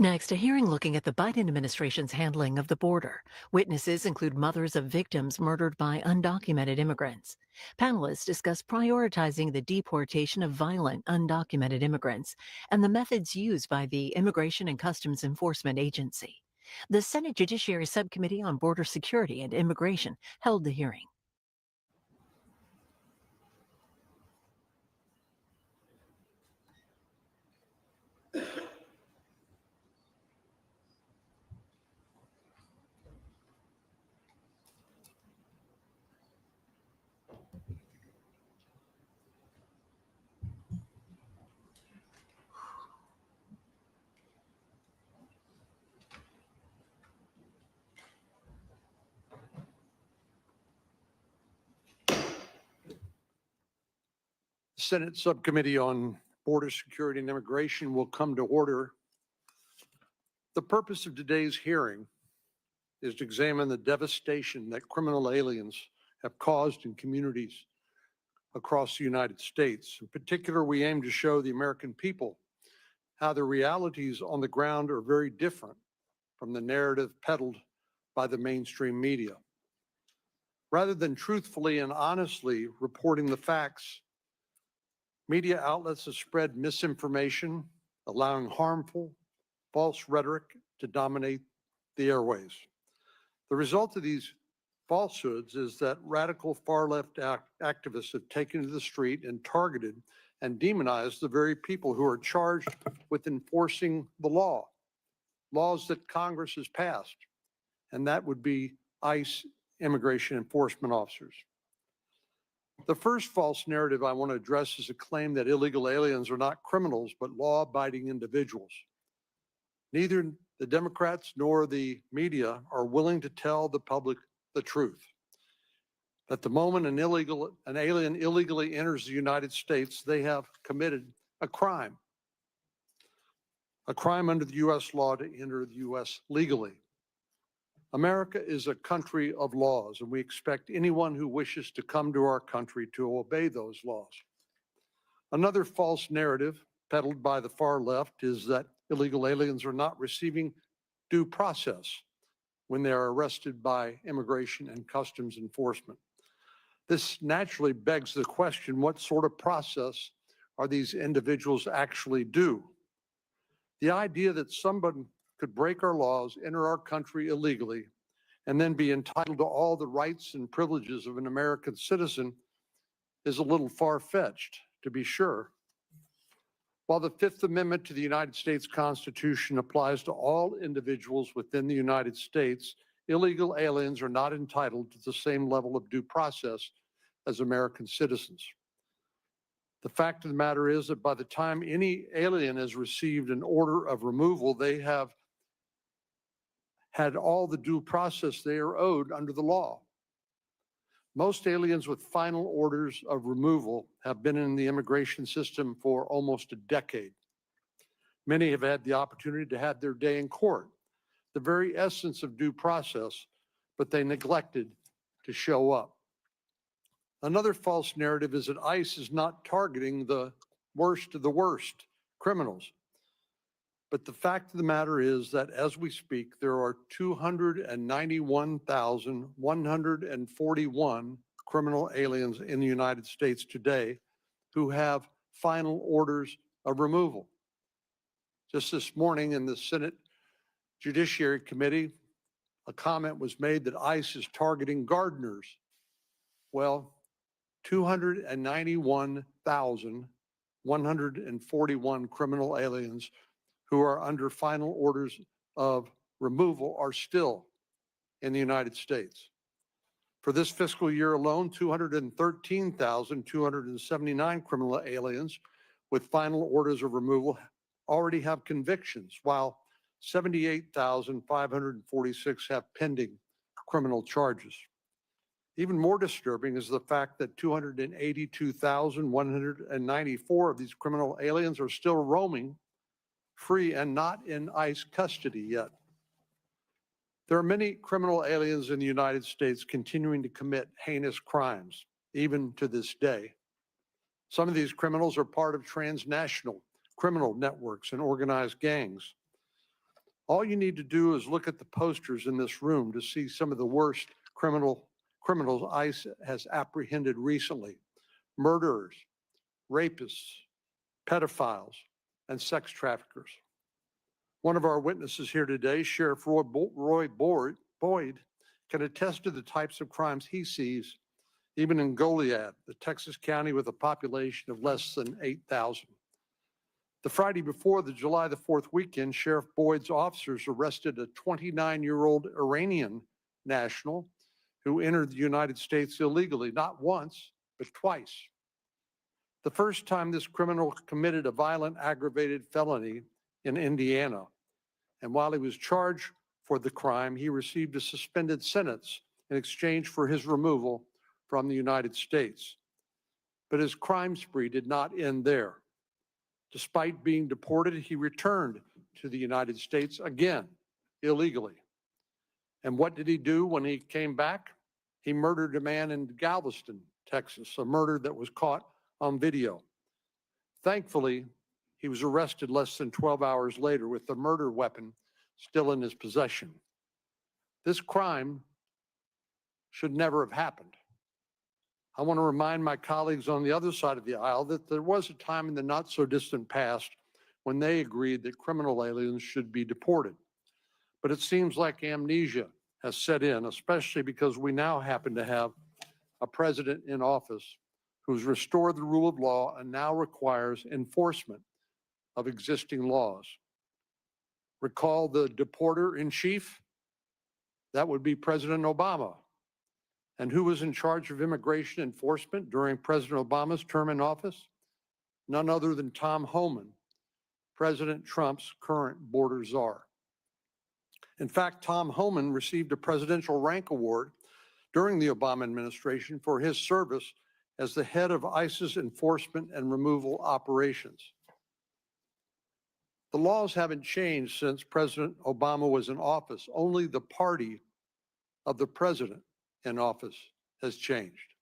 Next, a hearing looking at the Biden administration's handling of the border. Witnesses include mothers of victims murdered by undocumented immigrants. Panelists discuss prioritizing the deportation of violent undocumented immigrants and the methods used by the Immigration and Customs Enforcement Agency. The Senate Judiciary Subcommittee on Border Security and Immigration held the hearing. The Senate Subcommittee on Border Security and Immigration will come to order. The purpose of today's hearing is to examine the devastation that criminal aliens have caused in communities across the United States. In particular, we aim to show the American people how the realities on the ground are very different from the narrative peddled by the mainstream media. Rather than truthfully and honestly reporting the facts, media outlets have spread misinformation, allowing harmful, false rhetoric to dominate the airways. The result of these falsehoods is that radical far-left activists have taken to the street and targeted and demonized the very people who are charged with enforcing the law, laws that Congress has passed, and that would be ICE immigration enforcement officers. The first false narrative I want to address is a claim that illegal aliens are not criminals, but law-abiding individuals. Neither the Democrats nor the media are willing to tell the public the truth. That the moment an alien illegally enters the United States, they have committed a crime under the U.S. law to enter the U.S. legally. America is a country of laws, and we expect anyone who wishes to come to our country to obey those laws. Another false narrative peddled by the far left is that illegal aliens are not receiving due process when they are arrested by Immigration and Customs Enforcement. This naturally begs the question, what sort of process are these individuals actually due? The idea that somebody could break our laws, enter our country illegally, and then be entitled to all the rights and privileges of an American citizen is a little far-fetched, to be sure. While the Fifth Amendment to the United States Constitution applies to all individuals within the United States, illegal aliens are not entitled to the same level of due process as American citizens. The fact of the matter is that by the time any alien has received an order of removal, they have had all the due process they are owed under the law. Most aliens with final orders of removal have been in the immigration system for almost a decade. Many have had the opportunity to have their day in court, the very essence of due process, but they neglected to show up. Another false narrative is that ICE is not targeting the worst of the worst criminals. But the fact of the matter is that as we speak, there are 291,141 criminal aliens in the United States today who have final orders of removal. Just this morning in the Senate Judiciary Committee, a comment was made that ICE is targeting gardeners. Well, 291,141 criminal aliens who are under final orders of removal are still in the United States. For this fiscal year alone, 213,279 criminal aliens with final orders of removal already have convictions, while 78,546 have pending criminal charges. Even more disturbing is the fact that 282,194 of these criminal aliens are still roaming free and not in ICE custody yet. There are many criminal aliens in the United States continuing to commit heinous crimes, even to this day. Some of these criminals are part of transnational criminal networks and organized gangs. All you need to do is look at the posters in this room to see some of the worst criminals ICE has apprehended recently: murderers, rapists, pedophiles, and sex traffickers. One of our witnesses here today, Sheriff Roy Boyd, can attest to the types of crimes he sees, even in Goliad, the Texas county with a population of less than 8,000. The Friday before the July the 4th weekend, Sheriff Boyd's officers arrested a 29-year-old Iranian national who entered the United States illegally, not once, but twice. The first time this criminal committed a violent aggravated felony in Indiana, and while he was charged for the crime, he received a suspended sentence in exchange for his removal from the United States. But his crime spree did not end there. Despite being deported, he returned to the United States again, illegally. And what did he do when he came back? He murdered a man in Galveston, Texas, a murder that was caught on video. Thankfully, he was arrested less than 12 hours later with the murder weapon still in his possession. This crime should never have happened. I want to remind my colleagues on the other side of the aisle that there was a time in the not so distant past when they agreed that criminal aliens should be deported. But it seems like amnesia has set in, especially because we now happen to have a president in office who's restored the rule of law and now requires enforcement of existing laws. Recall the deporter in chief? That would be President Obama. And who was in charge of immigration enforcement during President Obama's term in office? None other than Tom Homan, President Trump's current border czar. In fact, Tom Homan received a Presidential Rank Award during the Obama administration for his service as the head of ICE's enforcement and removal operations. The laws haven't changed since President Obama was in office. Only the party of the president in office has changed.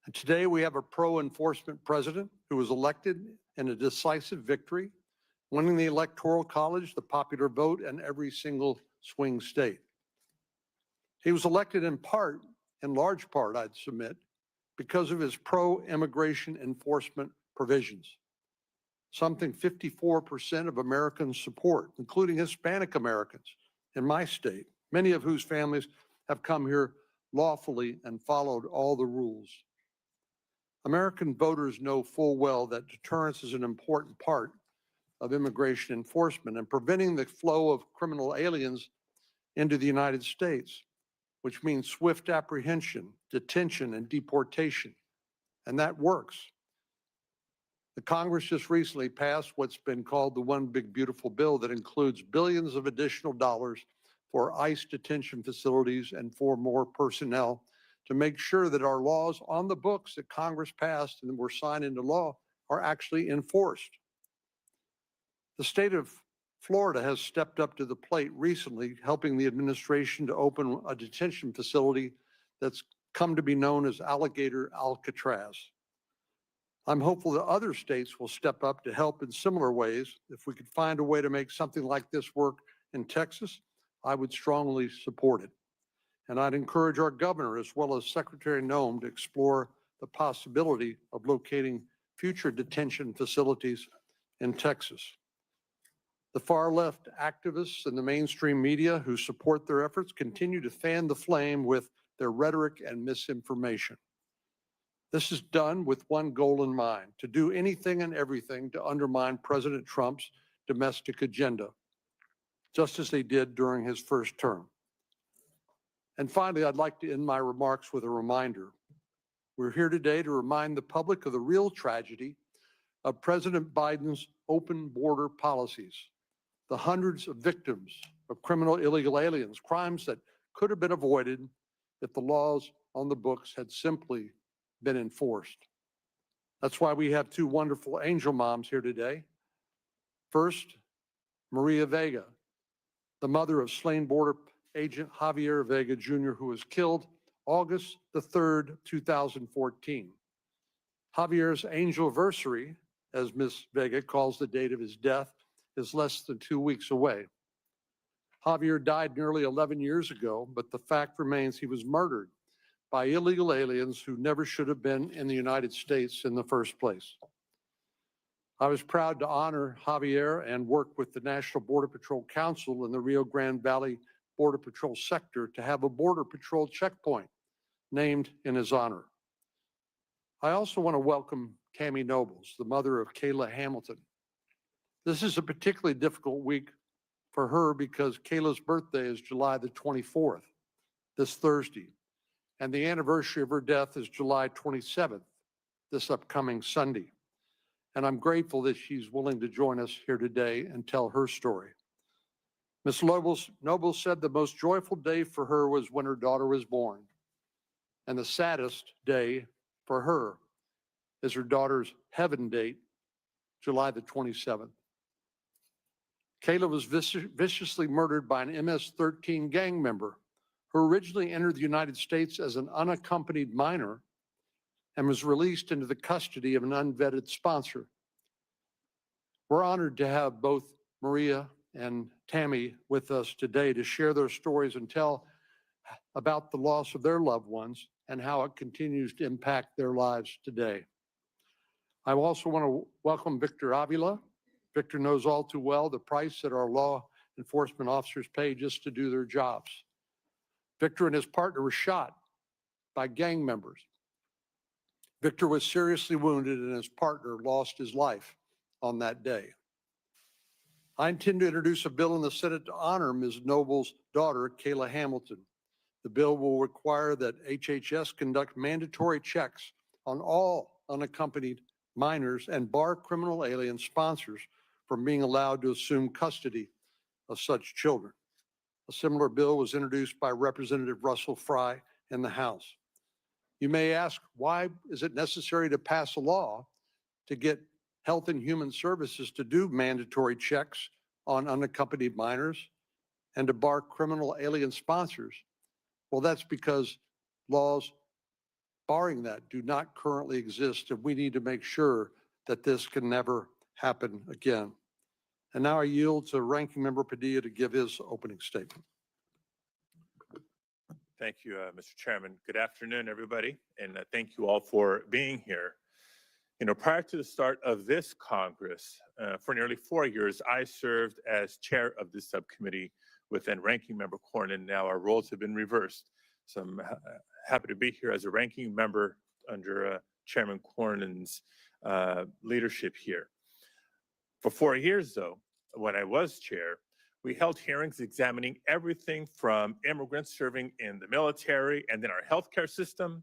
And today we have a pro-enforcement president who was elected in a decisive victory, winning the Electoral College, the popular vote, and every single swing state. He was elected in large part, I'd submit, because of his pro-immigration enforcement provisions. Something 54% of Americans support, including Hispanic Americans in my state, many of whose families have come here lawfully and followed all the rules. American voters know full well that deterrence is an important part of immigration enforcement and preventing the flow of criminal aliens into the United States, which means swift apprehension, detention, and deportation. And that works. The Congress just recently passed what's been called the One Big Beautiful Bill that includes billions of additional dollars for ICE detention facilities and for more personnel to make sure that our laws on the books that Congress passed and were signed into law are actually enforced. The state of Florida has stepped up to the plate recently, helping the administration to open a detention facility that's come to be known as Alligator Alcatraz. I'm hopeful that other states will step up to help in similar ways. If we could find a way to make something like this work in Texas, I would strongly support it. And I'd encourage our governor as well as Secretary Noem to explore the possibility of locating future detention facilities in Texas. The far left activists and the mainstream media who support their efforts continue to fan the flame with their rhetoric and misinformation. This is done with one goal in mind: to do anything and everything to undermine President Trump's domestic agenda, just as they did during his first term. And finally, I'd like to end my remarks with a reminder. We're here today to remind the public of the real tragedy of President Biden's open border policies, the hundreds of victims of criminal illegal aliens, crimes that could have been avoided if the laws on the books had simply been enforced. That's why we have two wonderful angel moms here today. First, Maria Vega, the mother of slain border agent Javier Vega Jr., who was killed August the 3rd, 2014. Javier's angelversary, as Ms. Vega calls the date of his death, is less than 2 weeks away. Javier died nearly 11 years ago, but the fact remains he was murdered by illegal aliens who never should have been in the United States in the first place. I was proud to honor Javier and work with the National Border Patrol Council in the Rio Grande Valley Border Patrol sector to have a Border Patrol checkpoint named in his honor. I also want to welcome Tammy Nobles, the mother of Kayla Hamilton. This is a particularly difficult week for her because Kayla's birthday is July the 24th, this Thursday, and the anniversary of her death is July 27th, this upcoming Sunday. And I'm grateful that she's willing to join us here today and tell her story. Ms. Nobles said the most joyful day for her was when her daughter was born, and the saddest day for her is her daughter's heaven date, July the 27th. Kayla was viciously murdered by an MS-13 gang member who originally entered the United States as an unaccompanied minor and was released into the custody of an unvetted sponsor. We're honored to have both Maria and Tammy with us today to share their stories and tell about the loss of their loved ones and how it continues to impact their lives today. I also want to welcome Victor Avila. Victor knows all too well the price that our law enforcement officers pay just to do their jobs. Victor and his partner were shot by gang members. Victor was seriously wounded and his partner lost his life on that day. I intend to introduce a bill in the Senate to honor Ms. Noble's daughter, Kayla Hamilton. The bill will require that HHS conduct mandatory checks on all unaccompanied minors and bar criminal alien sponsors from being allowed to assume custody of such children. A similar bill was introduced by Representative Russell Fry in the House. You may ask, why is it necessary to pass a law to get Health and Human Services to do mandatory checks on unaccompanied minors and to bar criminal alien sponsors? Well, that's because laws barring that do not currently exist, and we need to make sure that this can never happen again. And now I yield to Ranking Member Padilla to give his opening statement. Thank you, Mr. Chairman. Good afternoon, everybody, and thank you all for being here. You know, prior to the start of this Congress, for nearly 4 years, I served as chair of this subcommittee with then Ranking Member Cornyn. Now our roles have been reversed, so I'm happy to be here as a ranking member under Chairman Cornyn's leadership here. For 4 years, though, when I was chair, we held hearings examining everything from immigrants serving in the military and in our healthcare system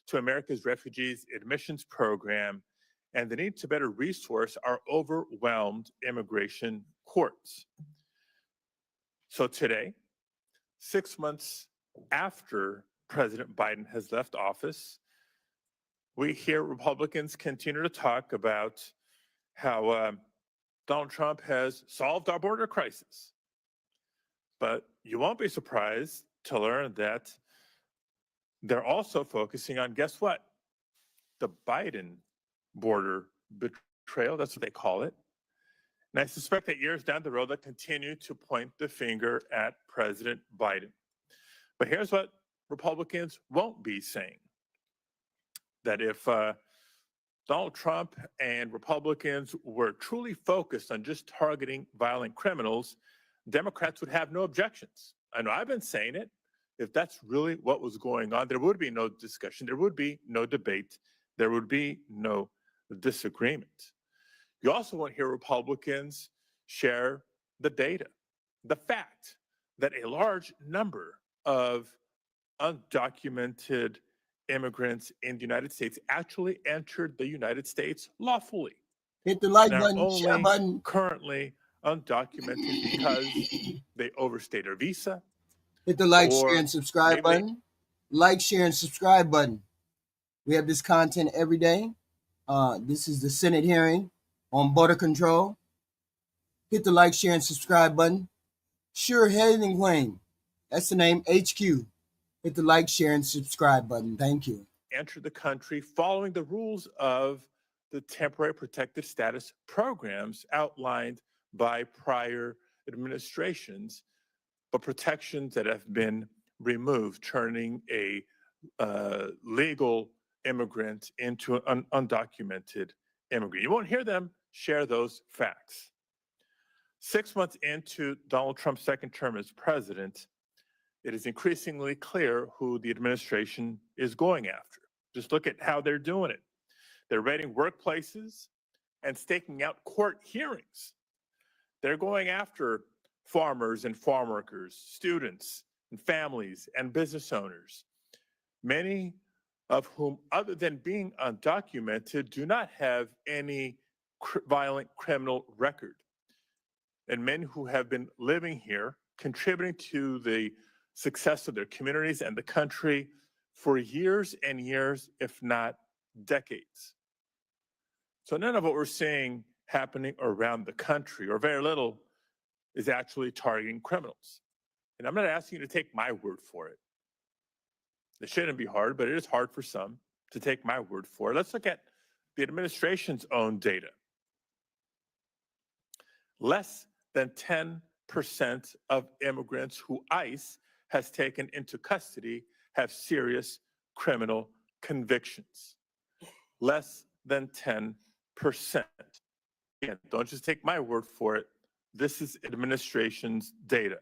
to America's Refugees Admissions Program and the need to better resource our overwhelmed immigration courts. So today, 6 months after President Biden has left office, we hear Republicans continue to talk about how Donald Trump has solved our border crisis. But you won't be surprised to learn that they're also focusing on, guess what? The Biden border betrayal, that's what they call it. And I suspect that years down the road, they'll continue to point the finger at President Biden. But here's what Republicans won't be saying. That if Donald Trump and Republicans were truly focused on just targeting violent criminals, Democrats would have no objections. I know I've been saying it. If that's really what was going on, there would be no discussion, there would be no debate, there would be no disagreement. You also won't hear Republicans share the data, the fact that a large number of undocumented immigrants in the United States actually entered the United States lawfully. Hit the like Now, button, share only button. currently undocumented because they overstayed their visa. Hit the like, or share, and subscribe maybe button. Like, share, and subscribe button. We have this content every day. This is the Senate hearing on border control. Hit the like, share, and subscribe button. Sure Heading Claim. That's the name, HQ. Hit the like, share, and subscribe button. Thank you. entered the country following the rules of the temporary protected status programs outlined by prior administrations. but protections that have been removed, turning a legal immigrant into an undocumented immigrant. You won't hear them share those facts. 6 months into Donald Trump's second term as president, it is increasingly clear who the administration is going after. Just look at how they're doing it. They're raiding workplaces and staking out court hearings. They're going after farmers and farm workers, students and families and business owners, many of whom, other than being undocumented, do not have any violent criminal record, and men who have been living here, contributing to the success of their communities and the country for years and years, if not decades. So none of what we're seeing happening around the country, or very little, is actually targeting criminals. And I'm not asking you to take my word for it. It shouldn't be hard, but it is hard for some to take my word for it. Let's look at the administration's own data. Less than 10% of immigrants who ICE has taken into custody have serious criminal convictions. Less than 10%. Again, don't just take my word for it. This is administration's data.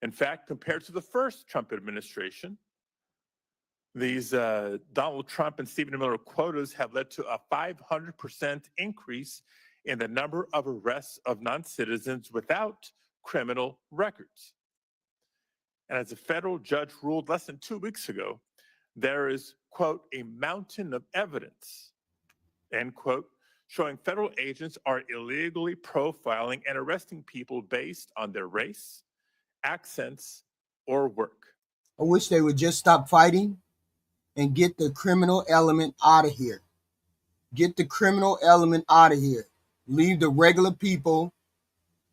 In fact, compared to the first Trump administration, these Donald Trump and Stephen Miller quotas have led to a 500% increase in the number of arrests of non-citizens without criminal records. And as a federal judge ruled less than 2 weeks ago, there is, quote, a mountain of evidence, end quote, showing federal agents are illegally profiling and arresting people based on their race, accents, or work. I wish they would just stop fighting and get the criminal element out of here. Get the criminal element out of here. Leave the regular people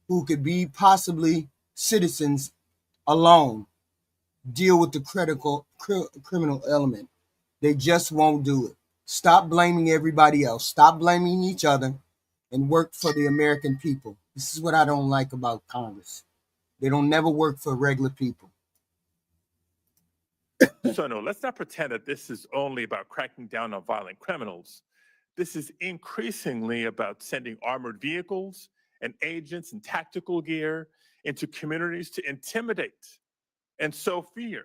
who could be possibly citizens alone. Deal with the criminal element. They just won't do it. Stop blaming everybody else. Stop blaming each other and work for the American people. This is what I don't like about Congress. They don't never work for regular people. So no, let's not pretend that this is only about cracking down on violent criminals. This is increasingly about sending armored vehicles and agents and tactical gear into communities to intimidate and sow fear,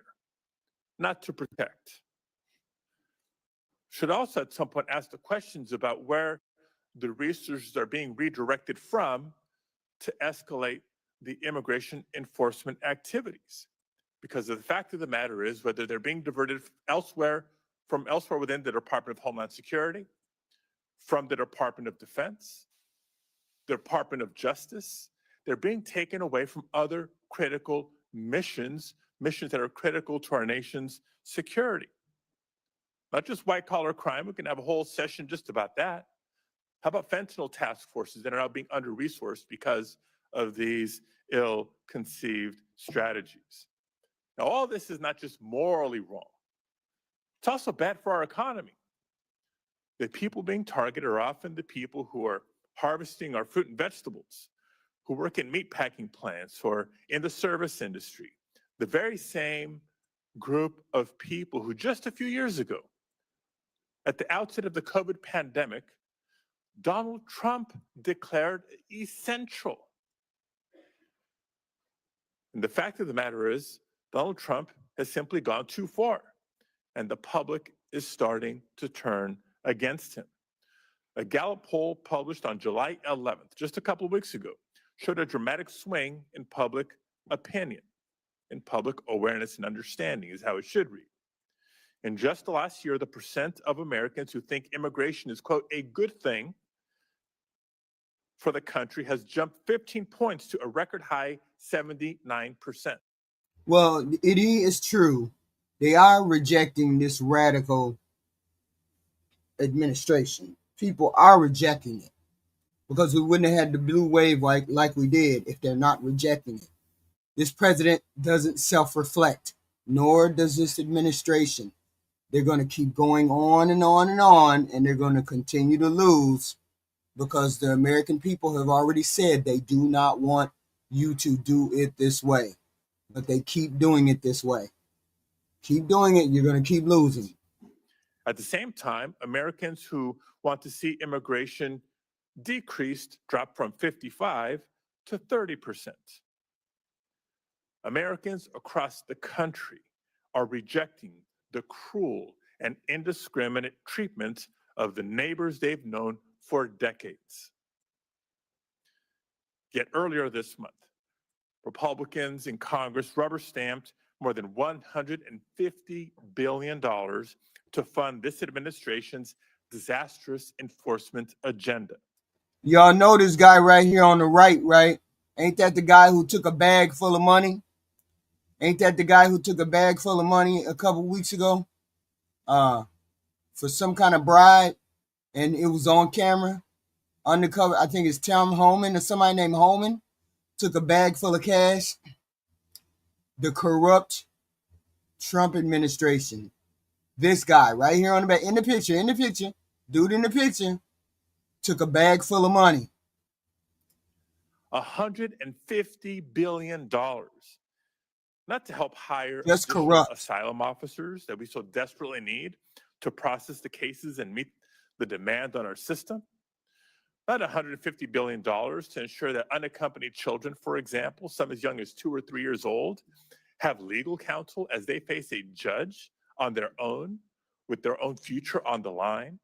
not to protect. Should also at some point ask the questions about where the resources are being redirected from to escalate the immigration enforcement activities. Because the fact of the matter is, whether they're being diverted elsewhere within the Department of Homeland Security, from the Department of Defense, the Department of Justice, they're being taken away from other critical missions that are critical to our nation's security. Not just white-collar crime. We can have a whole session just about that. How about fentanyl task forces that are now being under-resourced because of these ill-conceived strategies? Now, all this is not just morally wrong. It's also bad for our economy. The people being targeted are often the people who are harvesting our fruit and vegetables, who work in meatpacking plants or in the service industry. The very same group of people who just a few years ago, at the outset of the COVID pandemic, Donald Trump declared essential. And the fact of the matter is, Donald Trump has simply gone too far, and the public is starting to turn against him. A Gallup poll published on July 11th, just a couple of weeks ago, showed a dramatic swing in public opinion, in public awareness and understanding is how it should read. In just the last year, the percent of Americans who think immigration is, quote, a good thing for the country has jumped 15 points to a record high 79%. Well, it is true. They are rejecting this radical administration. People are rejecting it because we wouldn't have had the blue wave like we did if they're not rejecting it. This president doesn't self-reflect, nor does this administration. They're going to keep going on and on and on, and they're going to continue to lose because the American people have already said they do not want you to do it this way. But they keep doing it this way. Keep doing it, you're going to keep losing. At the same time, Americans who want to see immigration decreased dropped from 55 to 30%. Americans across the country are rejecting the cruel and indiscriminate treatment of the neighbors they've known for decades. Yet earlier this month, Republicans in Congress rubber-stamped more than $150 billion to fund this administration's disastrous enforcement agenda. Y'all know this guy right here on the right, right? Ain't that the guy who took a bag full of money? Ain't that the guy who took a bag full of money a couple weeks ago? For some kind of bribe, and it was on camera, undercover. I think it's Tim Holman or somebody named Holman took a bag full of cash. The corrupt Trump administration. This guy right here on the back, in the picture, dude in the picture, took a bag full of money. $150 billion. Not to help hire Just additional corrupt asylum officers that we so desperately need to process the cases and meet the demand on our system. Not $150 billion to ensure that unaccompanied children, for example, some as young as 2 or 3 years old, have legal counsel as they face a judge on their own, with their own future on the line.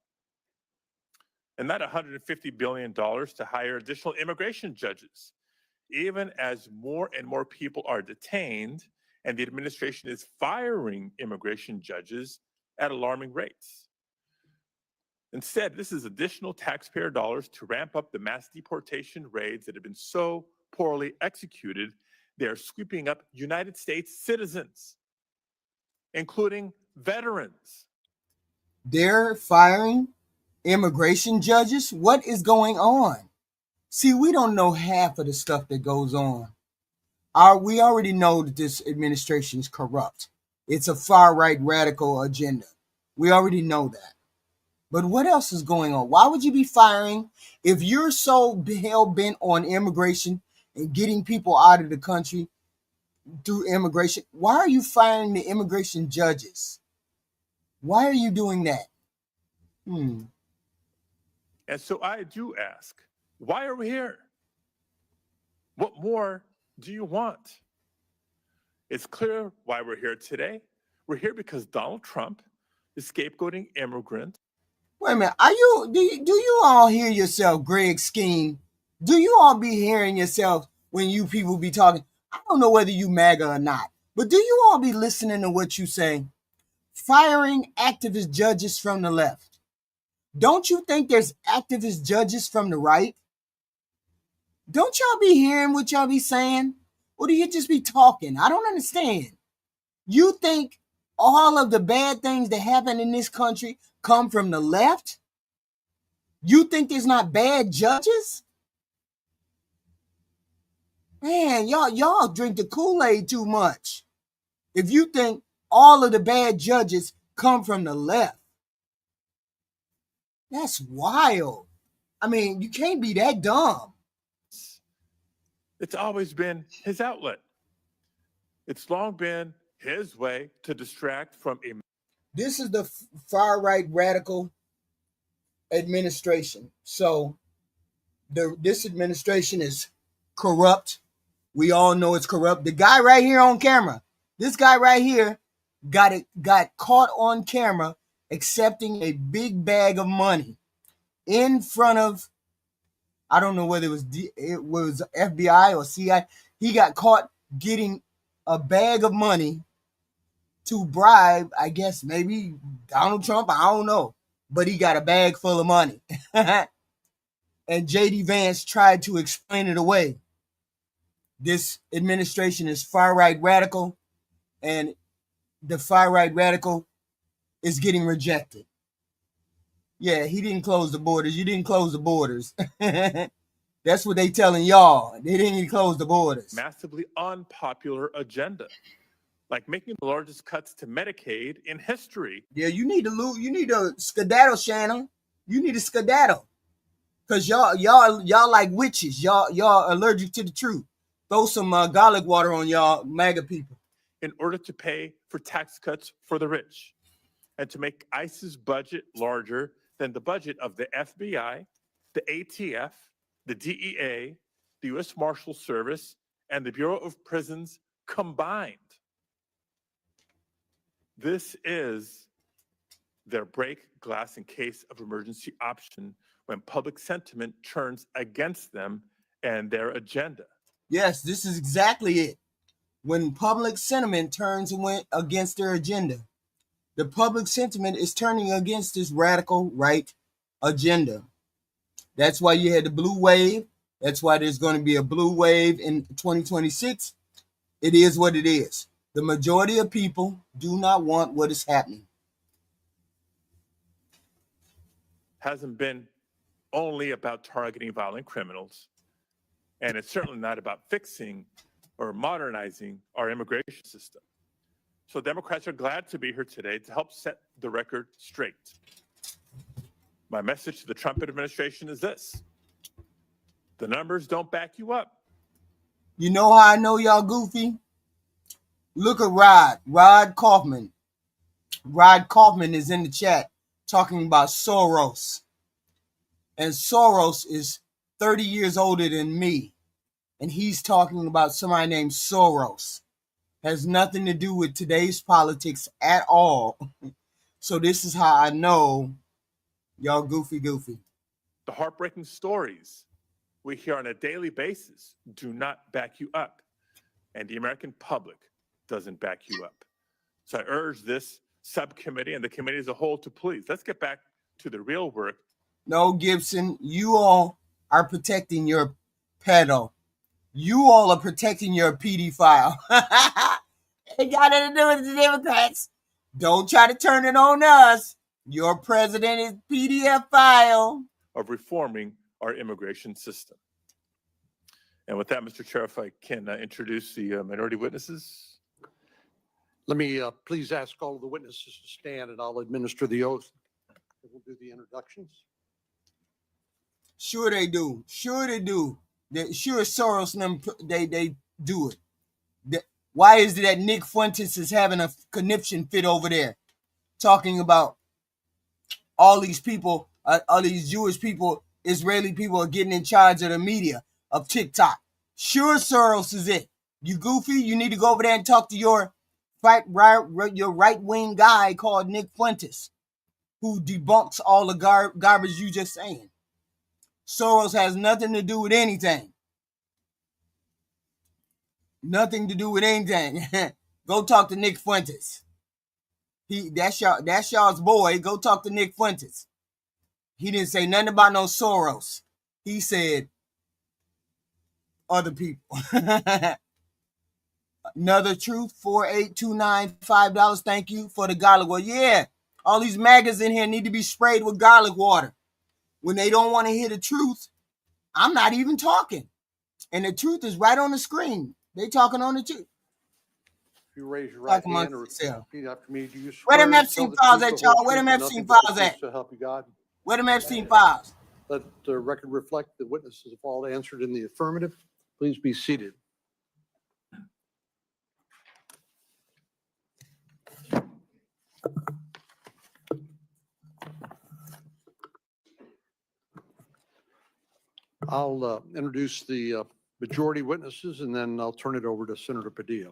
And not $150 billion to hire additional immigration judges, even as more and more people are detained and the administration is firing immigration judges at alarming rates. Instead, this is additional taxpayer dollars to ramp up the mass deportation raids that have been so poorly executed. They are sweeping up United States citizens, including veterans. They're firing immigration judges. What is going on? See, we don't know half of the stuff that goes on. We already know that this administration is corrupt. It's a far-right radical agenda. We already know that. But what else is going on? Why would you be firing if you're so hell-bent on immigration and getting people out of the country through immigration? Why are you firing the immigration judges? Why are you doing that? And so I do ask, why are we here? What more do you want? It's clear why we're here today. We're here because Donald Trump is scapegoating immigrants. Wait a minute. Do you all hear yourself, Greg Skeen? Do you all be hearing yourself when you people be talking? I don't know whether you MAGA or not, but do you all be listening to what you say? Firing activist judges from the left. Don't you think there's activist judges from the right? Don't y'all be hearing what y'all be saying? Or do you just be talking? I don't understand. You think all of the bad things that happen in this country come from the left? You think there's not bad judges? Man, y'all drink the Kool-Aid too much. If you think all of the bad judges come from the left, that's wild. I mean, you can't be that dumb. It's always been his outlet. It's long been his way to distract from a... This is the far-right radical administration. So this administration is corrupt. We all know it's corrupt. The guy right here on camera, this guy right here got caught on camera accepting a big bag of money in front of, I don't know whether it was FBI or CIA. He got caught getting a bag of money to bribe, I guess, maybe Donald Trump. I don't know. But he got a bag full of money. And J.D. Vance tried to explain it away. This administration is far-right radical, and the far-right radical is getting rejected. Yeah, he didn't close the borders. You didn't close the borders. That's what they telling y'all. They didn't even close the borders. Massively unpopular agenda, like making the largest cuts to Medicaid in history. Yeah, you need to skedaddle, Shannon. You need to skedaddle. Cause y'all like witches. Y'all allergic to the truth. throw some garlic water on y'all MAGA people. in order to pay for tax cuts for the rich and to make ICE's budget larger than the budget of the FBI, the ATF, the DEA, the U.S. Marshal Service, and the Bureau of Prisons combined. This is their break glass in case of emergency option when public sentiment turns against them and their agenda. Yes, this is exactly it. When public sentiment turns against their agenda, the public sentiment is turning against this radical right agenda. That's why you had the blue wave. That's why there's going to be a blue wave in 2026. It is what it is. The majority of people do not want what is happening. Hasn't been only about targeting violent criminals, and it's certainly not about fixing or modernizing our immigration system. So Democrats are glad to be here today to help set the record straight. My message to the Trump administration is this: the numbers don't back you up. You know how I know y'all goofy? Look at Rod Kaufman. Rod Kaufman is in the chat talking about Soros. And Soros is 30 years older than me. And he's talking about somebody named Soros. Has nothing to do with today's politics at all. So this is how I know y'all goofy. The heartbreaking stories we hear on a daily basis do not back you up, and the American public doesn't back you up. So I urge this subcommittee and the committee as a whole to please, let's get back to the real work. No, Gibson, you all are protecting your pedo. You all are protecting your pedophile. It got nothing to do with the Democrats. Don't try to turn it on us. Your president is PDF file. Of reforming our immigration system. And with that, Mr. Chair, if I can introduce the minority witnesses. Let me please ask all of the witnesses to stand, and I'll administer the oath. We'll do the introductions. Sure they do. Sure Soros and them, they do it. Why is it that Nick Fuentes is having a conniption fit over there, talking about all these people, all these Jewish people, Israeli people are getting in charge of the media, of TikTok? Sure Soros is it. You goofy, you need to go over there and talk to your right-wing guy called Nick Fuentes, who debunks all the garbage you just saying. Soros has nothing to do with anything. Nothing to do with anything. Go talk to Nick Fuentes. That's y'all's boy. Go talk to Nick Fuentes. He didn't say nothing about no Soros. He said other people. Another Truth, 4829, $5. Thank you for the garlic water. Yeah, all these maggots in here need to be sprayed with garlic water. When they don't want to hear the truth, I'm not even talking. And the truth is right on the screen. They talking on the truth. If you raise your right hand or repeat after me, do you swear where them to Epstein tell the files truth, at, the whole y'all? Where them truth, and Epstein nothing but the files truth, at? so help you God? Where them Epstein files? Let the record reflect the witnesses have all answered in the affirmative. Please be seated. I'll introduce the majority witnesses, and then I'll turn it over to Senator Padilla.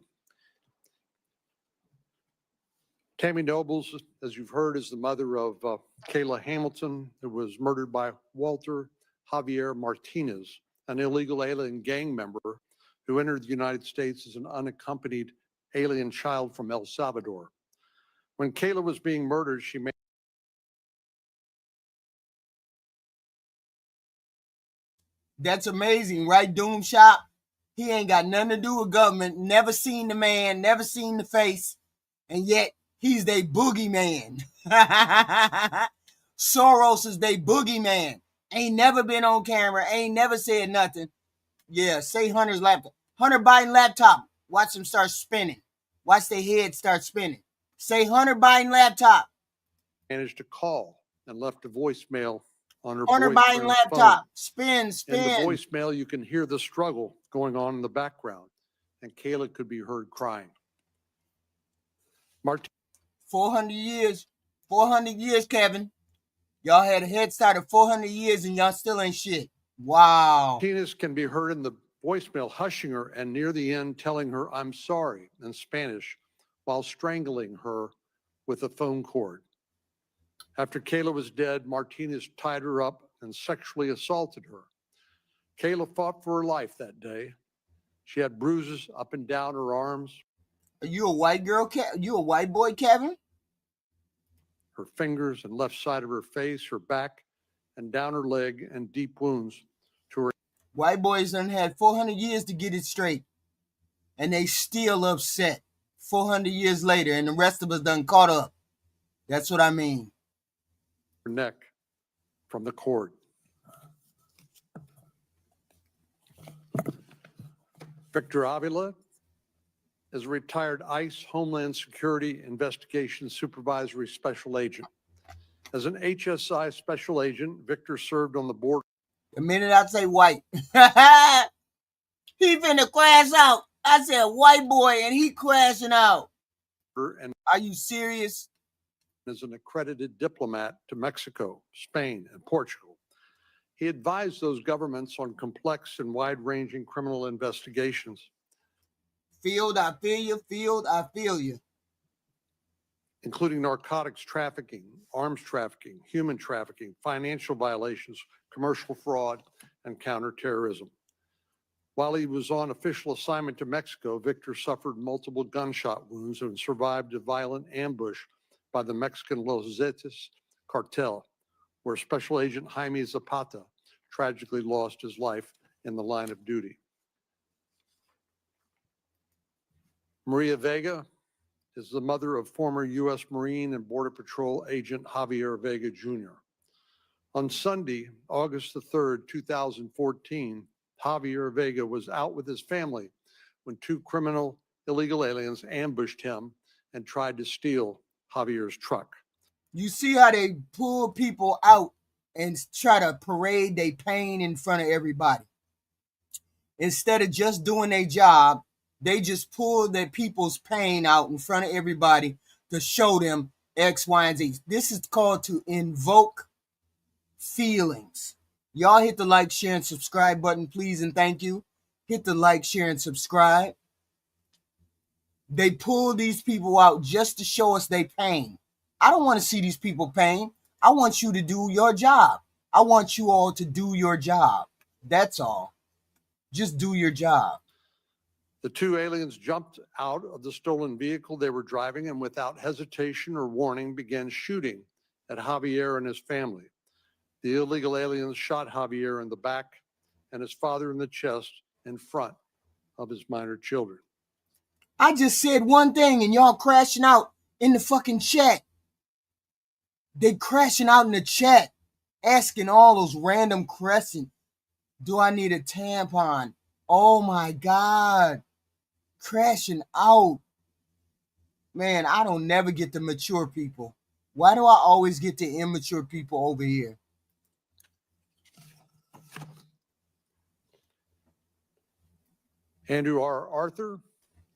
Tammy Nobles, as you've heard, is the mother of Kayla Hamilton, who was murdered by Walter Javier Martinez, an illegal alien gang member who entered the United States as an unaccompanied alien child from El Salvador. When Kayla was being murdered, she made That's amazing, right, Doom Shop? He ain't got nothing to do with government, never seen the man, never seen the face, and yet he's they boogeyman. Soros is they boogeyman. Ain't never been on camera, ain't never said nothing. Yeah, say Hunter's laptop. Hunter Biden laptop. Watch them start spinning. Watch their head start spinning. Say Hunter Biden laptop. managed to call and left a voicemail on her Hunter Biden boyfriend's laptop. phone. Spin. In the voicemail, you can hear the struggle going on in the background, and Kayla could be heard crying. Martinez 400 years. 400 years, Kevin. Y'all had a head start of 400 years and y'all still ain't shit. Wow. can be heard in the voicemail hushing her and near the end telling her, "I'm sorry," in Spanish, while strangling her with a phone cord. After Kayla was dead, Martinez tied her up and sexually assaulted her. Kayla fought for her life that day. She had bruises up and down her arms, Are you a white girl, you a white boy, Kevin? her fingers and left side of her face, her back, and down her leg, and deep wounds to her. White boys done had 400 years to get it straight. And they still upset 400 years later, and the rest of us done caught up. That's what I mean. Her neck from the cord. Victor Avila is a retired ICE Homeland Security Investigation Supervisory Special Agent. As an HSI Special Agent, Victor served on the board. The minute I say white, he finna crash out. I said white boy, and he crashing out. And are you serious? As an accredited diplomat to Mexico, Spain, and Portugal. He advised those governments on complex and wide-ranging criminal investigations, Field, I feel you. Field, I feel you. including narcotics trafficking, arms trafficking, human trafficking, financial violations, commercial fraud, and counterterrorism. While he was on official assignment to Mexico, Victor suffered multiple gunshot wounds and survived a violent ambush by the Mexican Los Zetas cartel, where Special Agent Jaime Zapata tragically lost his life in the line of duty. Maria Vega is the mother of former U.S. Marine and Border Patrol Agent Javier Vega Jr. On Sunday, August the 3rd, 2014, Javier Vega was out with his family when two criminal illegal aliens ambushed him and tried to steal Javier's truck. You see how they pull people out and try to parade their pain in front of everybody. Instead of just doing their job, they just pull their people's pain out in front of everybody to show them X, Y, and Z. This is called to invoke feelings. Y'all hit the like, share, and subscribe button, please, and thank you. Hit the like, share, and subscribe. They pull these people out just to show us their pain. I don't want to see these people pain. I want you to do your job. I want you all to do your job. That's all. Just do your job. The two aliens jumped out of the stolen vehicle they were driving and without hesitation or warning began shooting at Javier and his family. The illegal aliens shot Javier in the back and his father in the chest in front of his minor children. I just said one thing and y'all crashing out in the fucking chat. They crashing out in the chat, asking all those random questions. Do I need a tampon? Oh my God. Crashing out. Man, I don't never get the mature people. Why do I always get the immature people over here? Andrew R. Arthur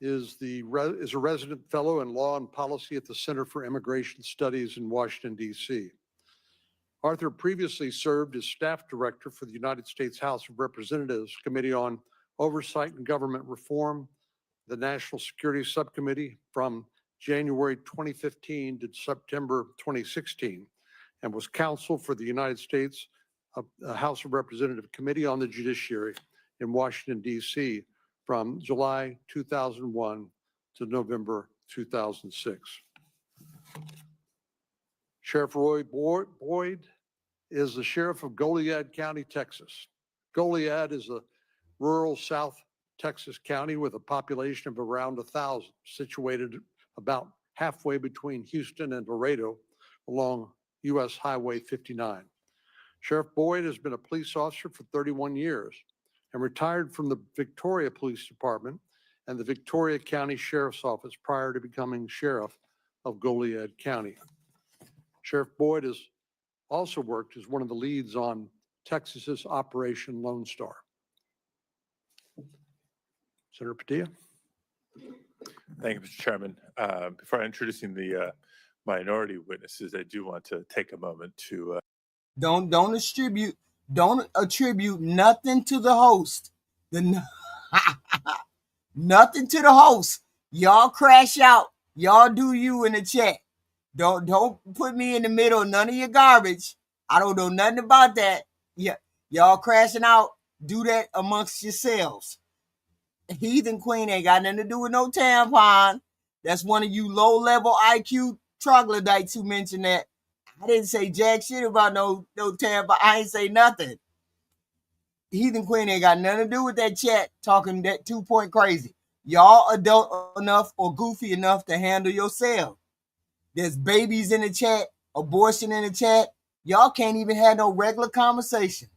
is a resident fellow in law and policy at the Center for Immigration Studies in Washington, D.C. Arthur previously served as staff director for the United States House of Representatives Committee on Oversight and Government Reform, the National Security Subcommittee from January 2015 to September 2016, and was counsel for the United States House of Representatives Committee on the Judiciary in Washington, D.C. from July 2001 to November 2006. Sheriff Roy Boyd is the sheriff of Goliad County, Texas. Goliad is a rural South Texas county with a population of around 1,000, situated about halfway between Houston and Laredo along U.S. Highway 59. Sheriff Boyd has been a police officer for 31 years and retired from the Victoria Police Department and the Victoria County Sheriff's Office prior to becoming sheriff of Goliad County. Sheriff Boyd has also worked as one of the leads on Texas's Operation Lone Star. Senator Padilla. Thank you, Mr. Chairman. Before introducing the minority witnesses, I do want to take a moment to Don't attribute nothing to the host. Nothing to the host. Y'all crash out. Y'all do you in the chat. Don't put me in the middle. None of your garbage. I don't know nothing about that. Yeah, y'all crashing out. Do that amongst yourselves. Heathen Queen ain't got nothing to do with no tampon. That's one of you low-level IQ troglodytes who mentioned that. I didn't say jack shit about no tampon. I ain't say nothing. Heathen Queen ain't got nothing to do with that chat talking that 2-point crazy. Y'all adult enough or goofy enough to handle yourself. There's babies in the chat, abortion in the chat. Y'all can't even have no regular conversation.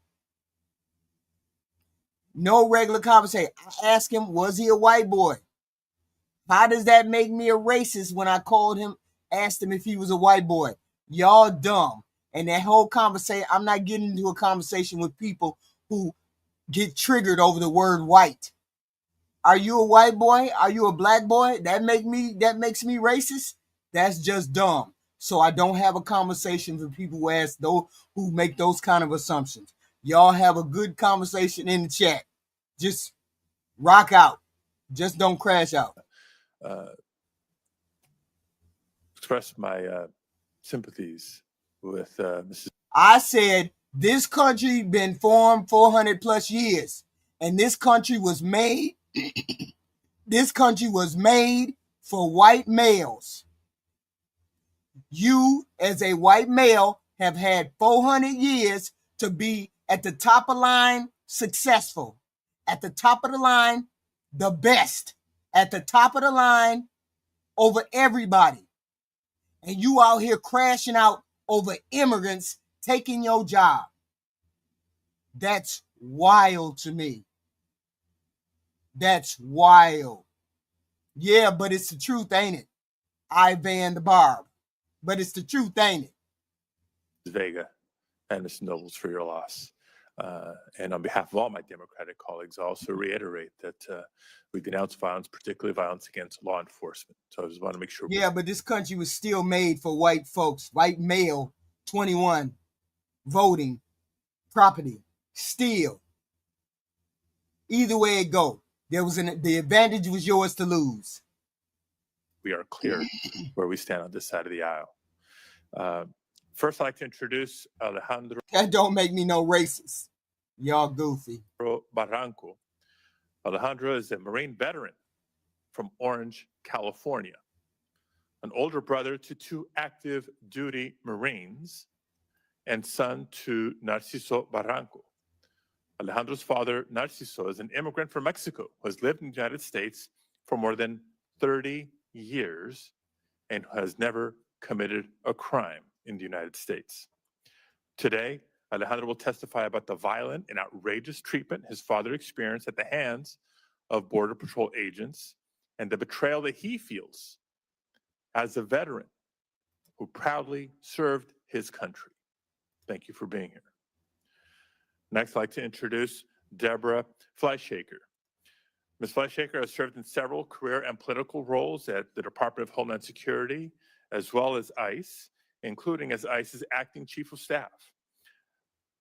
No regular conversation. I asked him, was he a white boy? How does that make me a racist when I called him, asked him if he was a white boy? Y'all dumb. And that whole conversation, I'm not getting into a conversation with people who get triggered over the word white. Are you a white boy? Are you a black boy? That makes me racist? That's just dumb. So I don't have a conversation with people who ask those who make those kind of assumptions. Y'all have a good conversation in the chat. Just rock out. Just don't crash out. express my sympathies with Mrs. I said this country been formed 400 plus years, and this country was made. This country was made for white males. You, as a white male, have had 400 years to be at the top of line, successful, at the top of the line, the best, at the top of the line over everybody. And you out here crashing out over immigrants taking your job. That's wild to me. That's wild. Yeah, but it's the truth, ain't it? Ivan the Barb. But it's the truth, ain't it? Vega and Ms. Nobles for your loss. And on behalf of all my Democratic colleagues, I also reiterate that we denounce violence, particularly violence against law enforcement. So I just want to make sure. Yeah, but this country was still made for white folks, white male, 21, voting, property, still. Either way it go, the advantage was yours to lose. We are clear where we stand on this side of the aisle. First, I'd like to introduce Alejandro That don't make me no racist. Y'all goofy. Barranco. Alejandro is a Marine veteran from Orange, California, an older brother to 2 active duty Marines and son to Narciso Barranco. Alejandro's father, Narciso, is an immigrant from Mexico who has lived in the United States for more than 30 years and has never committed a crime in the United States. Today, Alejandro will testify about the violent and outrageous treatment his father experienced at the hands of Border Patrol agents and the betrayal that he feels as a veteran who proudly served his country. Thank you for being here. Next, I'd like to introduce Deborah Fleischhaker. Ms. Fleischhaker has served in several career and political roles at the Department of Homeland Security, as well as ICE, including as ICE's acting chief of staff.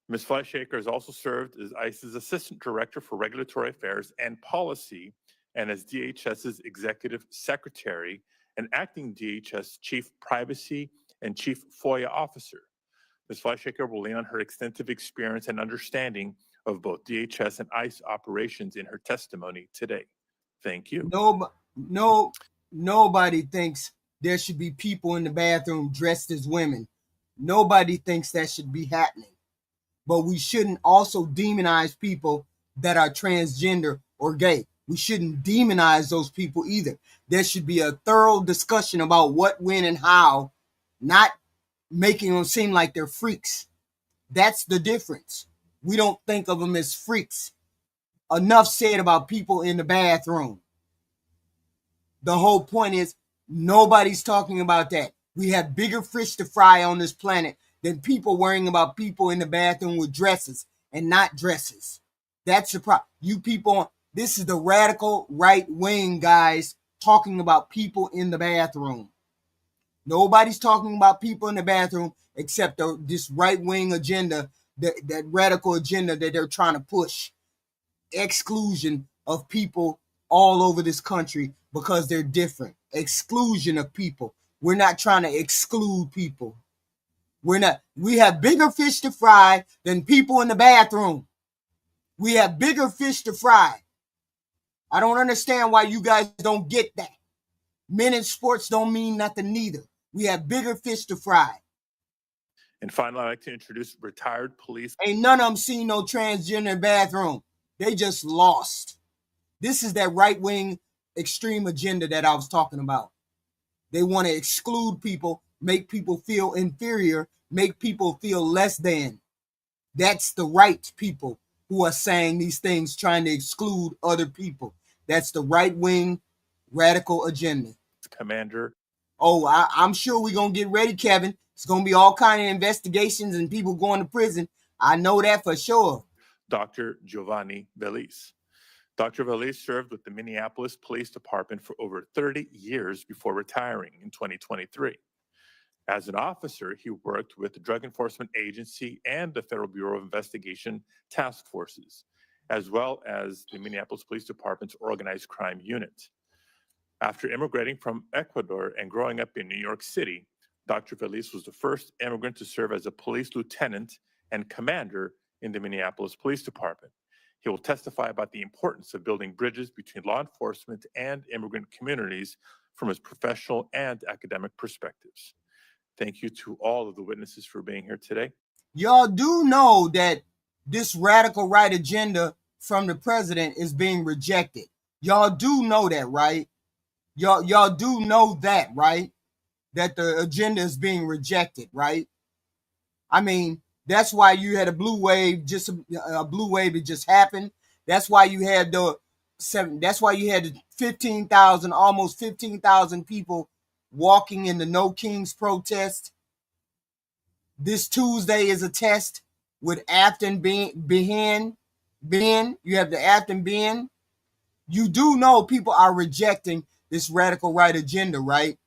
Ms. Fleischhaker has also served as ICE's Assistant Director for Regulatory Affairs and Policy and as DHS's Executive Secretary and acting DHS Chief Privacy and Chief FOIA Officer. Ms. Fleischhaker will lean on her extensive experience and understanding of both DHS and ICE operations in her testimony today. Thank you. Nobody thinks there should be people in the bathroom dressed as women. Nobody thinks that should be happening. But we shouldn't also demonize people that are transgender or gay. We shouldn't demonize those people either. There should be a thorough discussion about what, when, and how, not making them seem like they're freaks. That's the difference. We don't think of them as freaks. Enough said about people in the bathroom. The whole point is nobody's talking about that. We have bigger fish to fry on this planet than people worrying about people in the bathroom with dresses and not dresses. That's the problem. You people, This is the radical right wing guys talking about people in the bathroom. Nobody's talking about people in the bathroom except this right wing agenda, that radical agenda that they're trying to push. Exclusion of people all over this country because they're different. Exclusion of people. We're not trying to exclude people. We have bigger fish to fry than people in the bathroom. We have bigger fish to fry. I don't understand why you guys don't get that. Men in sports don't mean nothing neither. We have bigger fish to fry. And finally, I'd like to introduce retired police. Ain't none of them seen no transgender bathroom. They just lost. This is that right-wing extreme agenda that I was talking about. They want to exclude people, make people feel inferior, make people feel less than. That's the right people who are saying these things, trying to exclude other people. That's the right-wing radical agenda. Commander. Oh, I'm sure we're going to get ready, Kevin. It's going to be all kind of investigations and people going to prison. I know that for sure. Dr. Giovanni Velis. Dr. Velis served with the Minneapolis Police Department for over 30 years before retiring in 2023. As an officer, he worked with the Drug Enforcement Agency and the Federal Bureau of Investigation task forces, as well as the Minneapolis Police Department's organized crime unit. After immigrating from Ecuador and growing up in New York City, Dr. Velis was the first immigrant to serve as a police lieutenant and commander in the Minneapolis Police Department. He will testify about the importance of building bridges between law enforcement and immigrant communities from his professional and academic perspectives. Thank you to all of the witnesses for being here today. Y'all do know that this radical right agenda from the president is being rejected. Y'all do know that, right? Y'all do know that, right? That the agenda is being rejected, right? I mean, that's why you had a blue wave, just a blue wave that just happened. That's why you had the 15,000, almost 15,000 people walking in the No Kings protest. This Tuesday is a test with Afton Ben. You have the Afton Ben. You do know people are rejecting this radical right agenda, right?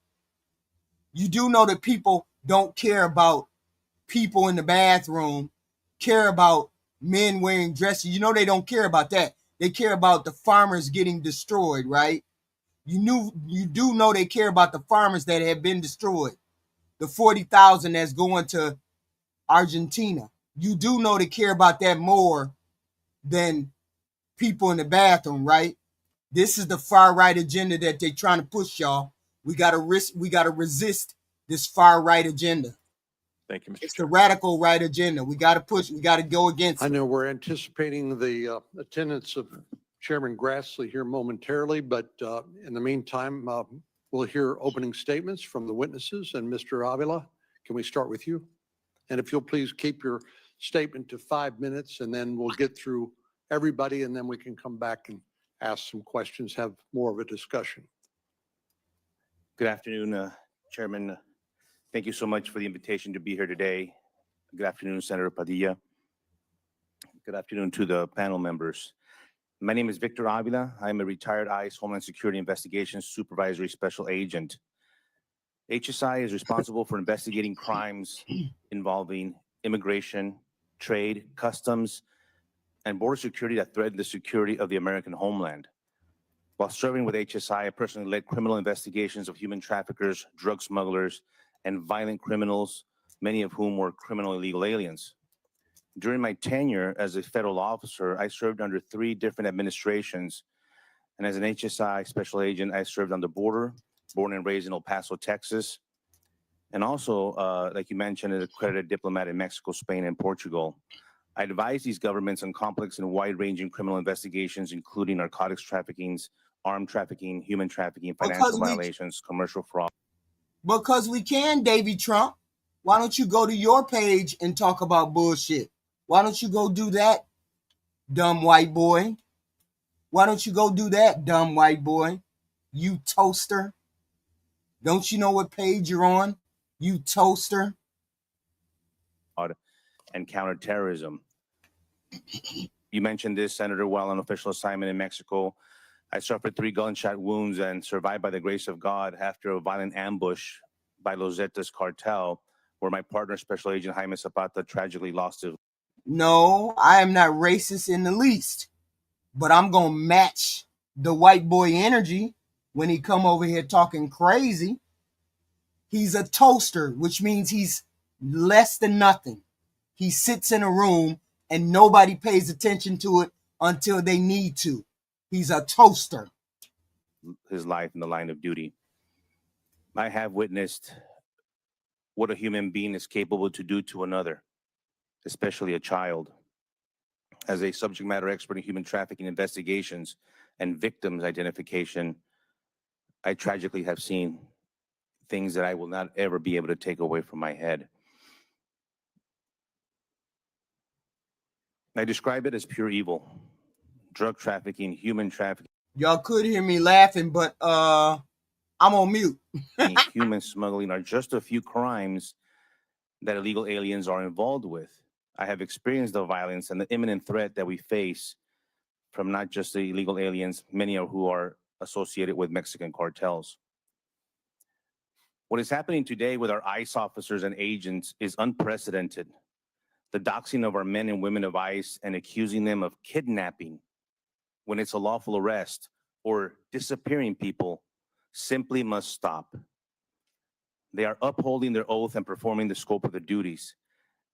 You do know that people don't care about people in the bathroom, care about men wearing dresses. You know they don't care about that. They care about the farmers getting destroyed, right? You do know they care about the farmers that have been destroyed. The 40,000 that's going to Argentina. You do know they care about that more than people in the bathroom, right? This is the far right agenda that they're trying to push, y'all. We gotta resist this far right agenda. Thank you, Mr. It's Chair. the radical right agenda. We gotta push, we gotta go against I it. know we're anticipating the attendance of Chairman Grassley here momentarily, but in the meantime, we'll hear opening statements from the witnesses. And Mr. Avila, can we start with you? And if you'll please keep your statement to 5 minutes, and then we'll get through everybody, and then we can come back and ask some questions, have more of a discussion. Good afternoon, Chairman. Thank you so much for the invitation to be here today. Good afternoon, Senator Padilla. Good afternoon to the panel members. My name is Victor Avila. I'm a retired ICE Homeland Security Investigations Supervisory Special Agent. HSI is responsible for investigating crimes involving immigration, trade, customs, and border security that threaten the security of the American homeland. While serving with HSI, I personally led criminal investigations of human traffickers, drug smugglers, and violent criminals, many of whom were criminal illegal aliens. During my tenure as a federal officer, I served under 3 different administrations. And as an HSI special agent, I served on the border, born and raised in El Paso, Texas. And also, like you mentioned, an accredited diplomat in Mexico, Spain, and Portugal. I advise these governments on complex and wide-ranging criminal investigations, including narcotics trafficking, armed trafficking, human trafficking, financial violations, commercial fraud. Because we can, Davy Trump. Why don't you go to your page and talk about bullshit? Why don't you go do that, dumb white boy? Why don't you go do that, dumb white boy? You toaster. Don't you know what page you're on? You toaster. And counterterrorism. You mentioned this, Senator, while on official assignment in Mexico. I suffered 3 gunshot wounds and survived by the grace of God after a violent ambush by Los Zetas cartel, where my partner, Special Agent Jaime Zapata, tragically lost his. No, I am not racist in the least, but I'm going to match the white boy energy when he come over here talking crazy. He's a toaster, which means he's less than nothing. He sits in a room and nobody pays attention to it until they need to. He's a toaster. His life in the line of duty. I have witnessed what a human being is capable to do to another, especially a child. As a subject matter expert in human trafficking investigations and victims identification, I tragically have seen things that I will not ever be able to take away from my head. I describe it as pure evil. Drug trafficking, human trafficking. Y'all could hear me laughing, but I'm on mute. Human smuggling are just a few crimes that illegal aliens are involved with. I have experienced the violence and the imminent threat that we face from not just the illegal aliens, many of who are associated with Mexican cartels. What is happening today with our ICE officers and agents is unprecedented. The doxing of our men and women of ICE and accusing them of kidnapping when it's a lawful arrest or disappearing people simply must stop. They are upholding their oath and performing the scope of their duties.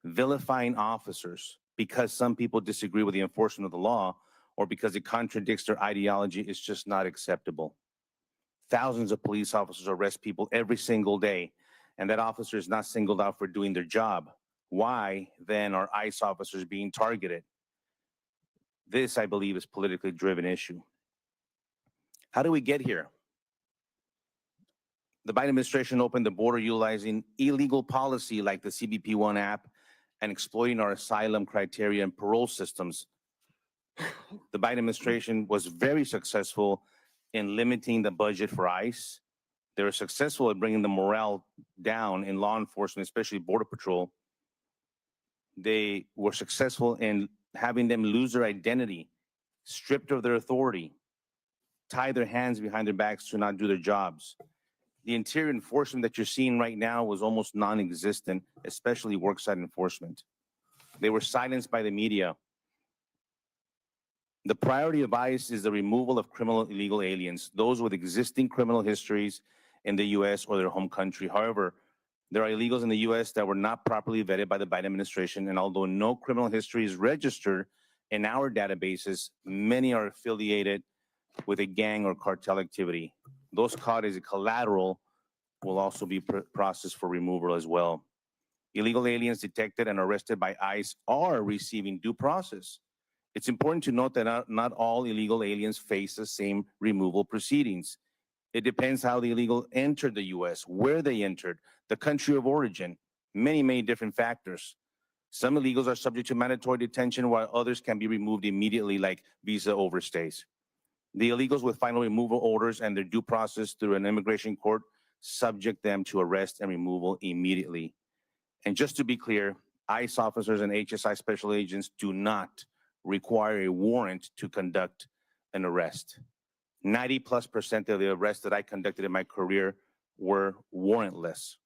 Vilifying officers because some people disagree with the enforcement of the law or because it contradicts their ideology is just not acceptable. Thousands of police officers arrest people every single day, and that officer is not singled out for doing their job. Why, then, are ICE officers being targeted? This, I believe, is a politically driven issue. How do we get here? The Biden administration opened the border utilizing illegal policy like the CBP One app and exploiting our asylum criteria and parole systems. The Biden administration was very successful in limiting the budget for ICE. They were successful at bringing the morale down in law enforcement, especially Border Patrol. They were successful in having them lose their identity, stripped of their authority, tie their hands behind their backs to not do their jobs. The interior enforcement that you're seeing right now was almost non-existent, especially worksite enforcement. They were silenced by the media. The priority of ICE is the removal of criminal illegal aliens, those with existing criminal histories in the U.S. or their home country. However, there are illegals in the U.S. that were not properly vetted by the Biden administration, and although no criminal history is registered in our databases, many are affiliated with a gang or cartel activity. Those caught as a collateral will also be processed for removal as well. Illegal aliens detected and arrested by ICE are receiving due process. It's important to note that not all illegal aliens face the same removal proceedings. It depends how the illegal entered the U.S., where they entered, the country of origin, many different factors. Some illegals are subject to mandatory detention while others can be removed immediately like visa overstays. The illegals with final removal orders and their due process through an immigration court subject them to arrest and removal immediately. And just to be clear, ICE officers and HSI special agents do not require a warrant to conduct an arrest. 90+% of the arrests that I conducted in my career were warrantless.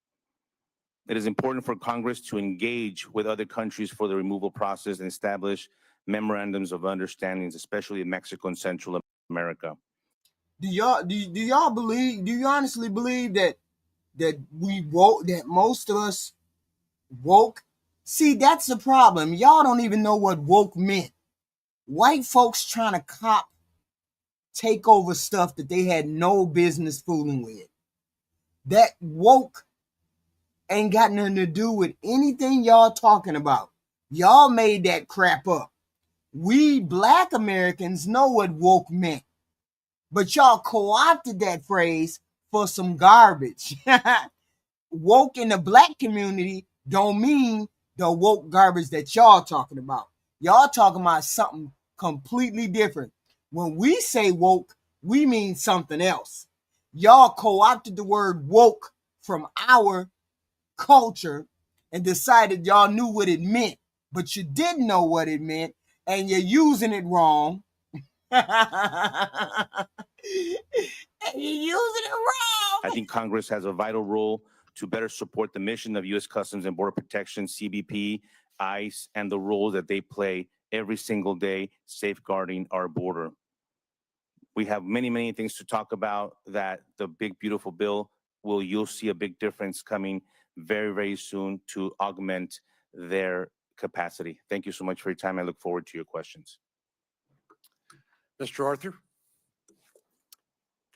It is important for Congress to engage with other countries for the removal process and establish memorandums of understandings, especially in Mexico and Central America. Do y'all believe? Do you honestly believe that we woke? That most of us woke? See, that's the problem. Y'all don't even know what woke meant. White folks trying to take over stuff that they had no business fooling with. That woke ain't got nothing to do with anything y'all talking about. Y'all made that crap up. We Black Americans know what woke meant, but y'all co-opted that phrase for some garbage. Woke in the Black community don't mean the woke garbage that y'all talking about. Y'all talking about something completely different. When we say woke, we mean something else. Y'all co-opted the word woke from our culture and decided y'all knew what it meant, but you didn't know what it meant, and you're using it wrong. And you're using it wrong. I think Congress has a vital role to better support the mission of U.S. Customs and Border Protection, CBP, ICE, and the role that they play every single day safeguarding our border. We have many, many things to talk about that the big, beautiful bill you'll see a big difference coming very, very soon to augment their capacity. Thank you so much for your time. I look forward to your questions. Mr. Arthur?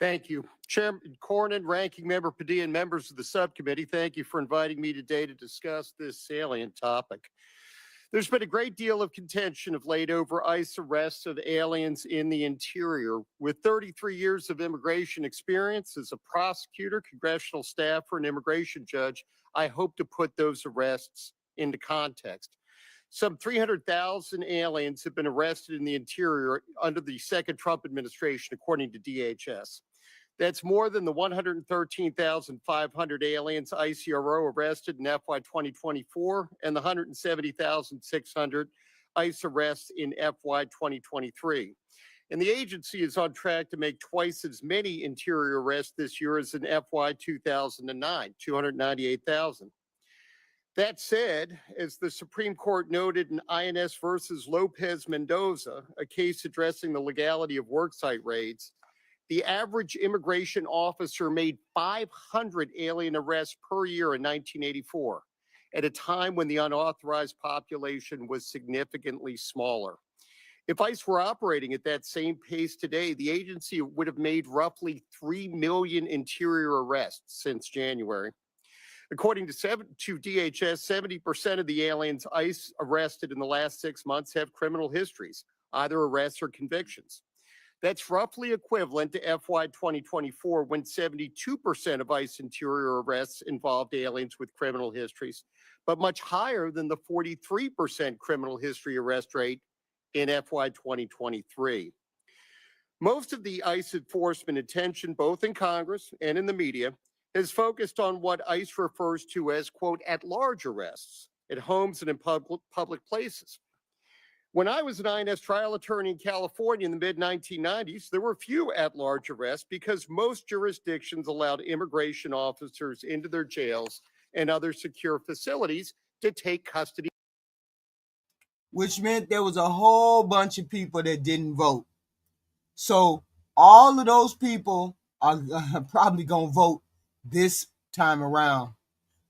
Thank you. Chairman Cornyn, Ranking Member Padilla, and members of the subcommittee, thank you for inviting me today to discuss this salient topic. There's been a great deal of contention of late over ICE arrests of aliens in the interior. With 33 years of immigration experience as a prosecutor, congressional staffer, and immigration judge, I hope to put those arrests into context. Some 300,000 aliens have been arrested in the interior under the second Trump administration, according to DHS. That's more than the 113,500 aliens ICRO arrested in FY 2024 and the 170,600 ICE arrests in FY 2023. And the agency is on track to make twice as many interior arrests this year as in FY 2009, 298,000. That said, as the Supreme Court noted in INS versus Lopez Mendoza, a case addressing the legality of worksite raids, the average immigration officer made 500 alien arrests per year in 1984, at a time when the unauthorized population was significantly smaller. If ICE were operating at that same pace today, the agency would have made roughly 3 million interior arrests since January. According to DHS, 70% of the aliens ICE arrested in the last 6 months have criminal histories, either arrests or convictions. That's roughly equivalent to FY 2024, when 72% of ICE interior arrests involved aliens with criminal histories, but much higher than the 43% criminal history arrest rate in FY 2023. Most of the ICE enforcement attention, both in Congress and in the media, is focused on what ICE refers to as, quote, at-large arrests at homes and in public places. When I was an INS trial attorney in California in the mid-1990s, there were few at-large arrests because most jurisdictions allowed immigration officers into their jails and other secure facilities to take custody. Which meant there was a whole bunch of people that didn't vote. So all of those people are probably going to vote this time around.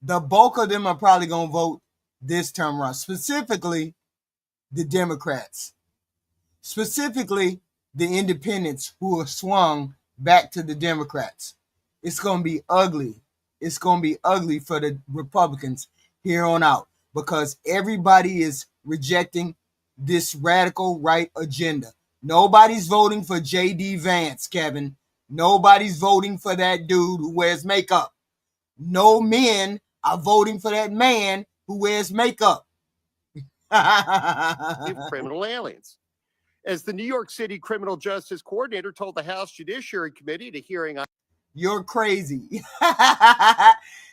The bulk of them are probably going to vote this time around, specifically the Democrats, specifically the independents who are swung back to the Democrats. It's going to be ugly. It's going to be ugly for the Republicans here on out because everybody is rejecting this radical right agenda. Nobody's voting for J.D. Vance, Kevin. Nobody's voting for that dude who wears makeup. No men are voting for that man who wears makeup. Criminal aliens. As the New York City Criminal Justice Coordinator told the House Judiciary Committee at a hearing on... You're crazy.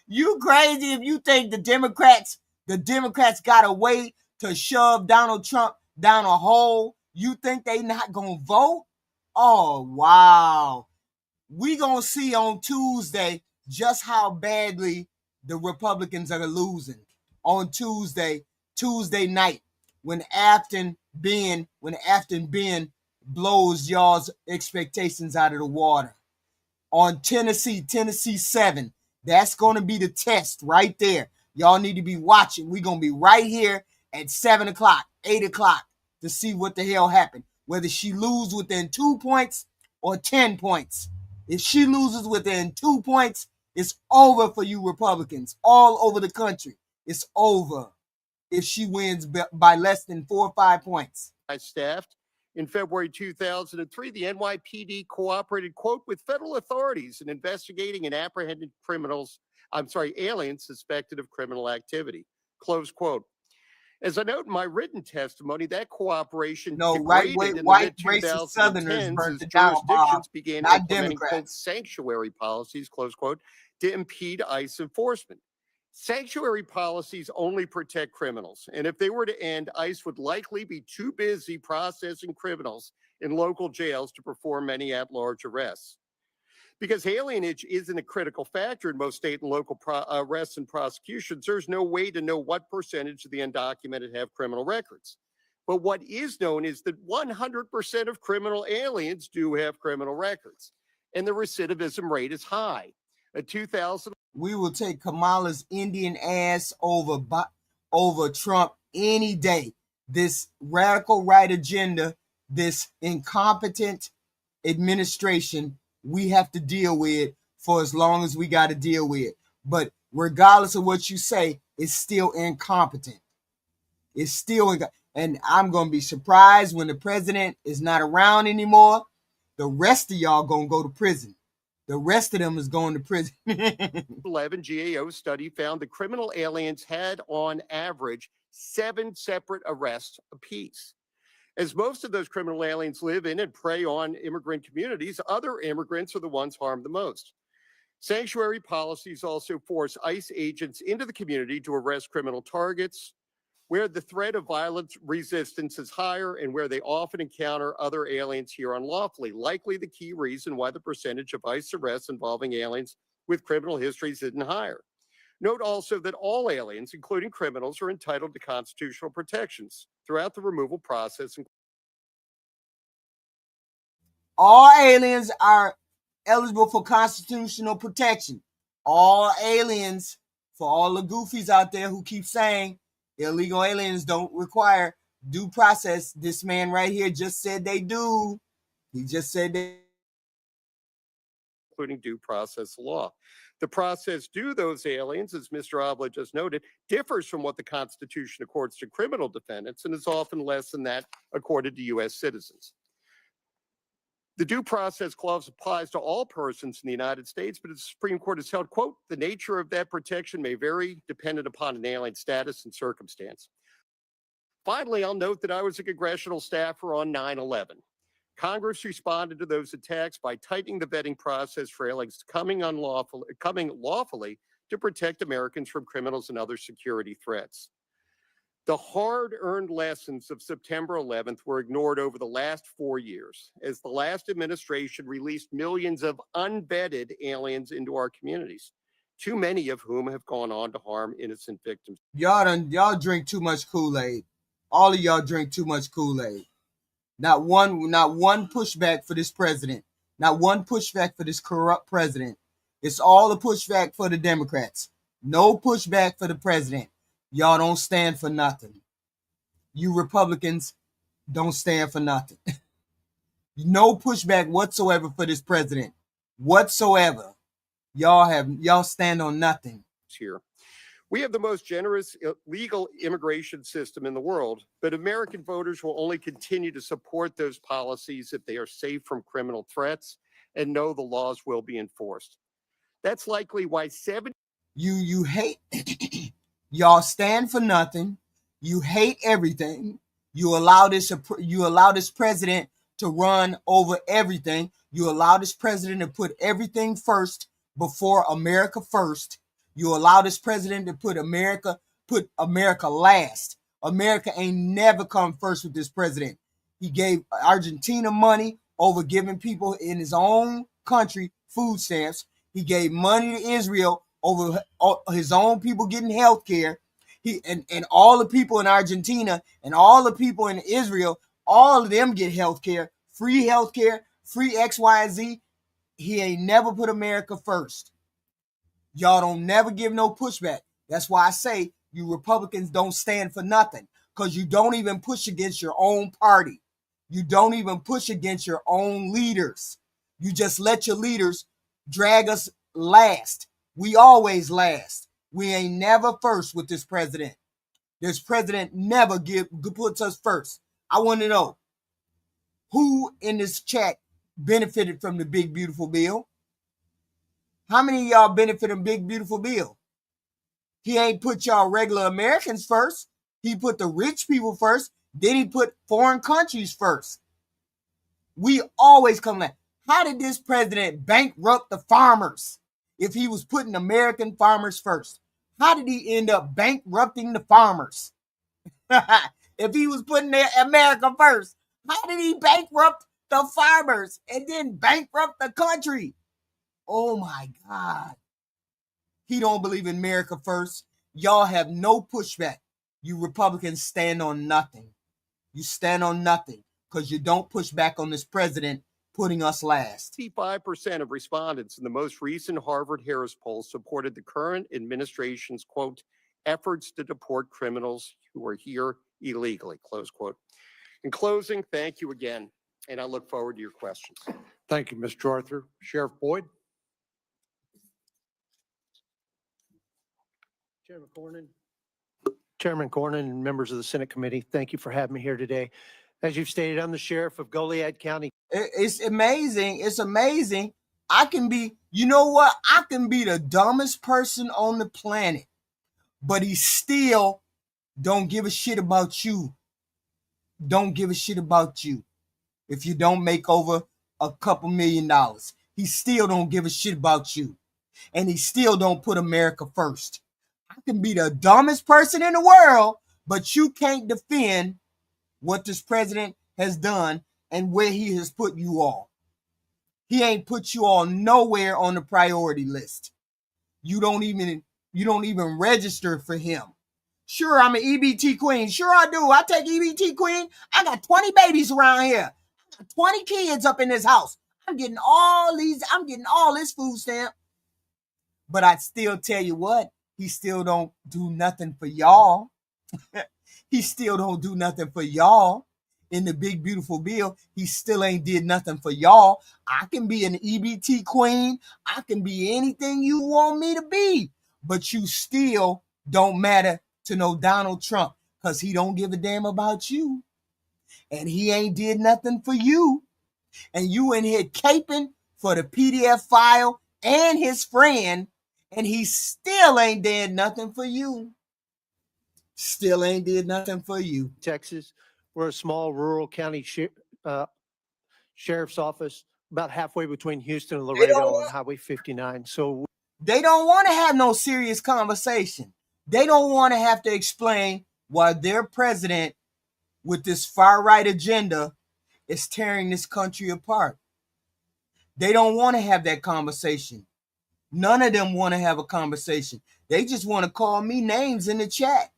You crazy if you think the Democrats got a way to shove Donald Trump down a hole. You think they not gonna vote? Oh, wow. We gonna see on Tuesday just how badly the Republicans are losing on Tuesday night when Afton Ben blows y'all's expectations out of the water. On Tennessee 7, that's going to be the test right there. Y'all need to be watching. We're going to be right here at 7 o'clock, 8 o'clock to see what the hell happened. Whether she loses within 2 points or 10 points. If she loses within 2 points, it's over for you Republicans all over the country. It's over if she wins by less than 4 or 5 points. Staffed. In February 2003, the NYPD cooperated, quote, with federal authorities in investigating and apprehending aliens suspected of criminal activity, close quote. As I note in my written testimony, that cooperation degraded in the mid-2010s as jurisdictions began implementing, quote, sanctuary policies, close quote, to impede ICE enforcement. Sanctuary policies only protect criminals, and if they were to end, ICE would likely be too busy processing criminals in local jails to perform many at-large arrests. Because alienage isn't a critical factor in most state and local arrests and prosecutions, there's no way to know what percentage of the undocumented have criminal records. But what is known is that 100% of criminal aliens do have criminal records, and the recidivism rate is high. A 2000 We will take Kamala's Indian ass over Trump any day. This radical right agenda, this incompetent administration, we have to deal with for as long as we got to deal with. But regardless of what you say, it's still incompetent. It's still, and I'm going to be surprised when the president is not around anymore. The rest of y'all going to go to prison. The rest of them is going to prison. 11 GAO study found that criminal aliens had, on average, 7 separate arrests apiece. As most of those criminal aliens live in and prey on immigrant communities, other immigrants are the ones harmed the most. Sanctuary policies also force ICE agents into the community to arrest criminal targets, where the threat of violent resistance is higher and where they often encounter other aliens here unlawfully, likely the key reason why the percentage of ICE arrests involving aliens with criminal histories isn't higher. Note also that all aliens, including criminals, are entitled to constitutional protections throughout the removal process. All aliens are eligible for constitutional protection. All aliens, for all the goofies out there who keep saying illegal aliens don't require due process, this man right here just said they do. He just said they, including due process law. The process due those aliens, as Mr. Avila just noted, differs from what the Constitution accords to criminal defendants and is often less than that accorded to U.S. citizens. The due process clause applies to all persons in the United States, but the Supreme Court has held, quote, the nature of that protection may vary dependent upon an alien status and circumstance. Finally, I'll note that I was a congressional staffer on 9/11. Congress responded to those attacks by tightening the vetting process for aliens coming lawfully to protect Americans from criminals and other security threats. The hard-earned lessons of September 11th were ignored over the last 4 years, as the last administration released millions of unvetted aliens into our communities, too many of whom have gone on to harm innocent victims. y'all drink too much Kool-Aid. All of y'all drink too much Kool-Aid. Not one pushback for this president. Not one pushback for this corrupt president. It's all a pushback for the Democrats. No pushback for the president. Y'all don't stand for nothing. You Republicans don't stand for nothing. No pushback whatsoever for this president. Whatsoever. Y'all stand on nothing. Here. We have the most generous legal immigration system in the world, but American voters will only continue to support those policies if they are safe from criminal threats and know the laws will be enforced. That's likely why You hate y'all stand for nothing. You hate everything. You allow this president to run over everything. You allow this president to put everything first before America first. You allow this president to put America last. America ain't never come first with this president. He gave Argentina money over giving people in his own country food stamps. He gave money to Israel over his own people getting health care. And all the people in Argentina and all the people in Israel, all of them get health care, free X, Y, and Z. He ain't never put America first. Y'all don't never give no pushback. That's why I say you Republicans don't stand for nothing, because you don't even push against your own party. You don't even push against your own leaders. You just let your leaders drag us last. We always last. We ain't never first with this president. This president never puts us first. I want to know who in this chat benefited from the big beautiful bill. How many of y'all benefit from big beautiful bill? He ain't put y'all regular Americans first. He put the rich people first. Then he put foreign countries first. We always come like, how did this president bankrupt the farmers if he was putting American farmers first? How did he end up bankrupting the farmers? If he was putting their America first, how did he bankrupt the farmers and then bankrupt the country? Oh my God. He don't believe in America first. Y'all have no pushback. You Republicans stand on nothing. You stand on nothing because you don't push back on this president putting us last. 65% of respondents in the most recent Harvard-Harris poll supported the current administration's, quote, efforts to deport criminals who are here illegally, close quote. In closing, thank you again, and I look forward to your questions. Thank you, Mr. Arthur. Sheriff Boyd? Chairman Cornyn and members of the Senate committee, thank you for having me here today. As you've stated, I'm the sheriff of Goliad County. It's amazing. It's amazing. I can be, you know what? I can be the dumbest person on the planet, but he still don't give a shit about you. Don't give a shit about you. If you don't make over a couple $1 million, he still don't give a shit about you. And he still don't put America first. I can be the dumbest person in the world, but you can't defend what this president has done and where he has put you all. He ain't put you all nowhere on the priority list. You don't even register for him. Sure, I'm an EBT queen. Sure, I do. I take EBT queen. I got 20 babies around here. I got 20 kids up in this house. I'm getting all this food stamp. But I still tell you what, he still don't do nothing for y'all. He still don't do nothing for y'all. In the big, beautiful bill, he still ain't did nothing for y'all. I can be an EBT queen. I can be anything you want me to be. But you still don't matter to no Donald Trump because he don't give a damn about you. And he ain't did nothing for you. And you in here caping for the PDF file and his friend, and he still ain't did nothing for you. Still ain't did nothing for you. Texas, we're a small rural county sheriff's office, about halfway between Houston and Laredo on Highway 59. So they don't want to have no serious conversation. They don't want to have to explain why their president with this far-right agenda is tearing this country apart. They don't want to have that conversation. None of them want to have a conversation. They just want to call me names in the chat.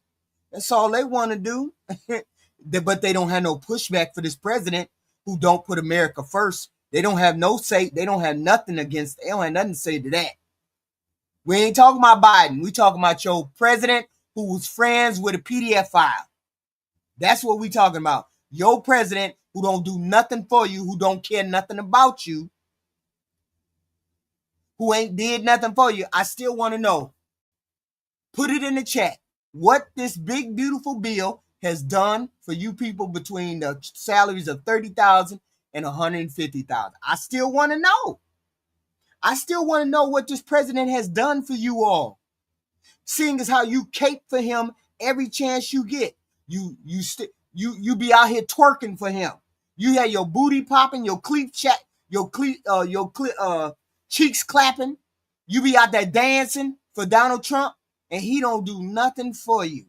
That's all they want to do. But they don't have no pushback for this president who don't put America first. They don't have no say. They don't have nothing against. They don't have nothing to say to that. We ain't talking about Biden. We talking about your president who was friends with a PDF file. That's what we talking about. Your president who don't do nothing for you, who don't care nothing about you, who ain't did nothing for you. I still want to know. Put it in the chat. What this big, beautiful bill has done for you people between the salaries of $30,000 and $150,000. I still want to know. I still want to know what this president has done for you all. Seeing as how you cape for him every chance you get. You be out here twerking for him. You had your booty popping, your cheeks clapping. You be out there dancing for Donald Trump, and he don't do nothing for you.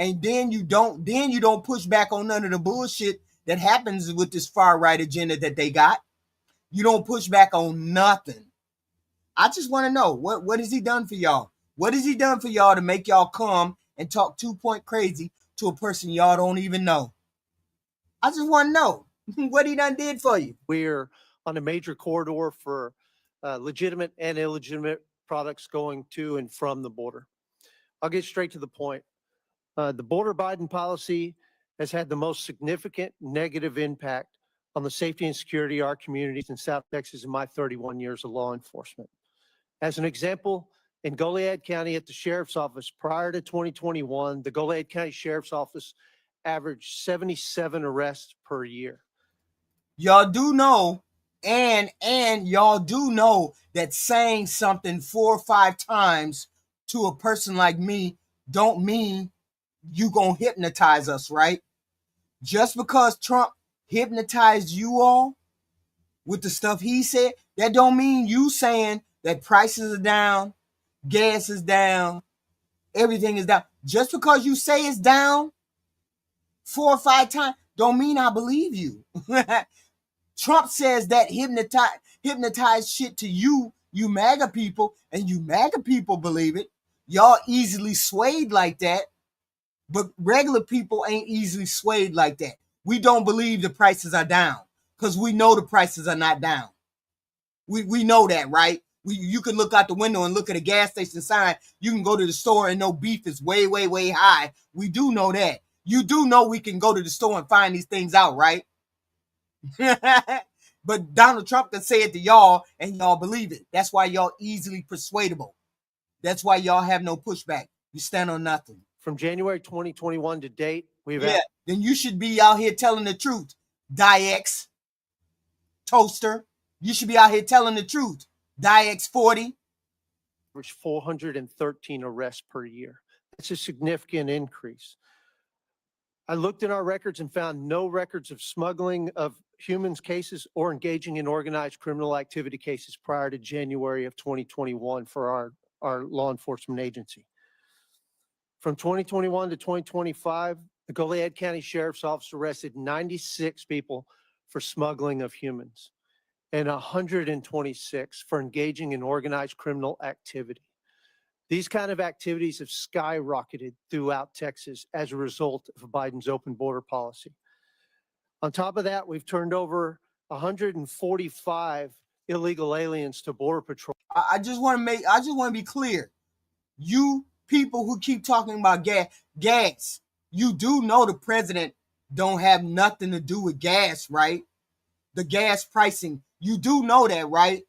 And then you don't push back on none of the bullshit that happens with this far-right agenda that they got. You don't push back on nothing. I just want to know, what has he done for y'all? What has he done for y'all to make y'all come and talk 2-point crazy to a person y'all don't even know? I just want to know what he done did for you. we're on a major corridor for legitimate and illegitimate products going to and from the border. I'll get straight to the point. The border Biden policy has had the most significant negative impact on the safety and security of our communities in South Texas in my 31 years of law enforcement. As an example, in Goliad County at the Sheriff's Office prior to 2021, the Goliad County Sheriff's Office averaged 77 arrests per year. Y'all do know, and y'all do know that saying something 4 or 5 times to a person like me don't mean you gonna hypnotize us, right? Just because Trump hypnotized you all with the stuff he said, that don't mean you saying that prices are down, gas is down, everything is down. Just because you say it's down 4 or 5 times, don't mean I believe you. Trump says that hypnotized shit to you, you MAGA people, and you MAGA people believe it. Y'all easily swayed like that, but regular people ain't easily swayed like that. We don't believe the prices are down because we know the prices are not down. We know that, right? You can look out the window and look at a gas station sign. You can go to the store and know beef is way, way, way high. We do know that. You do know we can go to the store and find these things out, right? But Donald Trump can say it to y'all and y'all believe it. That's why y'all easily persuadable. That's why y'all have no pushback. You stand on nothing. From January 2021 to date, we've then you should be out here telling the truth. Diex, Toaster, you should be out here telling the truth. Diex 40. averaged 413 arrests per year. That's a significant increase. I looked in our records and found no records of smuggling of humans cases or engaging in organized criminal activity cases prior to January of 2021 for our law enforcement agency. From 2021 to 2025, the Goliad County Sheriff's Office arrested 96 people for smuggling of humans and 126 for engaging in organized criminal activity. These kind of activities have skyrocketed throughout Texas as a result of Biden's open border policy. On top of that, we've turned over 145 illegal aliens to Border Patrol. I just want to be clear. You people who keep talking about gas, you do know the president don't have nothing to do with gas, right? The gas pricing. You do know that, right?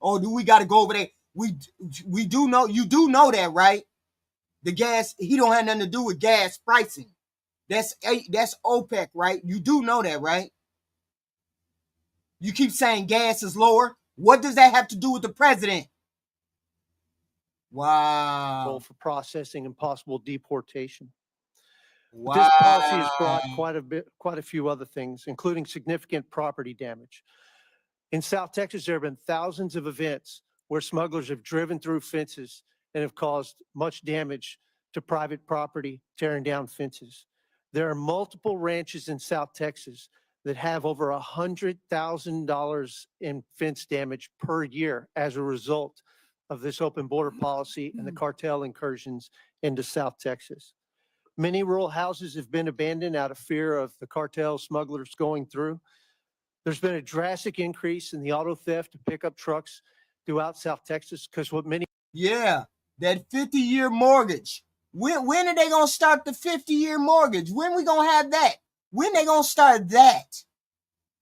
Or do we got to go over there? We do know, you do know that, right? The gas, he don't have nothing to do with gas pricing. That's OPEC, right? You do know that, right? You keep saying gas is lower. What does that have to do with the president? Wow. For processing and possible deportation. Wow. This policy has brought quite a few other things, including significant property damage. In South Texas, there have been thousands of events where smugglers have driven through fences and have caused much damage to private property, tearing down fences. There are multiple ranches in South Texas that have over $100,000 in fence damage per year as a result of this open border policy and the cartel incursions into South Texas. Many rural houses have been abandoned out of fear of the cartel smugglers going through. There's been a drastic increase in the auto theft of pickup trucks throughout South Texas because what many... Yeah, that 50-year mortgage. When are they going to start the 50-year mortgage? When we going to have that? When they going to start that?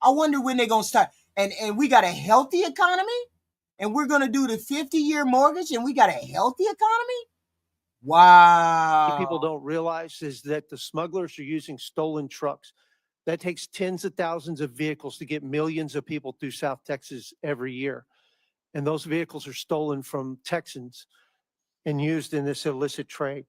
I wonder when they're going to start. And we got a healthy economy? And we're going to do the 50-year mortgage and we got a healthy economy? Wow. People don't realize is that the smugglers are using stolen trucks. That takes tens of thousands of vehicles to get millions of people through South Texas every year. And those vehicles are stolen from Texans and used in this illicit trade.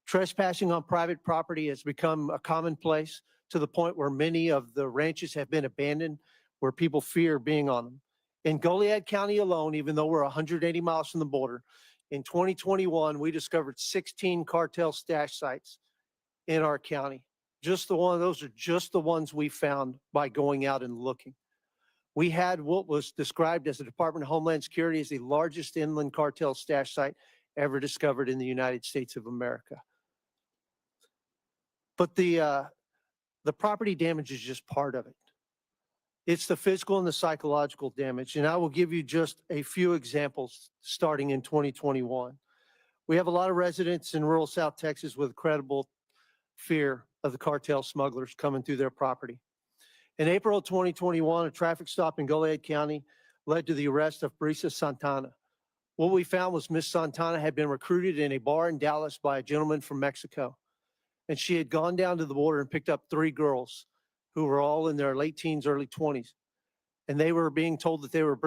Trespassing on private property has become a commonplace to the point where many of the ranches have been abandoned, where people fear being on them. In Goliad County alone, even though we're 180 miles from the border, in 2021, we discovered 16 cartel stash sites in our county. Those are just the ones we found by going out and looking. We had what was described as the Department of Homeland Security as the largest inland cartel stash site ever discovered in the United States of America. But the property damage is just part of it. It's the physical and the psychological damage. And I will give you just a few examples starting in 2021. We have a lot of residents in rural South Texas with credible fear of the cartel smugglers coming through their property. In April of 2021, a traffic stop in Goliad County led to the arrest of Brisa Santana. What we found was Miss Santana had been recruited in a bar in Dallas by a gentleman from Mexico. And she had gone down to the border and picked up 3 girls who were all in their late teens, early 20s. And they were being told that they were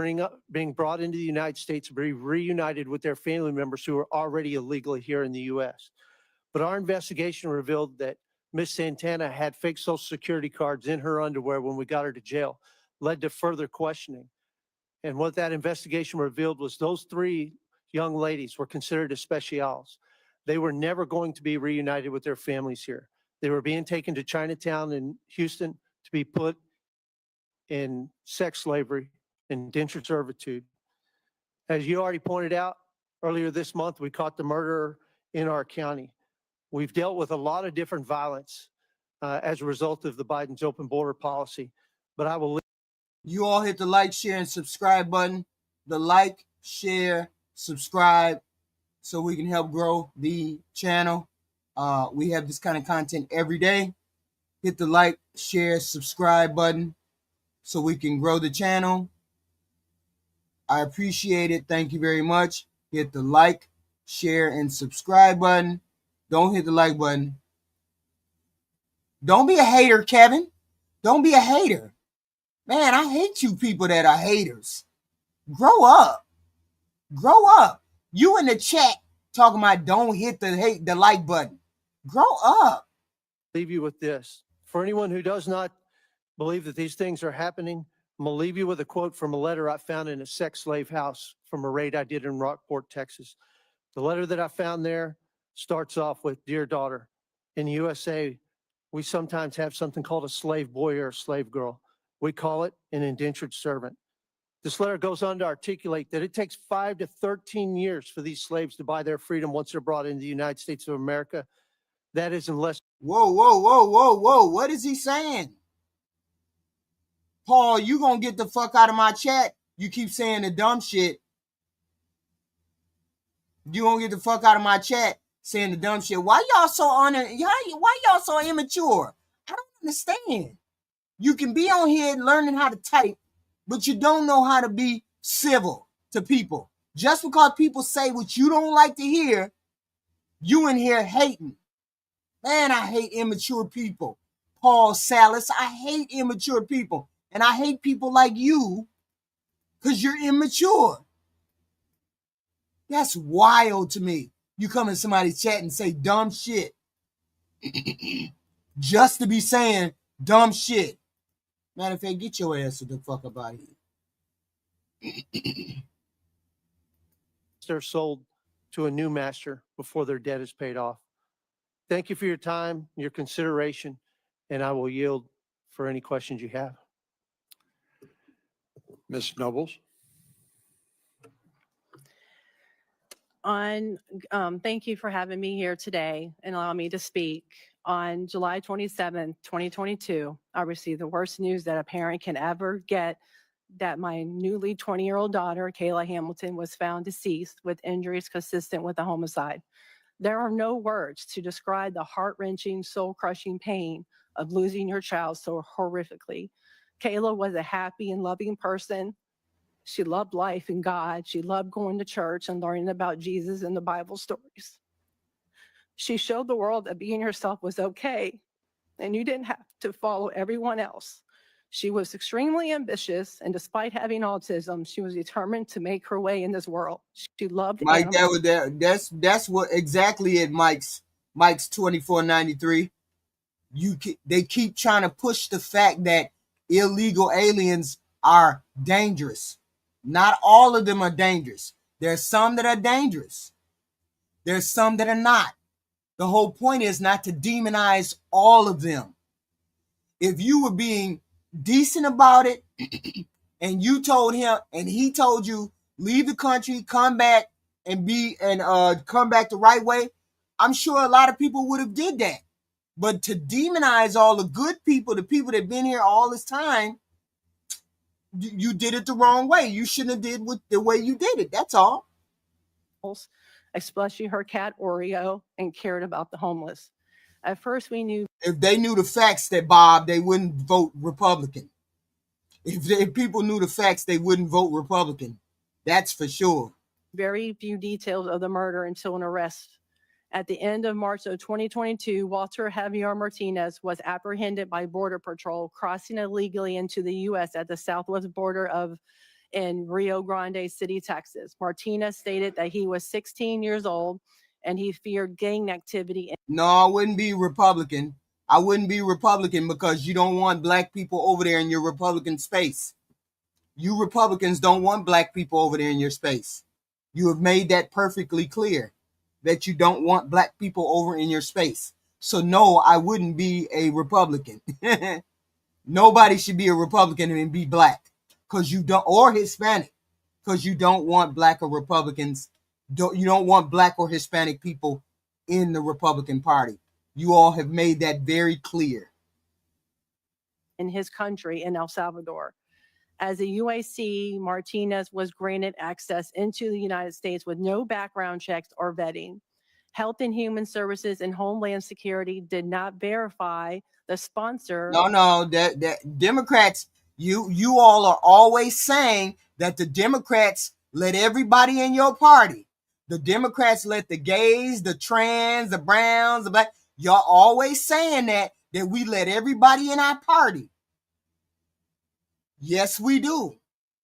being brought into the United States to be reunited with their family members who were already illegally here in the U.S. But our investigation revealed that Miss Santana had fake Social Security cards in her underwear when we got her to jail, led to further questioning. And what that investigation revealed was those 3 young ladies were considered especials. They were never going to be reunited with their families here. They were being taken to Chinatown in Houston to be put in sex slavery, indentured servitude. As you already pointed out, earlier this month, we caught the murderer in our county. We've dealt with a lot of different violence as a result of the Biden's open border policy, but I will. You all hit the like, share, and subscribe button. The like, share, subscribe, so we can help grow the channel. We have this kind of content every day. Hit the like, share, subscribe button so we can grow the channel. I appreciate it. Thank you very much. Hit the like, share, and subscribe button. Don't hit the like button. Don't be a hater, Kevin. Don't be a hater. Man, I hate you people that are haters. Grow up. Grow up. You in the chat talking about don't hit the like button. Grow up. Leave you with this. For anyone who does not believe that these things are happening, I'm going to leave you with a quote from a letter I found in a sex slave house from a raid I did in Rockport, Texas. The letter that I found there starts off with, "Dear daughter, in the USA, we sometimes have something called a slave boy or a slave girl. We call it an indentured servant." This letter goes on to articulate that it takes 5 to 13 years for these slaves to buy their freedom once they're brought into the United States of America. That is unless. Whoa, whoa, whoa, whoa, whoa. What is he saying? Paul, you gonna get the fuck out of my chat. You keep saying the dumb shit. You gonna get the fuck out of my chat saying the dumb shit. Why y'all so why y'all so immature? I don't understand. You can be on here learning how to type, but you don't know how to be civil to people. Just because people say what you don't like to hear, you in here hating. Man, I hate immature people. Paul Salas, I hate immature people. And I hate people like you because you're immature. That's wild to me. You come in somebody's chat and say dumb shit just to be saying dumb shit. Matter of fact, get your ass the fuck up out of here. They're sold to a new master before their debt is paid off. Thank you for your time, your consideration, and I will yield for any questions you have. Ms. Nobles? Thank you for having me here today and allow me to speak. On July 27th, 2022, I received the worst news that a parent can ever get, that my newly 20-year-old daughter, Kayla Hamilton, was found deceased with injuries consistent with a homicide. There are no words to describe the heart-wrenching, soul-crushing pain of losing your child so horrifically. Kayla was a happy and loving person. She loved life and God. She loved going to church and learning about Jesus and the Bible stories. She showed the world that being herself was okay, and you didn't have to follow everyone else. She was extremely ambitious, and despite having autism, she was determined to make her way in this world. She loved Mike, animals. that's what exactly it, Mike's 2493. They keep trying to push the fact that illegal aliens are dangerous. Not all of them are dangerous. There's some that are dangerous. There's some that are not. The whole point is not to demonize all of them. If you were being decent about it and you told him and he told you leave the country, come back and come back the right way, I'm sure a lot of people would have did that. But to demonize all the good people, the people that have been here all this time, you did it the wrong way. You shouldn't have did with the way you did it. That's all. Especially her cat Oreo, and cared about the homeless. At first, we knew if they knew the facts, that Bob, they wouldn't vote Republican. If people knew the facts, they wouldn't vote Republican. That's for sure. very few details of the murder until an arrest. At the end of March of 2022, Walter Javier Martinez was apprehended by Border Patrol crossing illegally into the U.S. at the southwest border in Rio Grande City, Texas. Martinez stated that he was 16 years old and he feared gang activity. No, I wouldn't be Republican. I wouldn't be Republican because you don't want black people over there in your Republican space. You Republicans don't want black people over there in your space. You have made that perfectly clear that you don't want black people over in your space. So no, I wouldn't be a Republican. Nobody should be a Republican and be black because you don't, or Hispanic, because you don't want black or Republicans. You don't want black or Hispanic people in the Republican Party. You all have made that very clear. In his country, in El Salvador. As a UAC, Martinez was granted access into the United States with no background checks or vetting. Health and Human Services and Homeland Security did not verify the sponsor. No, that Democrats, you all are always saying that the Democrats let everybody in your party. The Democrats let the gays, the trans, the browns, the black. Y'all always saying that we let everybody in our party. Yes, we do.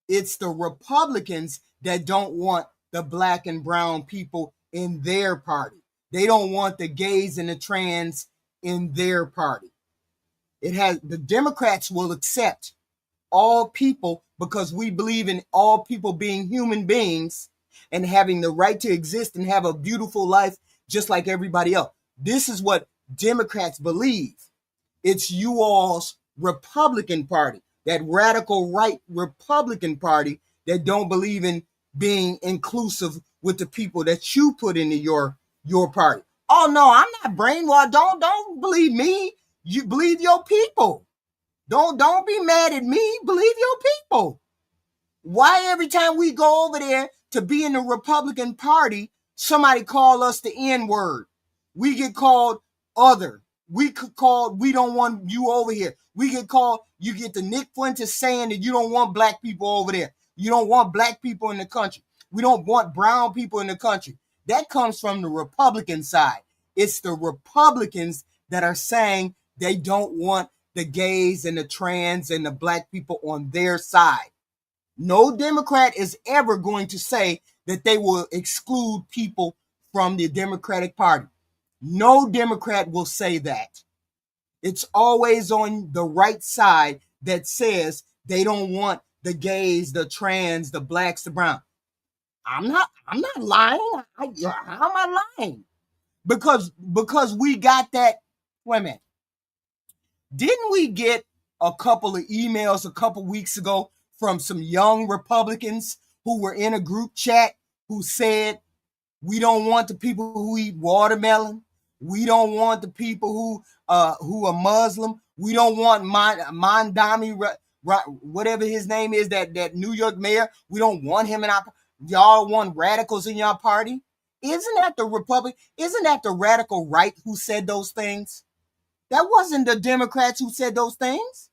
It's the Republicans that don't want the black and brown people in their party. They don't want the gays and the trans in their party. The Democrats will accept all people because we believe in all people being human beings and having the right to exist and have a beautiful life just like everybody else. This is what Democrats believe. It's you all's Republican Party, that radical right Republican Party that don't believe in being inclusive with the people that you put into your party. Oh no, I'm not brainwashed. Don't believe me. You believe your people. Don't be mad at me. Believe your people. Why every time we go over there to be in the Republican Party, somebody call us the N-word? We get called other. We could call, we don't want you over here. We get called, you get the Nick Fuentes saying that you don't want black people over there. You don't want black people in the country. We don't want brown people in the country. That comes from the Republican side. It's the Republicans that are saying they don't want the gays and the trans and the black people on their side. No Democrat is ever going to say that they will exclude people from the Democratic Party. No Democrat will say that. It's always on the right side that says they don't want the gays, the trans, the blacks, the brown. I'm not lying. How am I lying? Because we got that. Wait a minute. Didn't we get a couple of emails a couple weeks ago from some young Republicans who were in a group chat who said, we don't want the people who eat watermelon. We don't want the people who are Muslim. We don't want Mondami, whatever his name is, that New York mayor. We don't want him in our. Y'all want radicals in your party? Isn't that the Republic? Isn't that the radical right who said those things? That wasn't the Democrats who said those things.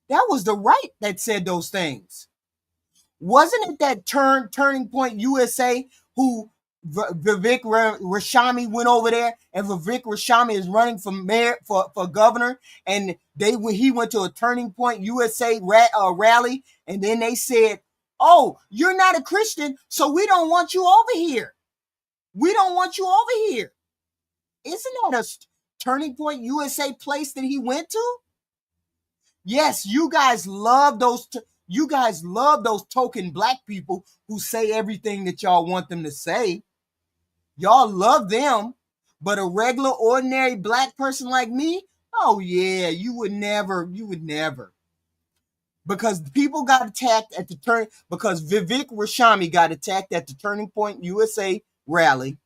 That was the right that said those things. Wasn't it that Turning Point USA who Vivek Rashami went over there, and Vivek Rashami is running for mayor for governor, and he went to a Turning Point USA rally, and then they said, "Oh, you're not a Christian, so we don't want you over here. We don't want you over here." Isn't that a Turning Point USA place that he went to? Yes, you guys love those. You guys love those token black people who say everything that y'all want them to say. Y'all love them, but a regular, ordinary black person like me, oh yeah, you would never. Because people got attacked at the because Vivek Rashami got attacked at the Turning Point USA rally.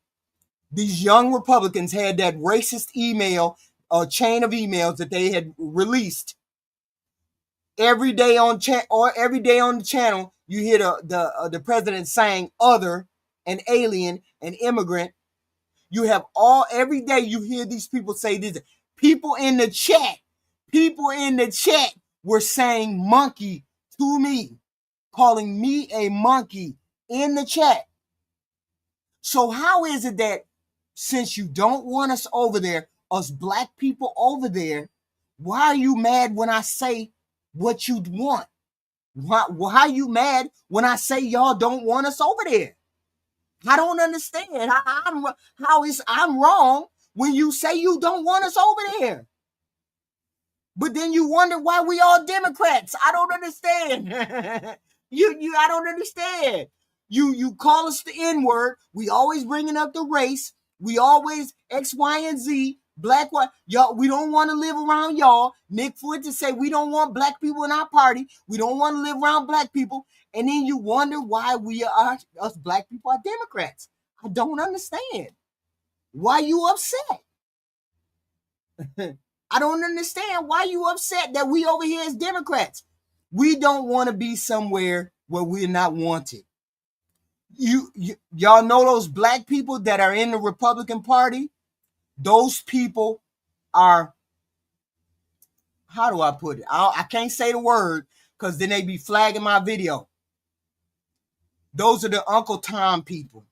These young Republicans had that racist email, chain of emails that they had released. Every day on the channel, you hear the president saying "other" and "alien" and "immigrant." You have every day you hear these people say this. People in the chat were saying "monkey" to me, calling me a monkey in the chat. So how is it that since you don't want us over there, us black people over there, why are you mad when I say what you want? Why are you mad when I say y'all don't want us over there? I don't understand. I'm wrong when you say you don't want us over there. But then you wonder why we all Democrats. I don't understand. I don't understand. You call us the N-word. We always bringing up the race. We always X, Y, and Z. Black, white, y'all, we don't want to live around y'all. Nick Fuentes to say we don't want black people in our party. We don't want to live around black people. And then you wonder why us black people are Democrats. I don't understand. Why you upset? I don't understand why you upset that we over here as Democrats. We don't want to be somewhere where we're not wanted. Y'all know those black people that are in the Republican Party? Those people are, how do I put it? I can't say the word because then they be flagging my video. Those are the Uncle Tom people.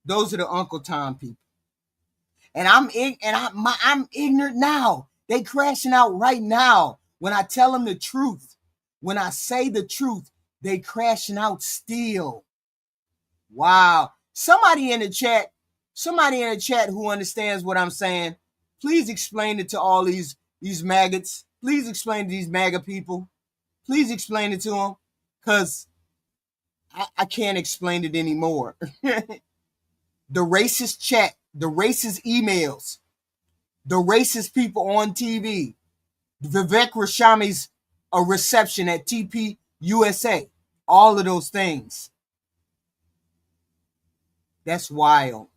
Those are the Uncle Tom people. And I'm ignorant now. They crashing out right now. When I tell them the truth, when I say the truth, they crashing out still. Wow. Somebody in the chat who understands what I'm saying, please explain it to all these maggots. Please explain to these MAGA people. Please explain it to them, because I can't explain it anymore. The racist chat, the racist emails, the racist people on TV, Vivek Ramaswamy's reception at TP USA, all of those things. That's wild.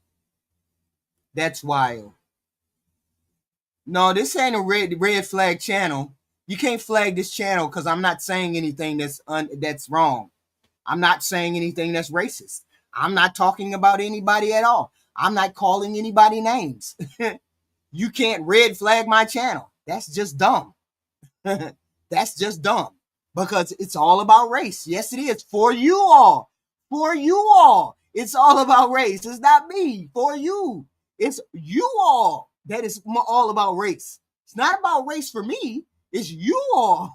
That's wild. No, this ain't a red flag channel. You can't flag this channel because I'm not saying anything that's wrong. I'm not saying anything that's racist. I'm not talking about anybody at all. I'm not calling anybody names. You can't red flag my channel. That's just dumb. That's just dumb, because it's all about race. Yes, it is. For you all. For you all. It's all about race. It's not me. For you. It's you all that is all about race. It's not about race for me. It's you all.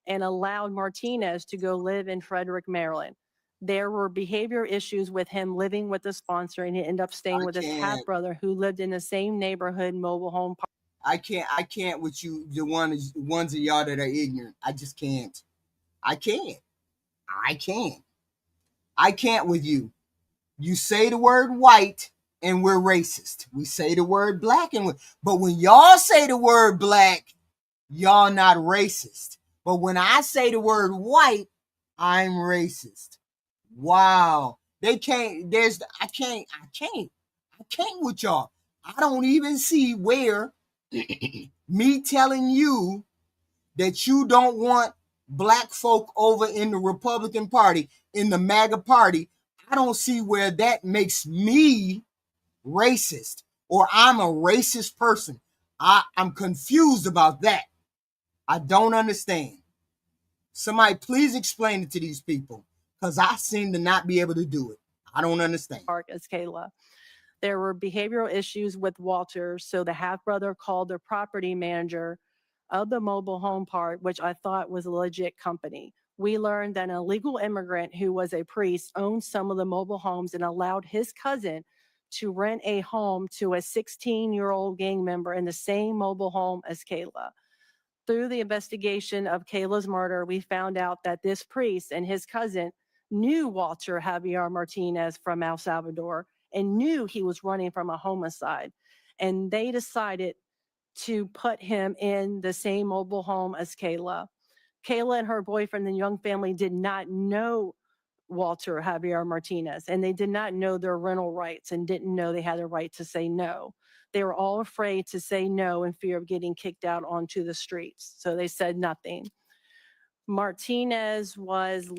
And allowed Martinez to go live in Frederick, Maryland. There were behavior issues with him living with the sponsor, and he ended up staying with his half brother who lived in the same neighborhood, mobile home park. I can't with you, the ones of y'all that are ignorant. I just can't. I can't with you. You say the word white and we're racist. We say the word black but when y'all say the word black, y'all not racist. But when I say the word white, I'm racist. Wow. I can't with y'all. I don't even see where me telling you that you don't want black folk over in the Republican Party, in the MAGA Party, I don't see where that makes me racist or I'm a racist person. I'm confused about that. I don't understand. Somebody please explain it to these people, because I seem to not be able to do it. I don't understand. Park as Kayla. There were behavioral issues with Walter, so the half brother called the property manager of the mobile home park, which I thought was a legit company. We learned that an illegal immigrant who was a priest owned some of the mobile homes and allowed his cousin to rent a home to a 16-year-old gang member in the same mobile home as Kayla. Through the investigation of Kayla's murder, we found out that this priest and his cousin knew Walter Javier Martinez from El Salvador and knew he was running from a homicide. And they decided to put him in the same mobile home as Kayla. Kayla and her boyfriend and young family did not know Walter Javier Martinez, and they did not know their rental rights and didn't know they had a right to say no. They were all afraid to say no in fear of getting kicked out onto the streets. So they said nothing. Martinez was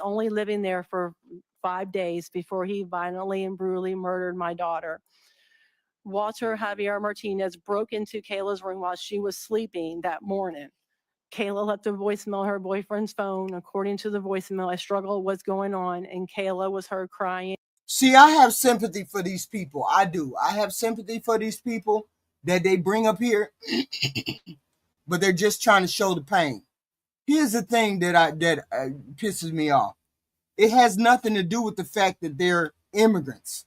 only living there for 5 days before he violently and brutally murdered my daughter. Walter Javier Martinez broke into Kayla's room while she was sleeping that morning. Kayla left a voicemail on her boyfriend's phone. According to the voicemail, a struggle was going on, and Kayla was heard crying. See, I have sympathy for these people. I do. I have sympathy for these people that they bring up here, but they're just trying to show the pain. Here's the thing that pisses me off. It has nothing to do with the fact that they're immigrants.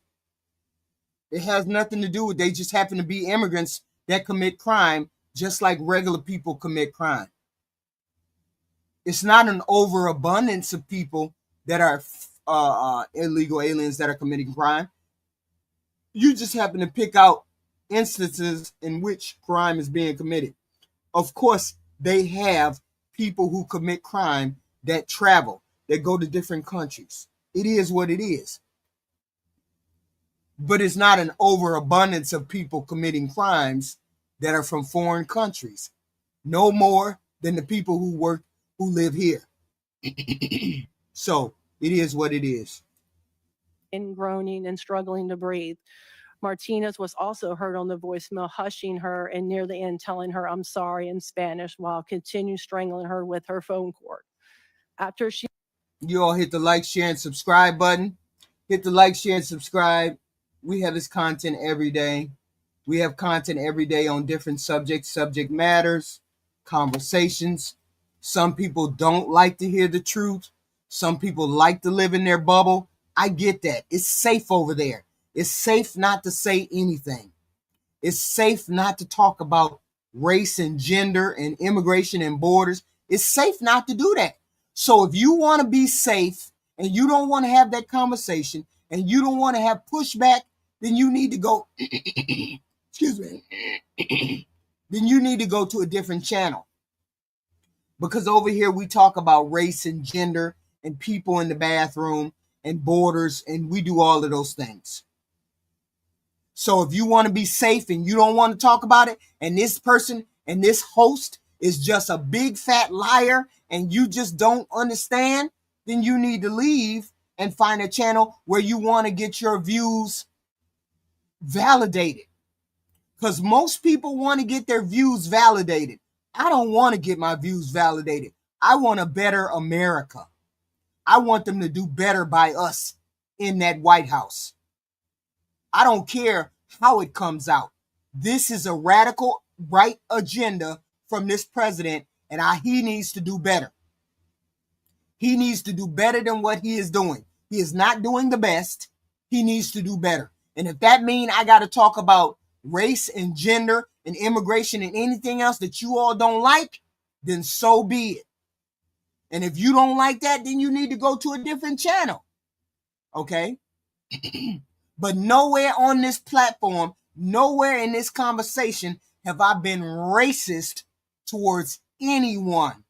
It has nothing to do with they just happen to be immigrants that commit crime just like regular people commit crime. It's not an overabundance of people that are illegal aliens that are committing crime. You just happen to pick out instances in which crime is being committed. Of course, they have people who commit crime that travel, that go to different countries. It is what it is. But it's not an overabundance of people committing crimes that are from foreign countries. No more than the people who live here. So it is what it is. And groaning and struggling to breathe. Martinez was also heard on the voicemail, hushing her and near the end telling her, "I'm sorry" in Spanish, while continuing strangling her with her phone cord. After she You all hit the like, share, and subscribe button. Hit the like, share, and subscribe. We have this content every day. We have content every day on different subjects, subject matters, conversations. Some people don't like to hear the truth. Some people like to live in their bubble. I get that. It's safe over there. It's safe not to say anything. It's safe not to talk about race and gender and immigration and borders. It's safe not to do that. So if you want to be safe and you don't want to have that conversation and you don't want to have pushback, then you need to go, excuse me, then you need to go to a different channel. Because over here we talk about race and gender and people in the bathroom and borders, and we do all of those things. So if you want to be safe and you don't want to talk about it, and this person and this host is just a big fat liar and you just don't understand, then you need to leave and find a channel where you want to get your views validated. Because most people want to get their views validated. I don't want to get my views validated. I want a better America. I want them to do better by us in that White House. I don't care how it comes out. This is a radical right agenda from this president, and he needs to do better. He needs to do better than what he is doing. He is not doing the best. He needs to do better. And if that means I got to talk about race and gender and immigration and anything else that you all don't like, then so be it. And if you don't like that, then you need to go to a different channel. Okay? But nowhere on this platform, nowhere in this conversation have I been racist towards anyone.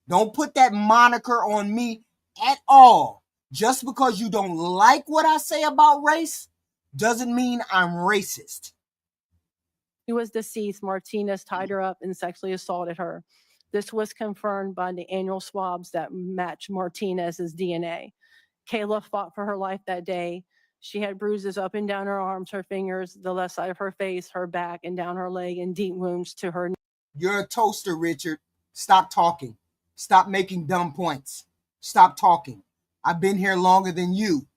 Don't put that moniker on me at all. Just because you don't like what I say about race doesn't mean I'm racist. She was deceased, Martinez tied her up and sexually assaulted her. This was confirmed by the annual swabs that matched Martinez's DNA. Kayla fought for her life that day. She had bruises up and down her arms, her fingers, the left side of her face, her back, and down her leg, and deep wounds to her. You're a toaster, Richard. Stop talking. Stop making dumb points. Stop talking. I've been here longer than you,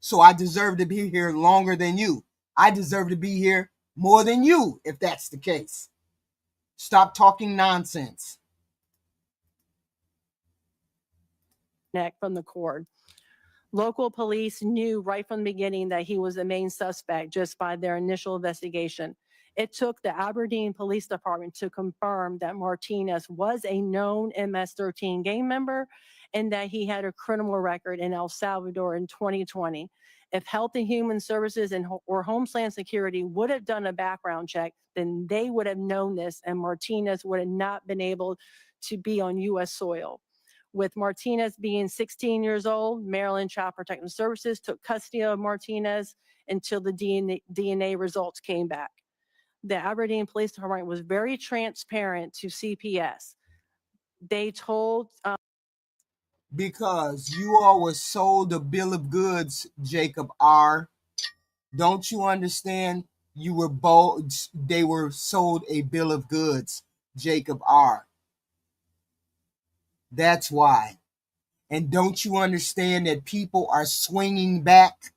so I deserve to be here longer than you. I deserve to be here more than you, if that's the case. Stop talking nonsense. Neck from the cord. Local police knew right from the beginning that he was the main suspect just by their initial investigation. It took the Aberdeen Police Department to confirm that Martinez was a known MS-13 gang member and that he had a criminal record in El Salvador in 2020. If Health and Human Services or Homeland Security would have done a background check, then they would have known this, and Martinez would have not been able to be on U.S. soil. With Martinez being 16 years old, Maryland Child Protective Services took custody of Martinez until the DNA results came back. The Aberdeen Police Department was very transparent to CPS. They told Because you all were sold a bill of goods, Jacob R. Don't you understand? They were sold a bill of goods, Jacob R. That's why. And don't you understand that people are swinging back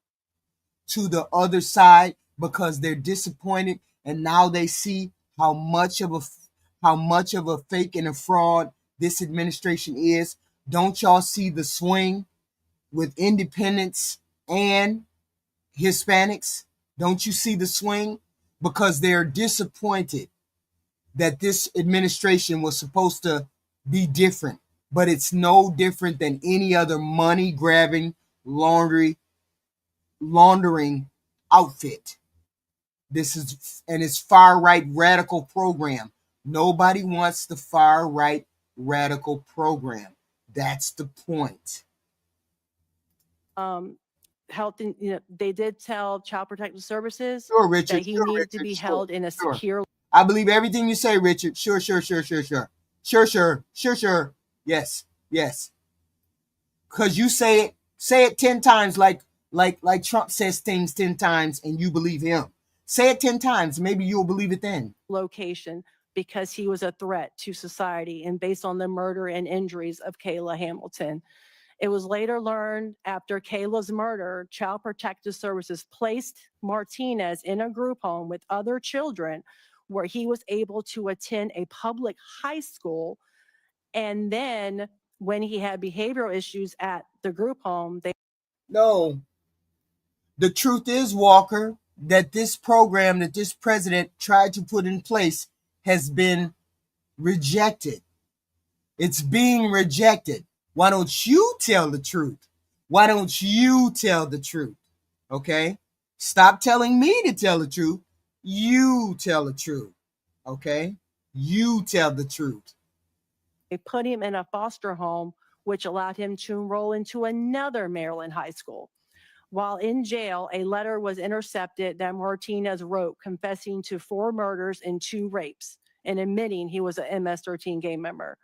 to the other side because they're disappointed, and now they see how much of a fake and a fraud this administration is? Don't y'all see the swing with independents and Hispanics? Don't you see the swing? Because they're disappointed that this administration was supposed to be different. but it's no different than any other money grabbing, laundering outfit. This is and it's far right radical program. Nobody wants the far right radical program. That's the point. Health and, they did tell Child Protective Services Sure, that Richard. he Sure, needed to Richard. be Sure. held in a Sure. secure I believe everything you say, Richard. Sure. Sure. Yes. Because you say it 10 times like Trump says things 10 times and you believe him. Say it 10 times, maybe you'll believe it then. location because he was a threat to society and based on the murder and injuries of Kayla Hamilton. It was later learned after Kayla's murder, Child Protective Services placed Martinez in a group home with other children where he was able to attend a public high school. And then when he had behavioral issues at the group home, they No. The truth is, Walker, that this program that this president tried to put in place has been rejected. It's being rejected. Why don't you tell the truth? Why don't you tell the truth? Okay? Stop telling me to tell the truth. You tell the truth. Okay? You tell the truth. put him in a foster home, which allowed him to enroll into another Maryland high school. While in jail, a letter was intercepted that Martinez wrote confessing to 4 murders and 2 rapes and admitting he was an MS-13 gang member.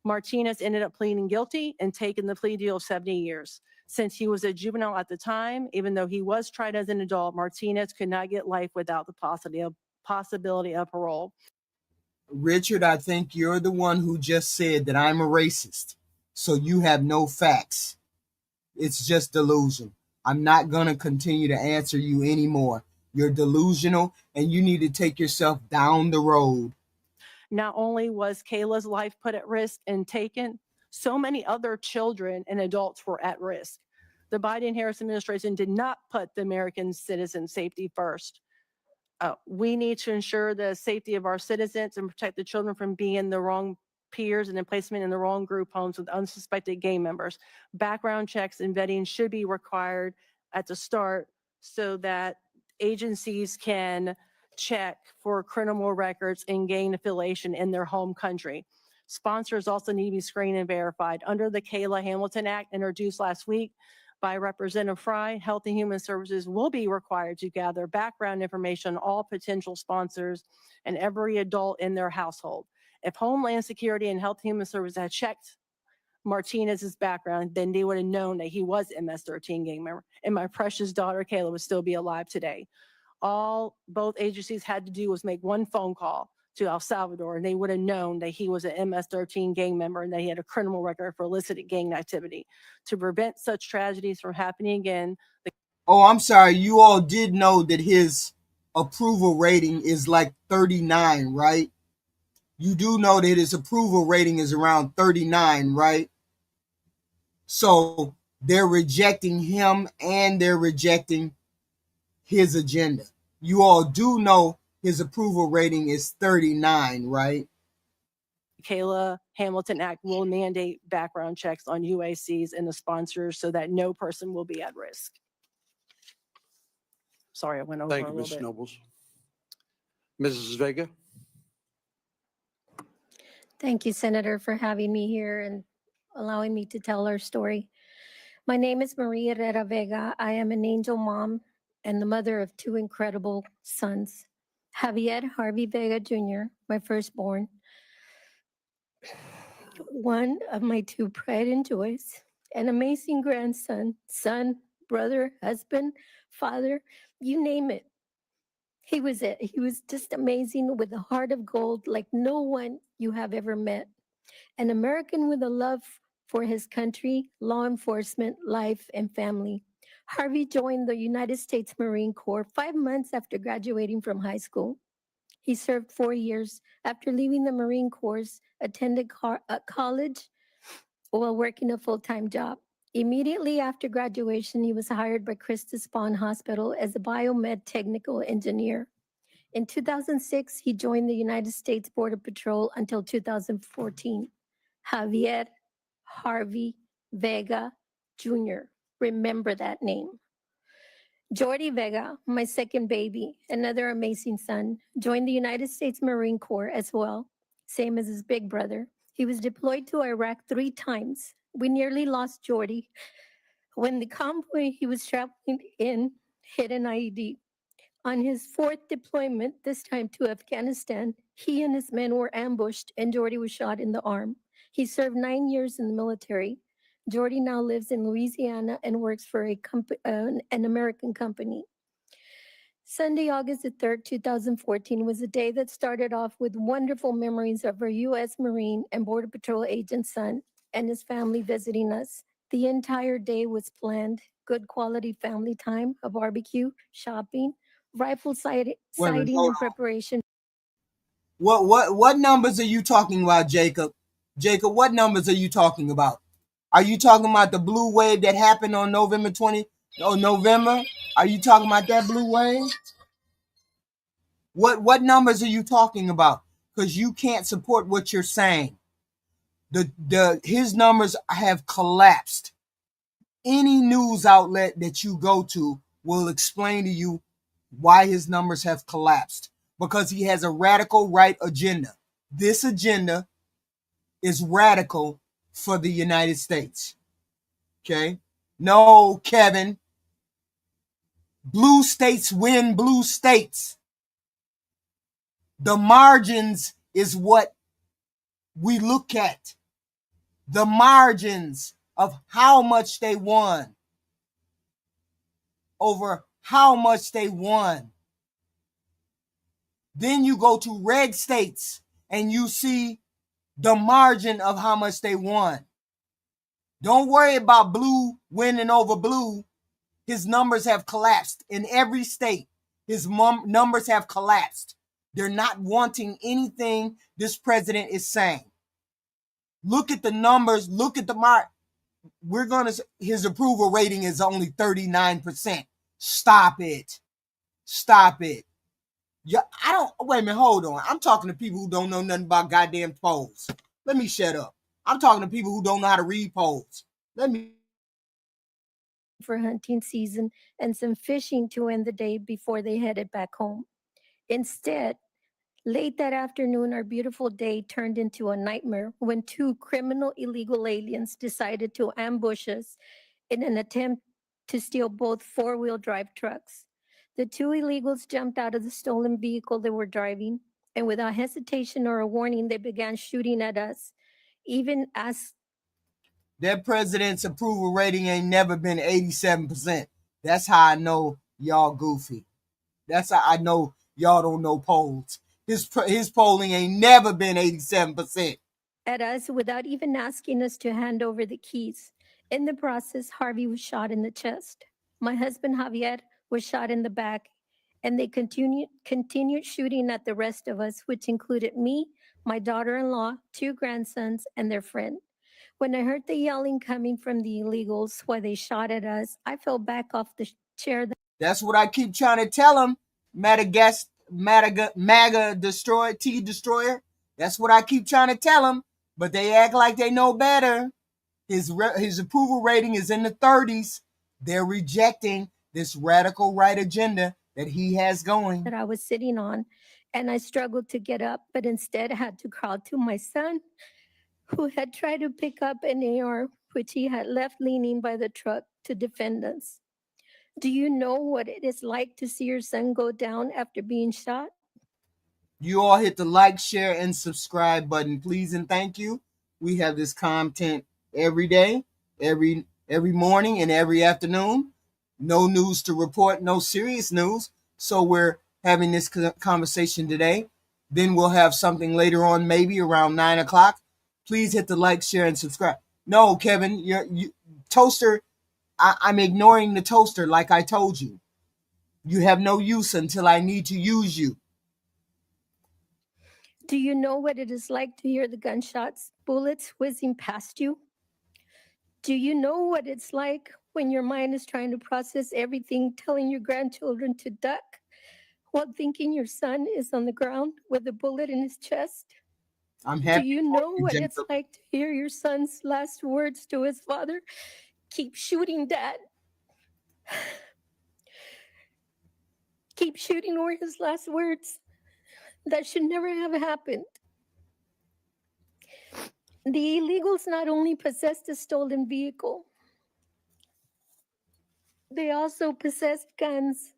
Martinez ended up pleading guilty and taking the plea deal of 70 years. Since he was a juvenile at the time, even though he was tried as an adult, Martinez could not get life without the possibility of parole. Richard, I think you're the one who just said that I'm a racist. So you have no facts. It's just delusion. I'm not going to continue to answer you anymore. You're delusional and you need to take yourself down the road. Not only was Kayla's life put at risk and taken, so many other children and adults were at risk. The Biden-Harris administration did not put the American citizen safety first. We need to ensure the safety of our citizens and protect the children from being in the wrong peers and in placement in the wrong group homes with unsuspected gang members. Background checks and vetting should be required at the start so that agencies can check for criminal records and gang affiliation in their home country. Sponsors also need to be screened and verified. Under the Kayla Hamilton Act introduced last week by Representative Fry, Health and Human Services will be required to gather background information on all potential sponsors and every adult in their household. If Homeland Security and Health and Human Services had checked Martinez's background, then they would have known that he was MS-13 gang member, and my precious daughter Kayla would still be alive today. All both agencies had to do was make one phone call to El Salvador, and they would have known that he was an MS-13 gang member and that he had a criminal record for illicit gang activity. To prevent such tragedies from happening again. Oh, I'm sorry. You all did know that his approval rating is like 39, right? You do know that his approval rating is around 39, right? So they're rejecting him and they're rejecting his agenda. You all do know his approval rating is 39, right? Kayla Hamilton Act will mandate background checks on UACs and the sponsors so that no person will be at risk. Sorry, I went over Thank a you, little Ms. bit. Nobles. Mrs. Vega? Thank you, Senator, for having me here and allowing me to tell our story. My name is Maria Herrera Vega. I am an angel mom and the mother of 2 incredible sons. Javier Harvey Vega Jr., my firstborn, one of my 2 pride and joys, an amazing grandson, son, brother, husband, father, you name it. He was it. He was just amazing with a heart of gold like no one you have ever met. An American with a love for his country, law enforcement, life, and family. Harvey joined the United States Marine Corps 5 months after graduating from high school. He served 4 years. After leaving the Marine Corps, attended college while working a full-time job. Immediately after graduation, he was hired by Christus Spohn Hospital as a biomed technical engineer. In 2006, he joined the United States Border Patrol until 2014. Javier Harvey Vega Jr. Remember that name. Jordi Vega, my second baby, another amazing son, joined the United States Marine Corps as well, same as his big brother. He was deployed to Iraq 3 times. We nearly lost Jordi when the convoy he was traveling in hit an IED. On his 4th deployment, this time to Afghanistan, he and his men were ambushed and Jordi was shot in the arm. He served 9 years in the military. Jordi now lives in Louisiana and works for an American company. Sunday, August the 3rd, 2014 was a day that started off with wonderful memories of our U.S. Marine and Border Patrol agent son and his family visiting us. The entire day was planned, good quality family time, a barbecue, shopping, rifle Wait a minute, sighting hold and on. preparation. What numbers are you talking about, Jacob? Jacob, what numbers are you talking about? Are you talking about the blue wave that happened on November 20? Oh, November? Are you talking about that blue wave? What numbers are you talking about? Because you can't support what you're saying. His numbers have collapsed. Any news outlet that you go to will explain to you why his numbers have collapsed. Because he has a radical right agenda. This agenda is radical for the United States. Okay? No, Kevin. Blue states win blue states. The margins is what we look at. The margins of how much they won. Over how much they won. Then you go to red states and you see the margin of how much they won. Don't worry about blue winning over blue. His numbers have collapsed in every state. His numbers have collapsed. They're not wanting anything this president is saying. Look at the numbers. Look at the mark. His approval rating is only 39%. Stop it. Stop it. Yeah, wait a minute, hold on. I'm talking to people who don't know nothing about goddamn polls. Let me shut up. I'm talking to people who don't know how to read polls. Let me. For hunting season and some fishing to end the day before they headed back home. Instead, late that afternoon, our beautiful day turned into a nightmare when 2 criminal illegal aliens decided to ambush us in an attempt to steal both 4-wheel drive trucks. The 2 illegals jumped out of the stolen vehicle they were driving, and without hesitation or a warning, they began shooting at us, even as That president's approval rating ain't never been 87%. That's how I know y'all goofy. That's how I know y'all don't know polls. His polling ain't never been 87%. at us without even asking us to hand over the keys. In the process, Harvey was shot in the chest. My husband Javier was shot in the back, and they continued shooting at the rest of us, which included me, my daughter-in-law, 2 grandsons, and their friend. When I heard the yelling coming from the illegals while they shot at us, I fell back off the chair. That's what I keep trying to tell him, MAGA destroyer, T destroyer. That's what I keep trying to tell him, but they act like they know better. His approval rating is in the 30s. They're rejecting this radical right agenda that he has going. That I was sitting on, and I struggled to get up, but instead had to crawl to my son, who had tried to pick up an AR, which he had left leaning by the truck to defend us. Do you know what it is like to see your son go down after being shot? You all hit the like, share, and subscribe button, please and thank you. We have this content every day, every morning, and every afternoon. No news to report, no serious news. So we're having this conversation today. Then we'll have something later on, maybe around 9 o'clock. Please hit the like, share, and subscribe. No, Kevin, you toaster. I'm ignoring the toaster like I told you. You have no use until I need to use you. Do you know what it is like to hear the gunshots, bullets whizzing past you? Do you know what it's like when your mind is trying to process everything, telling your grandchildren to duck, while thinking your son is on the ground with a bullet in his chest? I'm Do happy you for know you, what it's Jacob. like to hear your son's last words to his father? Keep shooting, Dad. Keep shooting were his last words. That should never have happened. The illegals not only possessed a stolen vehicle, they also possessed guns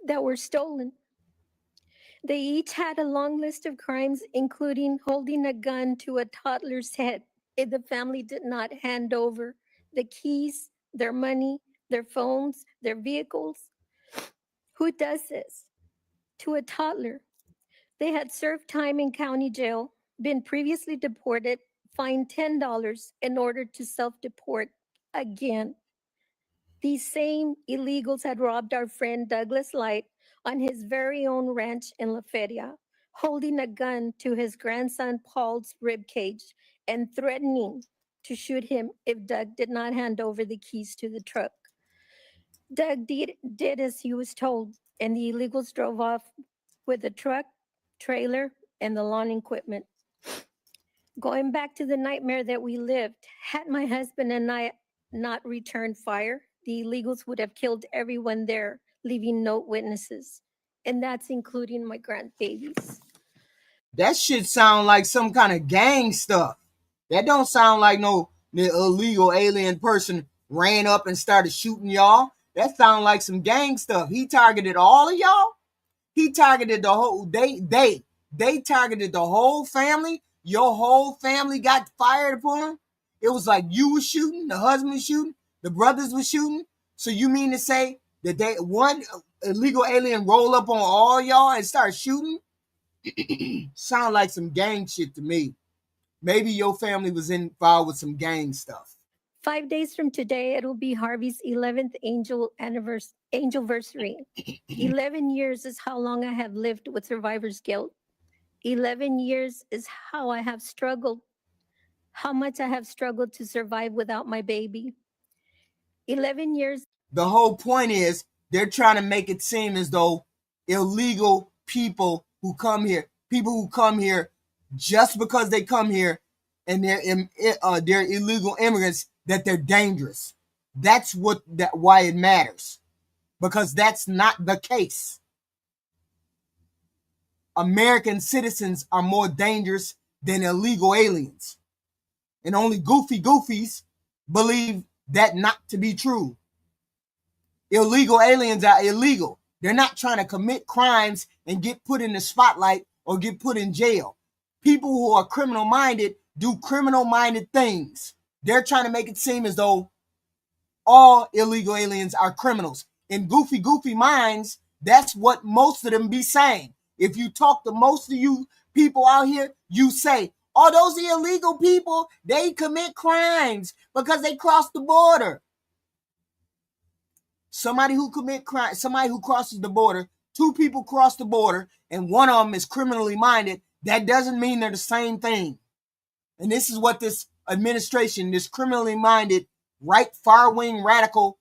that were stolen. They each had a long list of crimes, including holding a gun to a toddler's head if the family did not hand over the keys, their money, their phones, their vehicles. Who does this to a toddler? They had served time in county jail, been previously deported, fined $10 in order to self deport again. These same illegals had robbed our friend Douglas Light on his very own ranch in La Feria, holding a gun to his grandson Paul's rib cage and threatening to shoot him if Doug did not hand over the keys to the truck. Doug did as he was told, and the illegals drove off with the truck, trailer, and the lawn equipment. Going back to the nightmare that we lived, had my husband and I not returned fire, the illegals would have killed everyone there, leaving no witnesses. And that's including my grandbabies. That shit sound like some kind of gang stuff. That don't sound like no illegal alien person ran up and started shooting y'all. That sound like some gang stuff. He targeted all of y'all. He targeted the whole they targeted the whole family. Your whole family got fired upon. It was like you were shooting, the husband was shooting, the brothers were shooting. So you mean to say that they one illegal alien roll up on all y'all and start shooting? Sound like some gang shit to me. Maybe your family was involved with some gang stuff. 5 days from today, it will be Harvey's 11th angelversary. 11 years is how long I have lived with survivor's guilt. 11 years is how I have struggled, how much I have struggled to survive without my baby. 11 years. The whole point is they're trying to make it seem as though illegal people who come here just because they come here and they're illegal immigrants, that they're dangerous. That's why it matters, because that's not the case. American citizens are more dangerous than illegal aliens, and only goofies believe that not to be true. Illegal aliens are illegal. They're not trying to commit crimes and get put in the spotlight or get put in jail. People who are criminal minded do criminal minded things. They're trying to make it seem as though all illegal aliens are criminals. In goofy minds, that's what most of them be saying. If you talk to most of you people out here, you say, oh, those are illegal people. They commit crimes because they cross the border. Somebody who commit crime, somebody who crosses the border, two people cross the border, and one of them is criminally minded, that doesn't mean they're the same thing. And this is what this administration, this criminally minded, right, far-wing, radical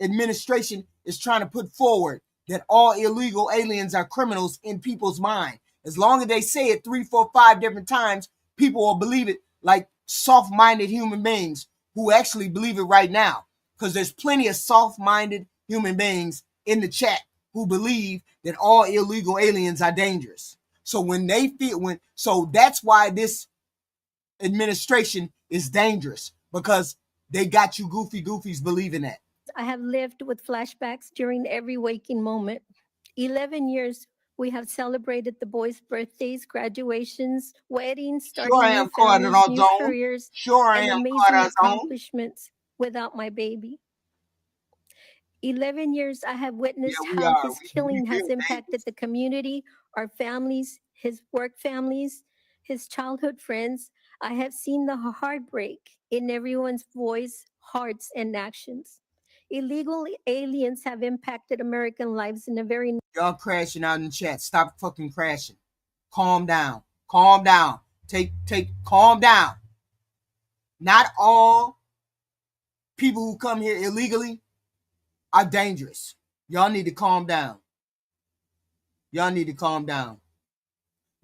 administration is trying to put forward, that all illegal aliens are criminals in people's mind. As long as they say it 3, 4, 5 different times, people will believe it, like soft-minded human beings who actually believe it right now. Because there's plenty of soft-minded human beings in the chat who believe that all illegal aliens are dangerous. So so that's why this administration is dangerous, because they got you goofies believing that. I have lived with flashbacks during every waking moment. 11 years we have celebrated the boys' birthdays, graduations, weddings, starting new families, new careers, and amazing accomplishments without my baby. 11 years I have witnessed how his killing has impacted the community, our families, his work families, his childhood friends. I have seen the heartbreak in everyone's voice, hearts, and actions. Illegal aliens have impacted American lives in a very... Y'all crashing out in the chat. Stop fucking crashing. Calm down. Calm down. Calm down. Not all people who come here illegally are dangerous. Y'all need to calm down. Y'all need to calm down.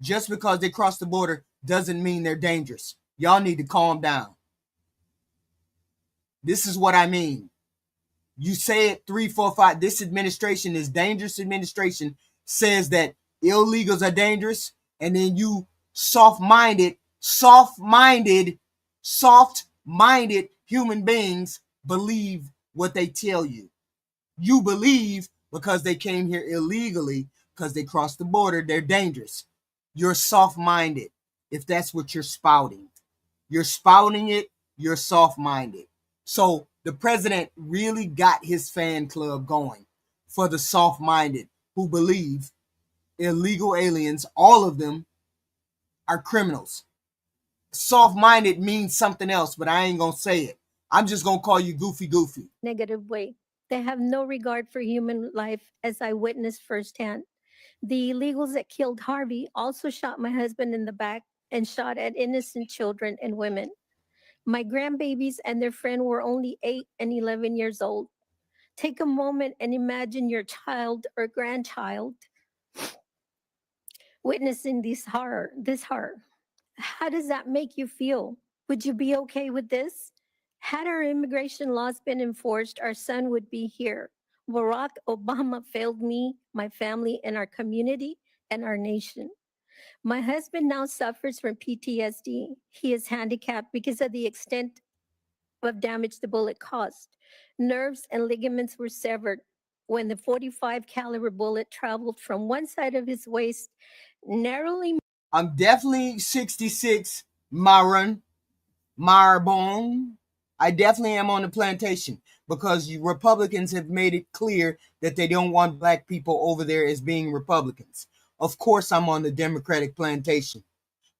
just because they cross the border doesn't mean they're dangerous. Y'all need to calm down. This is what I mean. You say it 3, 4, 5. This administration, this dangerous administration, says that illegals are dangerous, and then you soft-minded human beings believe what they tell you. You believe because they came here illegally, because they crossed the border, they're dangerous. You're soft-minded if that's what you're spouting. You're spouting it, you're soft-minded. So the president really got his fan club going for the soft-minded who believe illegal aliens, all of them, are criminals. Soft-minded means something else, but I ain't gonna say it. I'm just gonna call you goofy. Negative way. They have no regard for human life, as I witnessed firsthand. The illegals that killed Harvey also shot my husband in the back and shot at innocent children and women. My grandbabies and their friend were only 8 and 11 years old. Take a moment and imagine your child or grandchild witnessing this horror. How does that make you feel? Would you be okay with this? Had our immigration laws been enforced, our son would be here. Barack Obama failed me, my family, and our community and our nation. My husband now suffers from PTSD. He is handicapped because of the extent of damage the bullet caused. Nerves and ligaments were severed when the 45 caliber bullet traveled from one side of his waist, narrowly. I'm definitely 66 Marabone. I definitely am on the plantation because you Republicans have made it clear that they don't want black people over there as being Republicans. Of course, I'm on the Democratic plantation.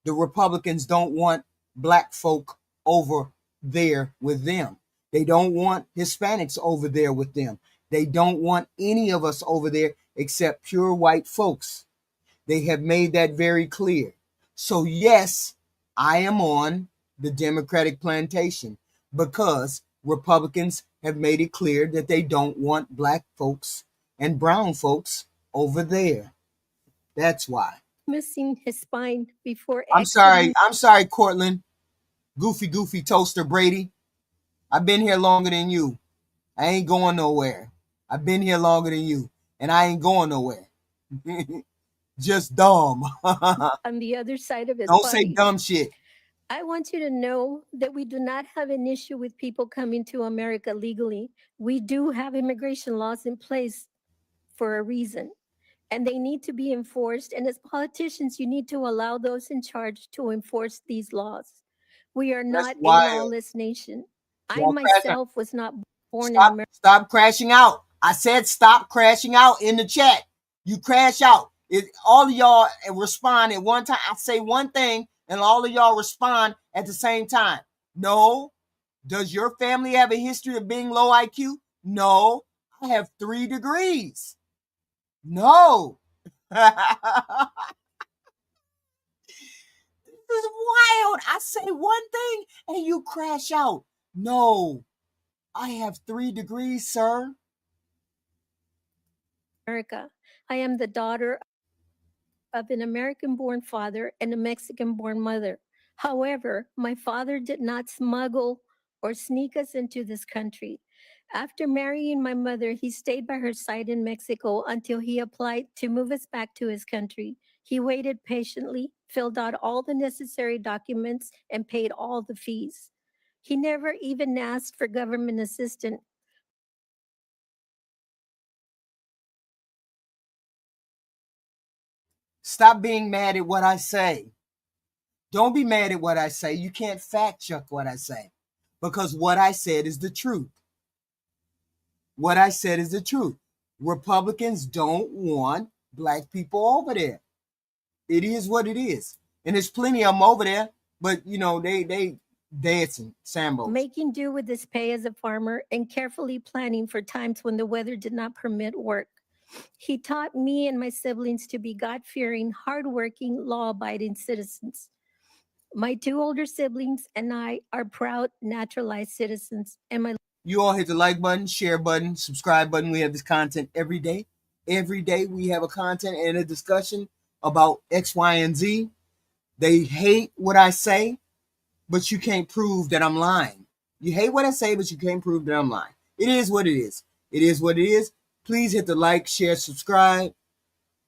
The Republicans don't want black folk over there with them. They don't want Hispanics over there with them. They don't want any of us over there except pure white folks. They have made that very clear. So yes, I am on the Democratic plantation because Republicans have made it clear that they don't want black folks and brown folks over there. That's why. Missing his spine before I'm sorry, Cortland. Goofy toaster Brady. I've been here longer than you. I ain't going nowhere. I've been here longer than you, and I ain't going nowhere. Just dumb. on the other side of his Don't body. say dumb shit. I want you to know that we do not have an issue with people coming to America legally. We do have immigration laws in place for a reason, and they need to be enforced. And as politicians, you need to allow those in charge to enforce these laws. We are That's not a wild. lawless nation. I Y'all crashing. myself was not born in America. Stop crashing out. I said stop crashing out in the chat. You crash out. All of y'all respond at one time. I say one thing and all of y'all respond at the same time. No. Does your family have a history of being low IQ? No. I have 3 degrees. No. This is wild. I say one thing and you crash out. No. I have 3 degrees, sir. I am the daughter of an American-born father and a Mexican-born mother. However, my father did not smuggle or sneak us into this country. After marrying my mother, he stayed by her side in Mexico until he applied to move us back to his country. He waited patiently, filled out all the necessary documents, and paid all the fees. He never even asked for government assistance. Stop being mad at what I say. Don't be mad at what I say. You can't fact check what I say because what I said is the truth. What I said is the truth. Republicans don't want black people over there. It is what it is. And there's plenty of them over there, but you know, they dancing sambo. Making do with his pay as a farmer and carefully planning for times when the weather did not permit work. He taught me and my siblings to be God-fearing, hardworking, law-abiding citizens. My 2 older siblings and I are proud naturalized citizens, and my You all hit the like button, share button, subscribe button. We have this content every day. Every day we have a content and a discussion about X, Y, and Z. They hate what I say, but you can't prove that I'm lying. You hate what I say, but you can't prove that I'm lying. It is what it is. It is what it is. Please hit the like, share, subscribe.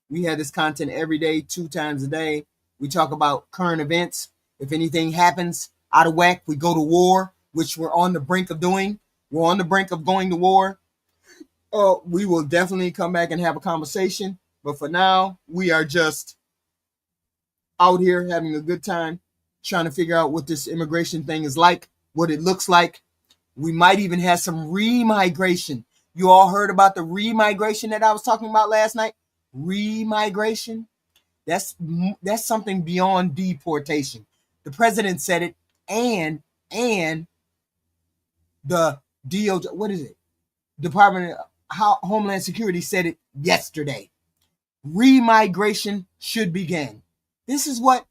We have this content every day, 2 times a day. We talk about current events. If anything happens out of whack, we go to war, which we're on the brink of doing. We're on the brink of going to war. We will definitely come back and have a conversation. But for now, we are just out here having a good time, trying to figure out what this immigration thing is like, what it looks like. We might even have some remigration. You all heard about the remigration that I was talking about last night? Remigration? That's something beyond deportation. The president said it, and the DOJ, what is it? Department of Homeland Security said it yesterday. Remigration should begin. This is what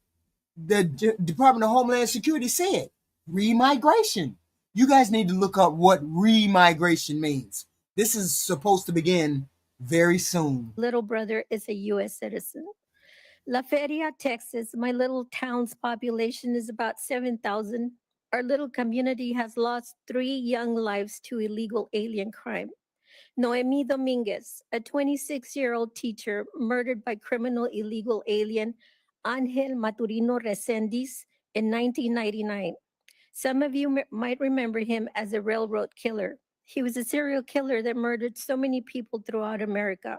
the Department of Homeland Security said. Remigration. You guys need to look up what remigration means. This is supposed to begin very soon. Little brother is a U.S. citizen. La Feria, Texas, my little town's population is about 7,000. Our little community has lost 3 young lives to illegal alien crime. Noemi Dominguez, a 26-year-old teacher murdered by criminal illegal alien Angel Maturino Resendiz in 1999. Some of you might remember him as a railroad killer. He was a serial killer that murdered so many people throughout America.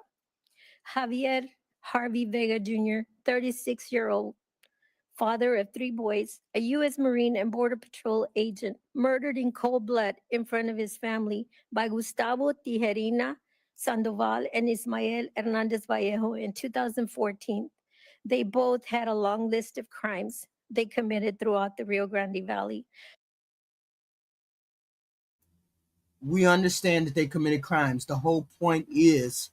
Javier Harvey Vega Jr., 36-year-old, father of 3 boys, a U.S. Marine and Border Patrol agent, murdered in cold blood in front of his family by Gustavo Tijerina Sandoval and Ismael Hernandez Vallejo in 2014. They both had a long list of crimes they committed throughout the Rio Grande Valley. We understand that they committed crimes. The whole point is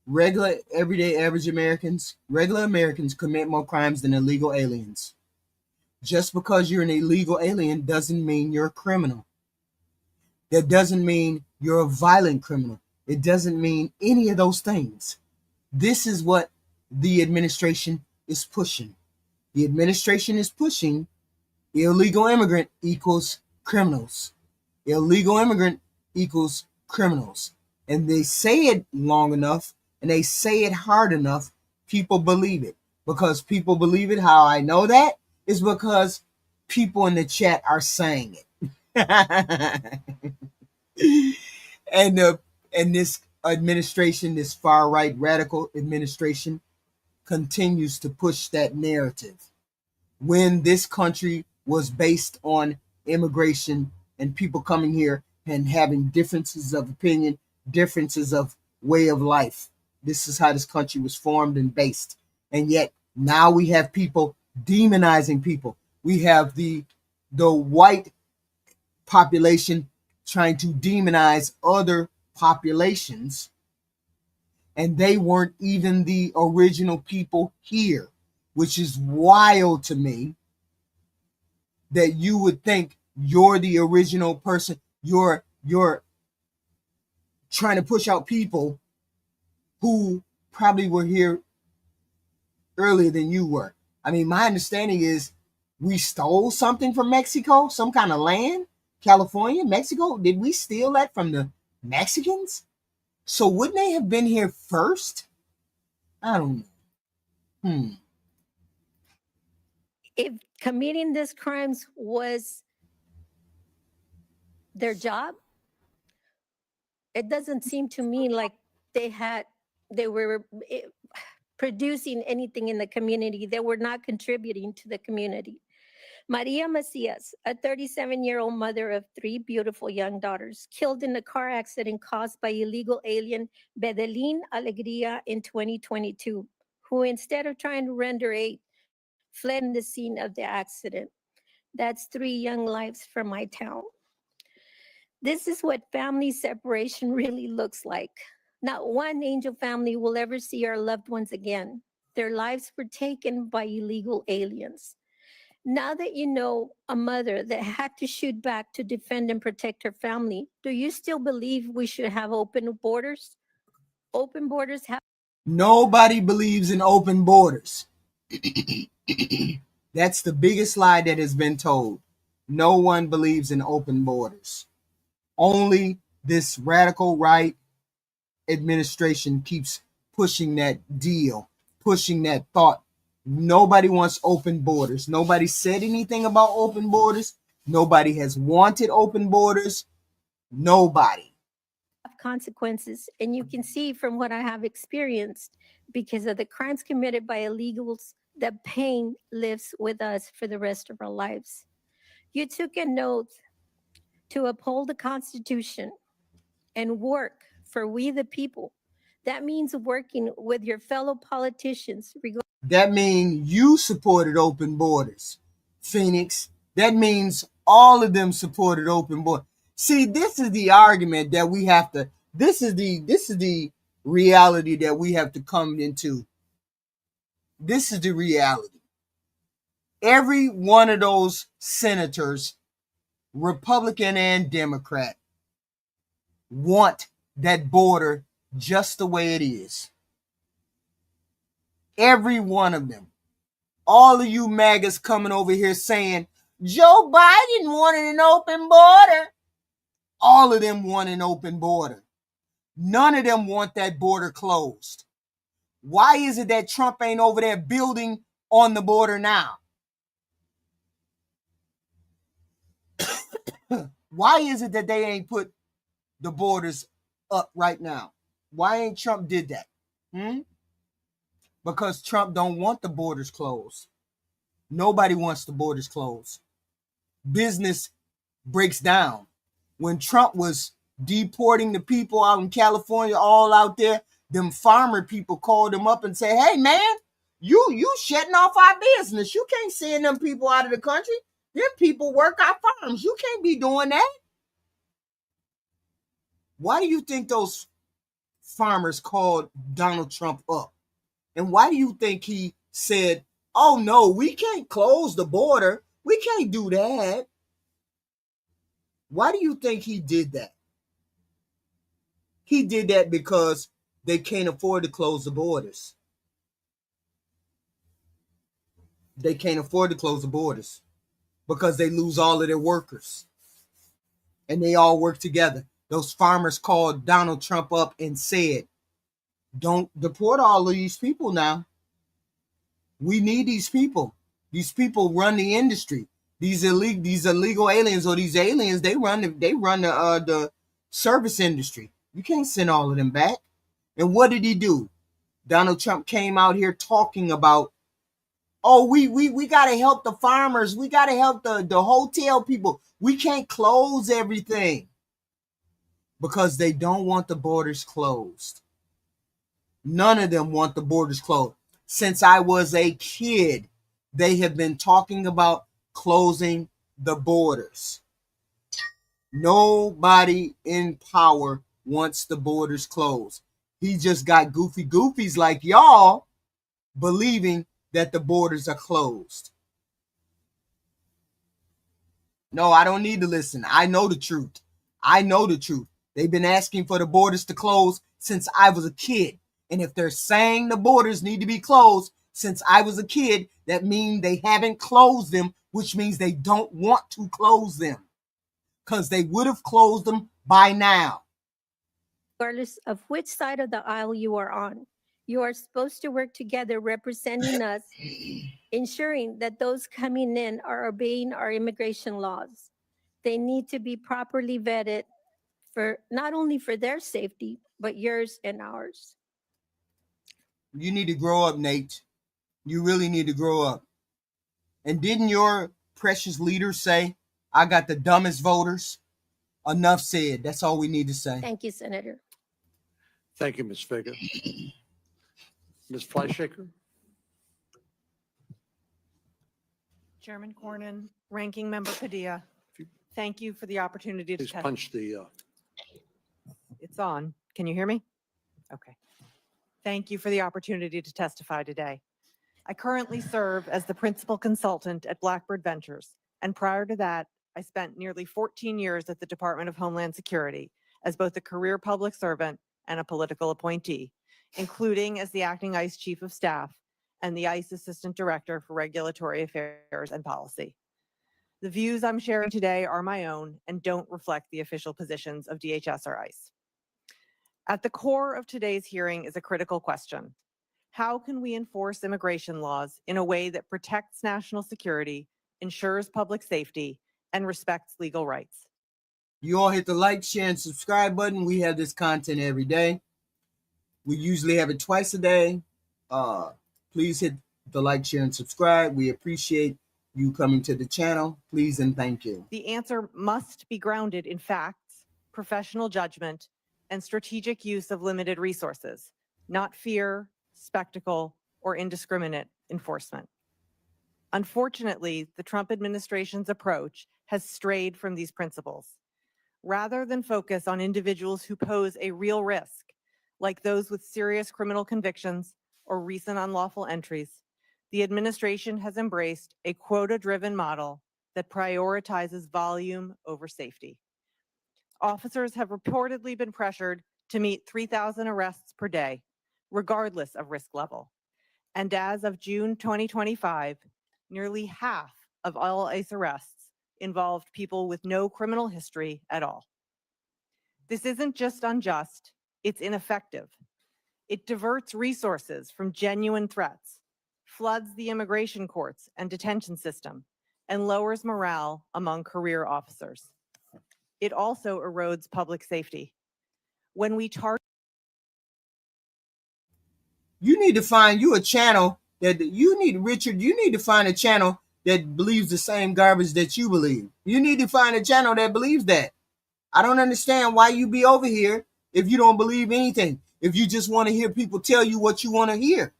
regular, everyday, average Americans, regular Americans commit more crimes than illegal aliens. Just because you're an illegal alien doesn't mean you're a criminal. That doesn't mean you're a violent criminal. It doesn't mean any of those things. This is what the administration is pushing. The administration is pushing illegal immigrant equals criminals. Illegal immigrant equals criminals. And they say it long enough and they say it hard enough, people believe it. Because people believe it, how I know that is because people in the chat are saying it. And this administration, this far-right radical administration, continues to push that narrative. When this country was based on immigration and people coming here and having differences of opinion, differences of way of life. This is how this country was formed and based. And yet now we have people demonizing people. We have the white population trying to demonize other populations, and they weren't even the original people here, which is wild to me that you would think you're the original person. You're trying to push out people who probably were here earlier than you were. I mean, my understanding is we stole something from Mexico, some kind of land, California, Mexico. Did we steal that from the Mexicans? So wouldn't they have been here first? I don't know. If committing these crimes was their job, it doesn't seem to me like they were producing anything in the community. They were not contributing to the community. Maria Macias, a 37-year-old mother of 3 beautiful young daughters, killed in a car accident caused by illegal alien Bedelin Alegria in 2022, who instead of trying to render aid, fled in the scene of the accident. That's 3 young lives from my town. This is what family separation really looks like. Not one angel family will ever see our loved ones again. Their lives were taken by illegal aliens. Now that you know a mother that had to shoot back to defend and protect her family, do you still believe we should have open borders? Open borders have Nobody believes in open borders. That's the biggest lie that has been told. No one believes in open borders. Only this radical right administration keeps pushing that deal, pushing that thought. Nobody wants open borders. Nobody said anything about open borders. Nobody has wanted open borders. Nobody. Consequences. And you can see from what I have experienced, because of the crimes committed by illegals, the pain lives with us for the rest of our lives. You took an oath to uphold the Constitution and work for we the people. That means working with your fellow politicians. That means you supported open borders, Phoenix. That means all of them supported open borders. See, this is the argument that we have to, this is the reality that we have to come into. This is the reality. Every one of those senators, Republican and Democrat, want that border just the way it is. Every one of them. All of you MAGAs coming over here saying, Joe Biden wanted an open border. All of them want an open border. None of them want that border closed. Why is it that Trump ain't over there building on the border now? Why is it that they ain't put the borders up right now? Why ain't Trump did that? Because Trump don't want the borders closed. Nobody wants the borders closed. Business breaks down. When Trump was deporting the people out in California, all out there, them farmer people called him up and said, hey man, you shutting off our business. You can't send them people out of the country. Them people work our farms. You can't be doing that. Why do you think those farmers called Donald Trump up? And why do you think he said, oh no, we can't close the border. We can't do that. Why do you think he did that? He did that because they can't afford to close the borders. They can't afford to close the borders because they lose all of their workers. And they all work together. Those farmers called Donald Trump up and said, don't deport all of these people now. We need these people. These people run the industry. These illegal aliens, or these aliens, they run the service industry. You can't send all of them back. And what did he do? Donald Trump came out here talking about, oh, we gotta help the farmers. We gotta help the hotel people. We can't close everything because they don't want the borders closed. None of them want the borders closed. Since I was a kid, they have been talking about closing the borders. Nobody in power wants the borders closed. He just got goofy goofies like y'all believing that the borders are closed. No, I don't need to listen. I know the truth. I know the truth. They've been asking for the borders to close since I was a kid. And if they're saying the borders need to be closed since I was a kid, that means they haven't closed them, which means they don't want to close them because they would have closed them by now. Regardless of which side of the aisle you are on, you are supposed to work together representing us, ensuring that those coming in are obeying our immigration laws. They need to be properly vetted for not only for their safety, but yours and ours. You need to grow up, Nate. You really need to grow up. And didn't your precious leader say, I got the dumbest voters? Enough said. That's all we need to say. Thank you, Senator. Thank you, Ms. Vega. Ms. Fleischaker? Chairman Cornyn, Ranking Member Padilla, thank you for the opportunity to Please punch the... It's on. Can you hear me? Okay. Thank you for the opportunity to testify today. I currently serve as the principal consultant at Blackbird Ventures, and prior to that, I spent nearly 14 years at the Department of Homeland Security as both a career public servant and a political appointee, including as the acting ICE Chief of Staff and the ICE Assistant Director for Regulatory Affairs and Policy. The views I'm sharing today are my own and don't reflect the official positions of DHS or ICE. At the core of today's hearing is a critical question. How can we enforce immigration laws in a way that protects national security, ensures public safety, and respects legal rights? You all hit the like, share, and subscribe button. We have this content every day. We usually have it twice a day. Please hit the like, share, and subscribe. We appreciate you coming to the channel. Please and thank you. The answer must be grounded in facts, professional judgment, and strategic use of limited resources, not fear, spectacle, or indiscriminate enforcement. Unfortunately, the Trump administration's approach has strayed from these principles. Rather than focus on individuals who pose a real risk, like those with serious criminal convictions or recent unlawful entries, the administration has embraced a quota-driven model that prioritizes volume over safety. Officers have reportedly been pressured to meet 3,000 arrests per day, regardless of risk level. And as of June 2025, nearly half of all ICE arrests involved people with no criminal history at all. This isn't just unjust, it's ineffective. It diverts resources from genuine threats, floods the immigration courts and detention system, and lowers morale among career officers. It also erodes public safety. When we target You need to find you a channel that Richard, you need to find a channel that believes the same garbage that you believe. You need to find a channel that believes that. I don't understand why you be over here if you don't believe anything, if you just want to hear people tell you what you want to hear.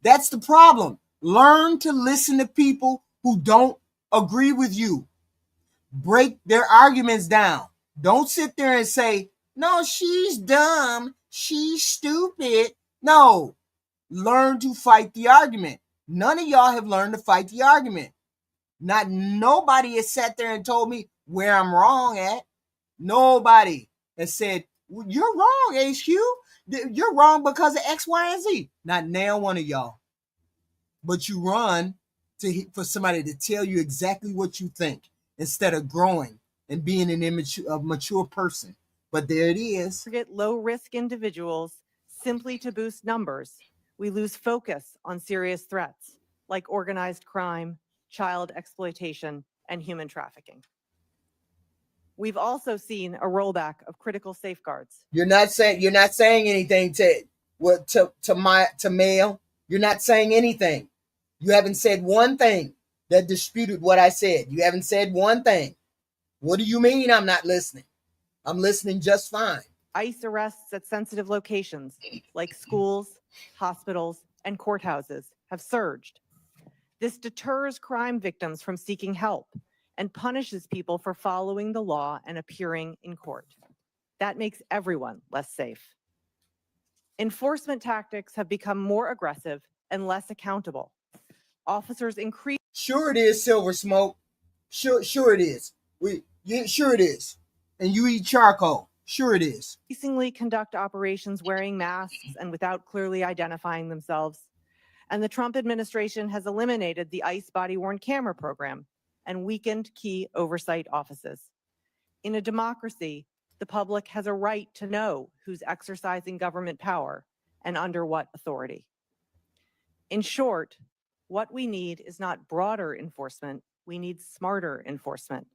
That's the problem. Learn to listen to people who don't agree with you. Break their arguments down. Don't sit there and say, no, she's dumb, she's stupid. No, learn to fight the argument. None of y'all have learned to fight the argument. Nobody has sat there and told me where I'm wrong at. Nobody has said, well, you're wrong, HQ. You're wrong because of X, Y, and Z. Not now one of y'all. But you run for somebody to tell you exactly what you think instead of growing and being a mature person. But there it is. target low-risk individuals simply to boost numbers, we lose focus on serious threats like organized crime, child exploitation, and human trafficking. We've also seen a rollback of critical safeguards. You're not saying anything to Mail. You're not saying anything. You haven't said one thing that disputed what I said. You haven't said one thing. What do you mean I'm not listening? I'm listening just fine. ICE arrests at sensitive locations like schools, hospitals, and courthouses have surged. This deters crime victims from seeking help and punishes people for following the law and appearing in court. That makes everyone less safe. Enforcement tactics have become more aggressive and less accountable. Officers increase. Sure it is, Silver Smoke. Sure it is. Sure it is. And you eat charcoal. Sure it is. Increasingly conduct operations wearing masks and without clearly identifying themselves. And the Trump administration has eliminated the ICE body-worn camera program and weakened key oversight offices. In a democracy, the public has a right to know who's exercising government power and under what authority. In short, what we need is not broader enforcement, we need smarter enforcement.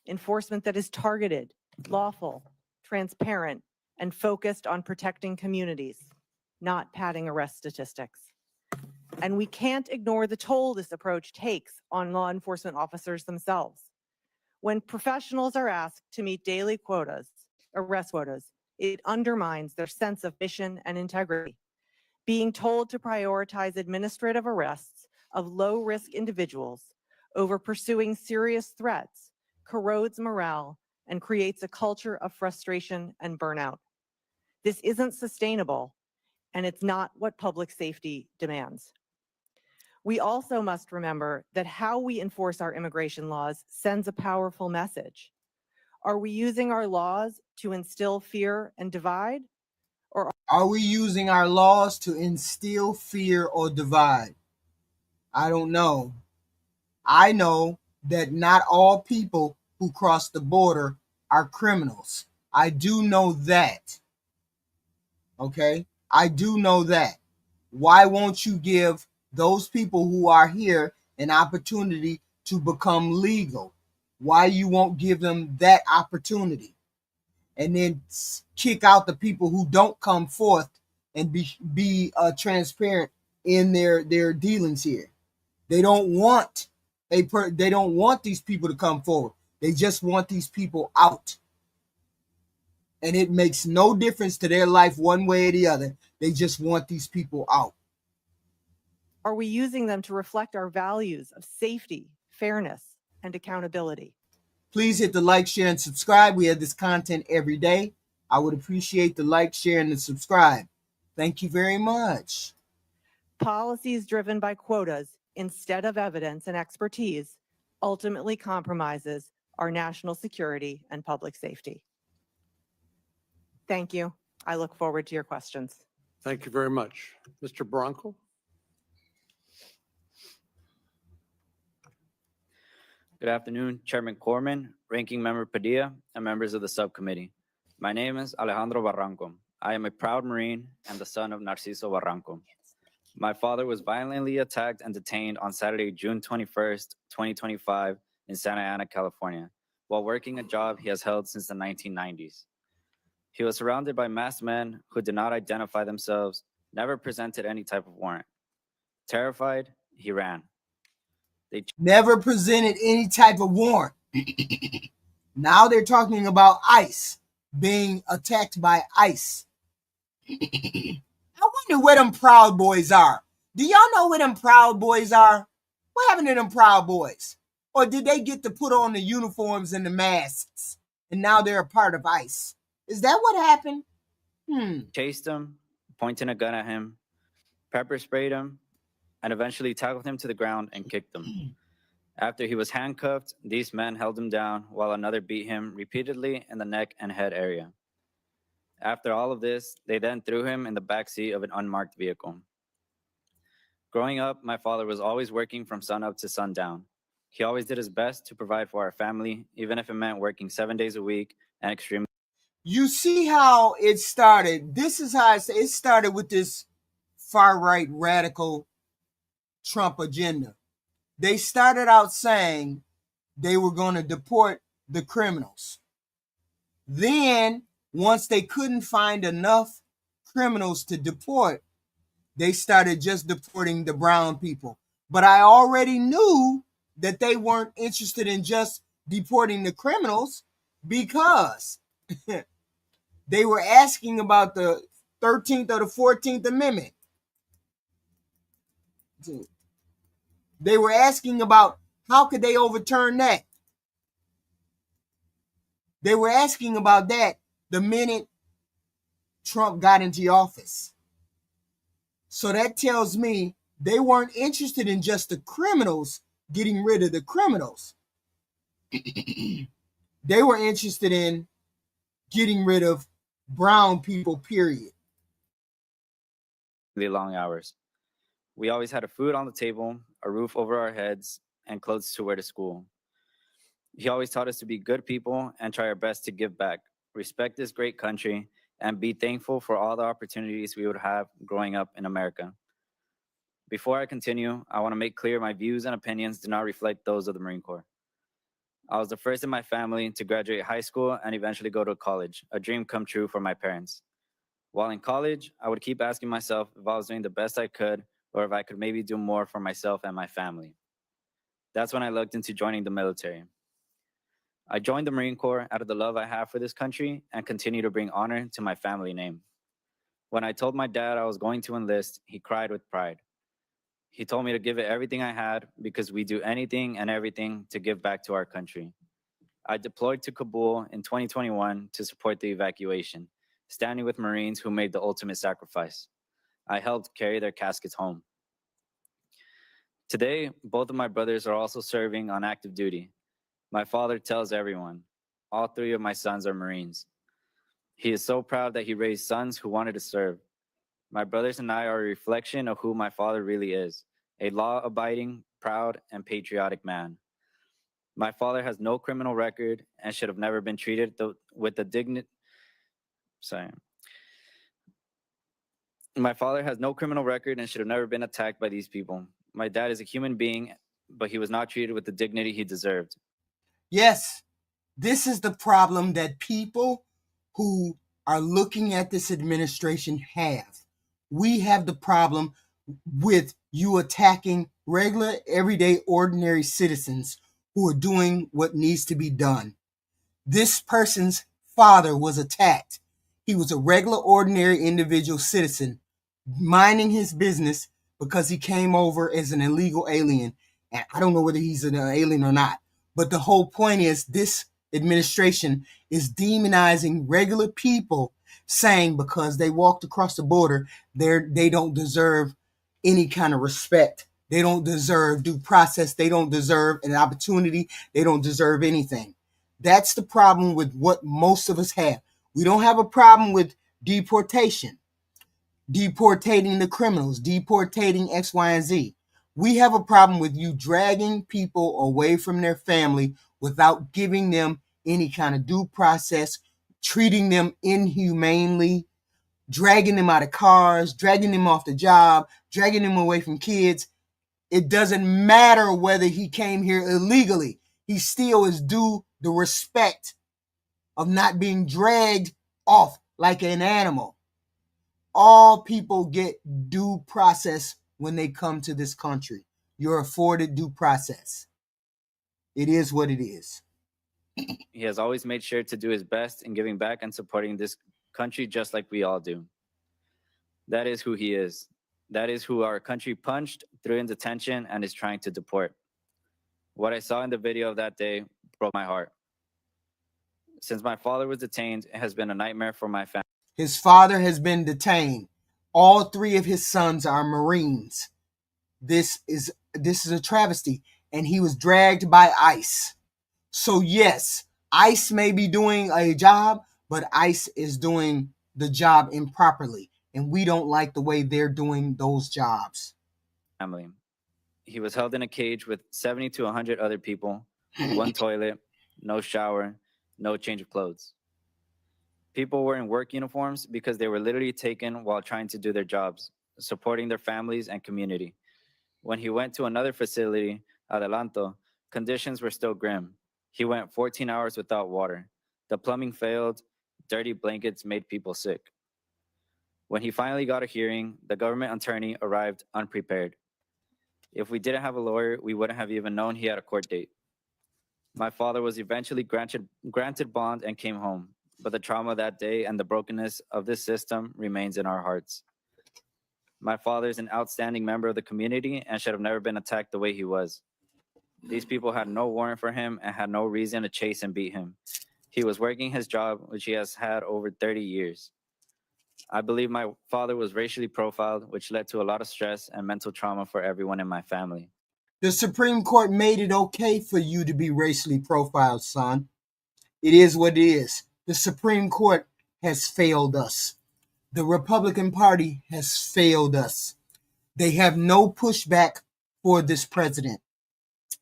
Enforcement that is targeted, lawful, transparent, and focused on protecting communities, not padding arrest statistics. And we can't ignore the toll this approach takes on law enforcement officers themselves. When professionals are asked to meet daily quotas, arrest quotas, it undermines their sense of mission and integrity. Being told to prioritize administrative arrests of low-risk individuals over pursuing serious threats corrodes morale and creates a culture of frustration and burnout. This isn't sustainable, and it's not what public safety demands. We also must remember that how we enforce our immigration laws sends a powerful message. Are we using our laws to instill fear and divide? Are we using our laws to instill fear or divide? I don't know. I know that not all people who cross the border are criminals. I do know that. Okay? I do know that. Why won't you give those people who are here an opportunity to become legal? Why you won't give them that opportunity? And then kick out the people who don't come forth and be transparent in their dealings here. They don't want they don't want these people to come forward. They just want these people out. And it makes no difference to their life one way or the other. They just want these people out. Are we using them to reflect our values of safety, fairness, and accountability? Please hit the like, share, and subscribe. We have this content every day. I would appreciate the like, share, and the subscribe. Thank you very much. Policies driven by quotas instead of evidence and expertise ultimately compromises our national security and public safety. Thank you. I look forward to your questions. Thank you very much. Mr. Bronco? Good afternoon, Chairman Corman, Ranking Member Padilla, and members of the subcommittee. My name is Alejandro Barranco. I am a proud Marine and the son of Narciso Barranco. My father was violently attacked and detained on Saturday, June 21st, 2025 in Santa Ana, California, while working a job he has held since the 1990s. He was surrounded by masked men who did not identify themselves, never presented any type of warrant. Terrified, he ran. They never presented any type of warrant. Now they're talking about ICE being attacked by ICE. I wonder where them Proud Boys are. Do y'all know where them Proud Boys are? What happened to them Proud Boys? Or did they get to put on the uniforms and the masks and now they're a part of ICE? Is that what happened? chased him, pointing a gun at him, pepper sprayed him, and eventually tackled him to the ground and kicked him. After he was handcuffed, these men held him down while another beat him repeatedly in the neck and head area. After all of this, they then threw him in the back seat of an unmarked vehicle. Growing up, my father was always working from sunup to sundown. He always did his best to provide for our family, even if it meant working 7 days a week and extremely. You see how it started. This is how it started with this far-right radical Trump agenda. They started out saying they were going to deport the criminals. Then, once they couldn't find enough criminals to deport, they started just deporting the brown people. But I already knew that they weren't interested in just deporting the criminals because they were asking about the 13th or the 14th Amendment. They were asking about how could they overturn that. They were asking about that the minute Trump got into office. So that tells me they weren't interested in just the criminals, getting rid of the criminals. They were interested in getting rid of brown people, period. Long hours. We always had a food on the table, a roof over our heads, and clothes to wear to school. He always taught us to be good people and try our best to give back, respect this great country, and be thankful for all the opportunities we would have growing up in America. Before I continue, I want to make clear my views and opinions do not reflect those of the Marine Corps. I was the first in my family to graduate high school and eventually go to college, a dream come true for my parents. While in college, I would keep asking myself if I was doing the best I could or if I could maybe do more for myself and my family. That's when I looked into joining the military. I joined the Marine Corps out of the love I have for this country and continue to bring honor to my family name. When I told my dad I was going to enlist, he cried with pride. He told me to give it everything I had because we do anything and everything to give back to our country. I deployed to Kabul in 2021 to support the evacuation, standing with Marines who made the ultimate sacrifice. I helped carry their caskets home. Today, both of my brothers are also serving on active duty. My father tells everyone, all three of my sons are Marines. He is so proud that he raised sons who wanted to serve. My brothers and I are a reflection of who my father really is, a law-abiding, proud, and patriotic man. My father has no criminal record and should have never been treated with the dignity. Sorry. My father has no criminal record and should have never been attacked by these people. My dad is a human being, but he was not treated with the dignity he deserved. Yes, this is the problem that people who are looking at this administration have. We have the problem with you attacking regular, everyday, ordinary citizens who are doing what needs to be done. This person's father was attacked. He was a regular, ordinary individual citizen minding his business because he came over as an illegal alien. And I don't know whether he's an alien or not. But the whole point is this administration is demonizing regular people, saying because they walked across the border, they don't deserve any kind of respect. They don't deserve due process. They don't deserve an opportunity. They don't deserve anything. That's the problem with what most of us have. We don't have a problem with deportation, deportating the criminals, deportating X, Y, and Z. We have a problem with you dragging people away from their family without giving them any kind of due process, treating them inhumanely, dragging them out of cars, dragging them off the job, dragging them away from kids. It doesn't matter whether he came here illegally. He still is due the respect of not being dragged off like an animal. All people get due process when they come to this country. You're afforded due process. It is what it is. He has always made sure to do his best in giving back and supporting this country just like we all do. That is who he is. That is who our country punched, threw in detention, and is trying to deport. What I saw in the video of that day broke my heart. Since my father was detained, it has been a nightmare for my family. His father has been detained. All three of his sons are Marines. This is a travesty, and he was dragged by ICE. So yes, ICE may be doing a job, but ICE is doing the job improperly, and we don't like the way they're doing those jobs. He was held in a cage with 70 to 100 other people, one toilet, no shower, no change of clothes. People were in work uniforms because they were literally taken while trying to do their jobs, supporting their families and community. When he went to another facility, Adelanto, conditions were still grim. He went 14 hours without water. The plumbing failed. Dirty blankets made people sick. When he finally got a hearing, the government attorney arrived unprepared. If we didn't have a lawyer, we wouldn't have even known he had a court date. My father was eventually granted bond and came home, but the trauma that day and the brokenness of this system remains in our hearts. My father is an outstanding member of the community and should have never been attacked the way he was. These people had no warrant for him and had no reason to chase and beat him. He was working his job, which he has had over 30 years. I believe my father was racially profiled, which led to a lot of stress and mental trauma for everyone in my family. The Supreme Court made it okay for you to be racially profiled, son. It is what it is. The Supreme Court has failed us. The Republican Party has failed us. They have no pushback for this president.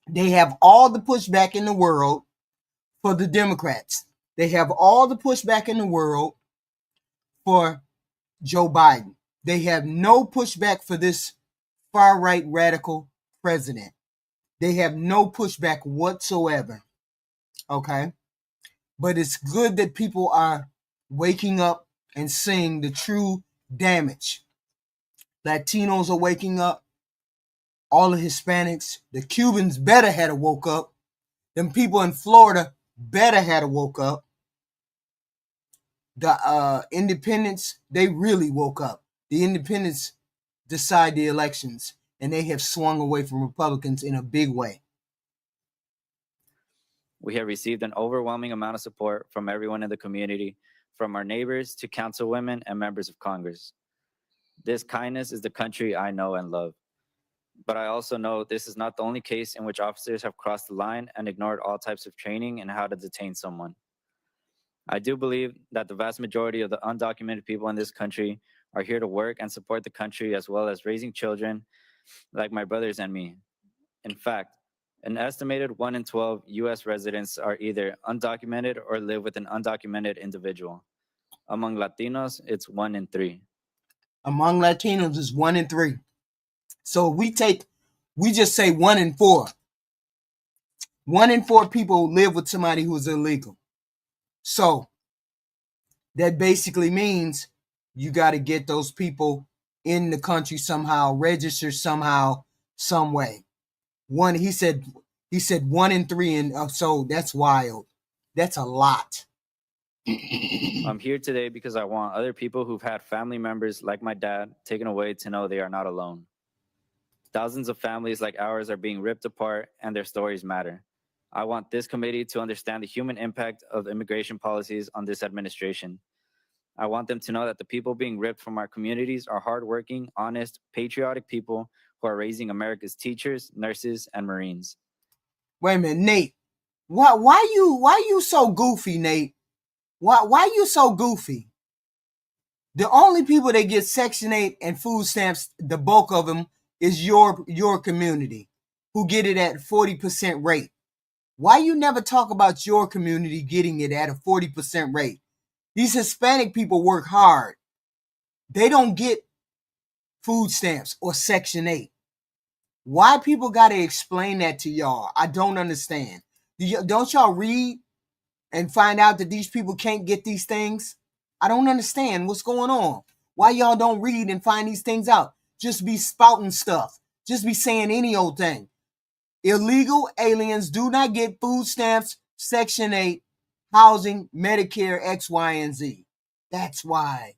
They have all the pushback in the world for the Democrats. They have all the pushback in the world for Joe Biden. They have no pushback for this far-right radical president. They have no pushback whatsoever. Okay? But it's good that people are waking up and seeing the true damage. Latinos are waking up. All the Hispanics. The Cubans better had woke up. Them people in Florida better had woke up. The independents, they really woke up. The independents decide the elections, and they have swung away from Republicans in a big way. We have received an overwhelming amount of support from everyone in the community, from our neighbors to councilwomen and members of Congress. This kindness is the country I know and love. But I also know this is not the only case in which officers have crossed the line and ignored all types of training in how to detain someone. I do believe that the vast majority of the undocumented people in this country are here to work and support the country as well as raising children like my brothers and me. In fact, an estimated 1 in 12 US residents are either undocumented or live with an undocumented individual. Among Latinos, it's 1 in 3. Among Latinos is 1 in 3. So we just say 1 in 4. 1 in 4 people live with somebody who's illegal. So that basically means you got to get those people in the country somehow, register somehow, some way. He said 1 in 3, and so that's wild. That's a lot. I'm here today because I want other people who've had family members like my dad taken away to know they are not alone. Thousands of families like ours are being ripped apart and their stories matter. I want this committee to understand the human impact of immigration policies on this administration. I want them to know that the people being ripped from our communities are hardworking, honest, patriotic people who are raising America's teachers, nurses, and Marines. Wait a minute, Nate. Why you so goofy, Nate? Why you so goofy? The only people that get Section 8 and food stamps, the bulk of them, is your community, who get it at 40% rate. Why you never talk about your community getting it at a 40% rate? These Hispanic people work hard. They don't get food stamps or Section 8. Why people got to explain that to y'all? I don't understand. Don't y'all read and find out that these people can't get these things? I don't understand what's going on. Why y'all don't read and find these things out? Just be spouting stuff. Just be saying any old thing. Illegal aliens do not get food stamps, Section 8, housing, Medicare, X, Y, and Z. That's why.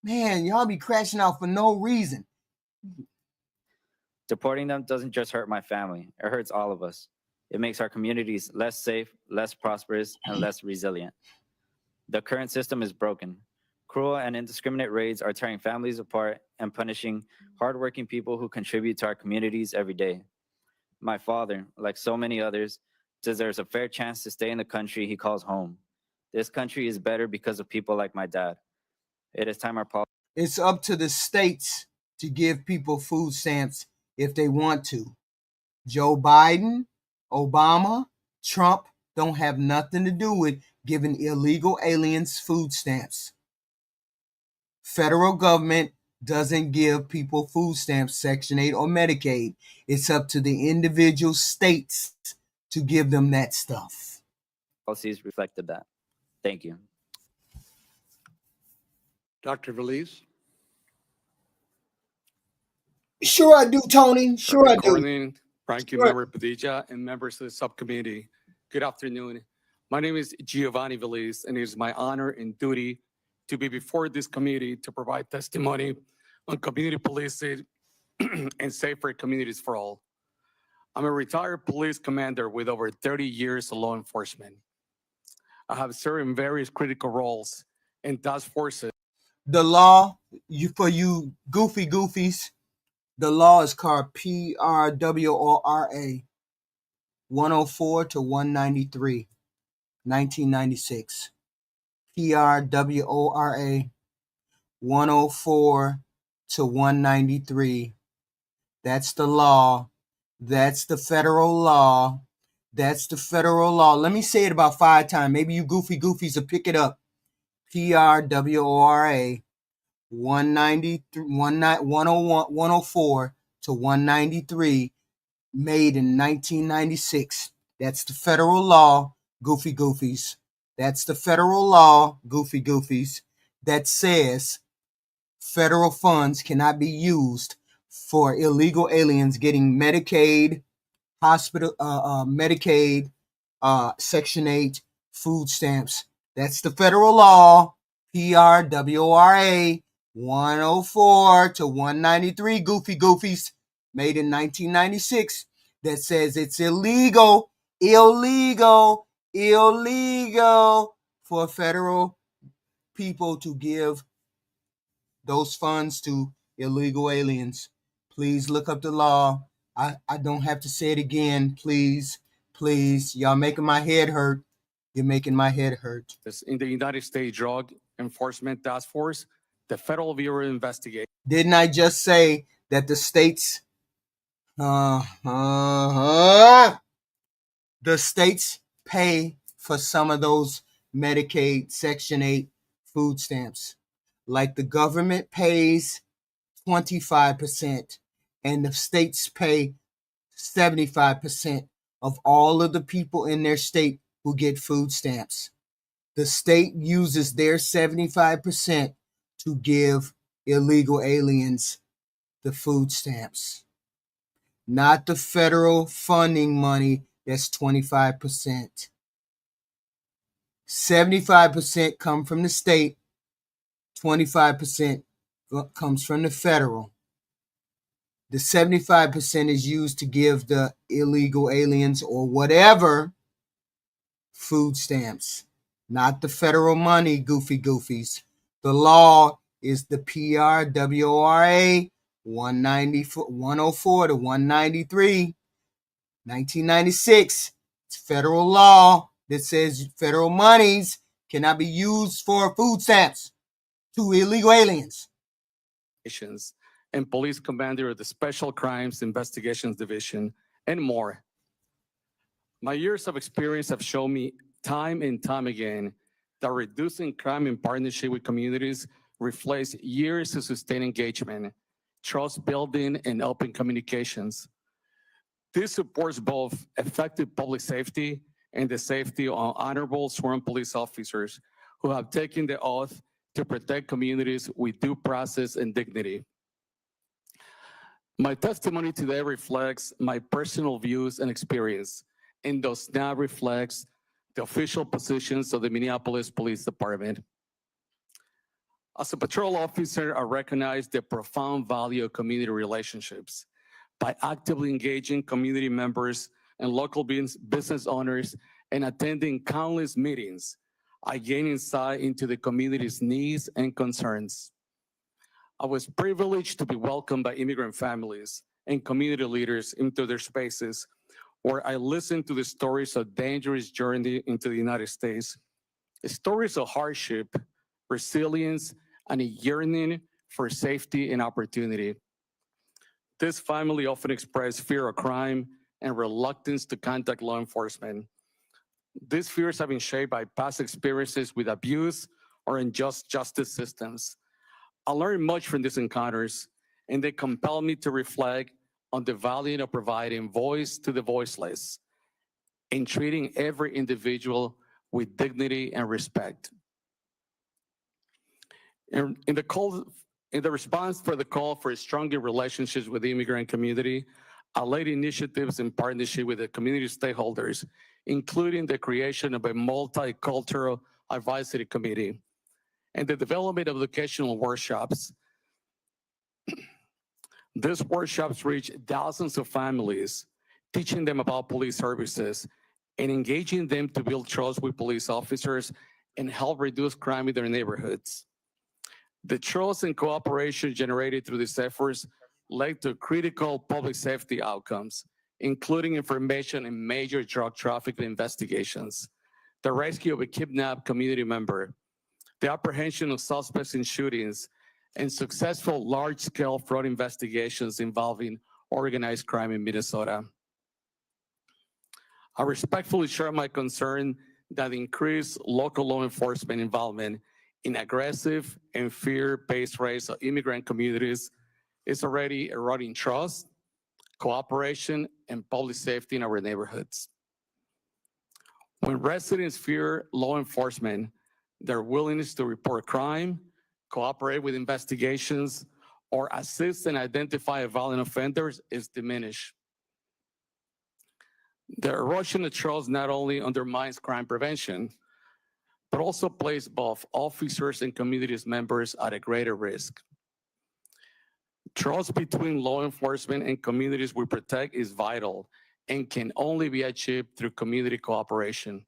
Man, y'all be crashing out for no reason. Deporting them doesn't just hurt my family, it hurts all of us. It makes our communities less safe, less prosperous, and less resilient. The current system is broken. Cruel and indiscriminate raids are tearing families apart and punishing hardworking people who contribute to our communities every day. My father, like so many others, deserves a fair chance to stay in the country he calls home. This country is better because of people like my dad. It is time our policy. It's up to the states to give people food stamps if they want to. Joe Biden, Obama, Trump don't have nothing to do with giving illegal aliens food stamps. Federal government doesn't give people food stamps, Section 8 or Medicaid. It's up to the individual states to give them that stuff. Policies reflected that. Thank you. Dr. Veliz? Sure I do, Tony. Sure I do. Corlin, Ranking Member Padilla, and members of the subcommittee. Good afternoon. My name is Giovanni Veliz, and it is my honor and duty to be before this committee to provide testimony on community policing and safer communities for all. I'm a retired police commander with over 30 years of law enforcement. I have served in various critical roles in task forces. The law, for you goofy goofies, the law is called PRWORA 104 to 193, 1996. PRWORA 104 to 193. That's the law. That's the federal law. That's the federal law. Let me say it about 5 times. Maybe you goofy goofies will pick it up. PRWORA 104 to 193, made in 1996. That's the federal law, goofy goofies. That's the federal law, goofy goofies, that says federal funds cannot be used for illegal aliens getting Medicaid, Medicaid, Section 8, food stamps. That's the federal law, PRWRA 104 to 193, goofy goofies, made in 1996, that says it's illegal for federal people to give those funds to illegal aliens. Please look up the law. I don't have to say it again. Please. Y'all making my head hurt. You're making my head hurt. In the United States Drug Enforcement Task Force, the Federal Bureau of Investigation. Didn't I just say that the states, the states pay for some of those Medicaid Section 8 food stamps? Like the government pays 25% and the states pay 75% of all of the people in their state who get food stamps. The state uses their 75% to give illegal aliens the food stamps, not the federal funding money that's 25%. 75% come from the state, 25% comes from the federal. The 75% is used to give the illegal aliens or whatever food stamps, not the federal money, goofies. The law is the PRWRA 104 to 193, 1996. It's federal law that says federal monies cannot be used for food stamps to illegal aliens. And police commander of the Special Crimes Investigations Division, and more. My years of experience have shown me time and time again that reducing crime in partnership with communities reflects years of sustained engagement, trust building, and open communications. This supports both effective public safety and the safety of honorable sworn police officers who have taken the oath to protect communities with due process and dignity. My testimony today reflects my personal views and experience and does not reflect the official positions of the Minneapolis Police Department. As a patrol officer, I recognize the profound value of community relationships. By actively engaging community members and local business owners and attending countless meetings, I gain insight into the community's needs and concerns. I was privileged to be welcomed by immigrant families and community leaders into their spaces, where I listened to the stories of dangerous journey into the United States, stories of hardship, resilience, and a yearning for safety and opportunity. This family often expressed fear of crime and reluctance to contact law enforcement. These fears have been shaped by past experiences with abuse or unjust justice systems. I learned much from these encounters, and they compelled me to reflect on the value of providing voice to the voiceless and treating every individual with dignity and respect. In the response for the call for stronger relationships with the immigrant community, I led initiatives in partnership with the community stakeholders, including the creation of a multicultural advisory committee and the development of educational workshops. These workshops reach thousands of families, teaching them about police services and engaging them to build trust with police officers and help reduce crime in their neighborhoods. The trust and cooperation generated through these efforts led to critical public safety outcomes, including information in major drug trafficking investigations, the rescue of a kidnapped community member, the apprehension of suspects in shootings, and successful large-scale fraud investigations involving organized crime in Minnesota. I respectfully share my concern that increased local law enforcement involvement in aggressive and fear-based raids of immigrant communities is already eroding trust, cooperation, and public safety in our neighborhoods. When residents fear law enforcement, their willingness to report crime, cooperate with investigations, or assist and identify violent offenders is diminished. The erosion of trust not only undermines crime prevention, but also place both officers and community members at a greater risk. Trust between law enforcement and communities we protect is vital and can only be achieved through community cooperation.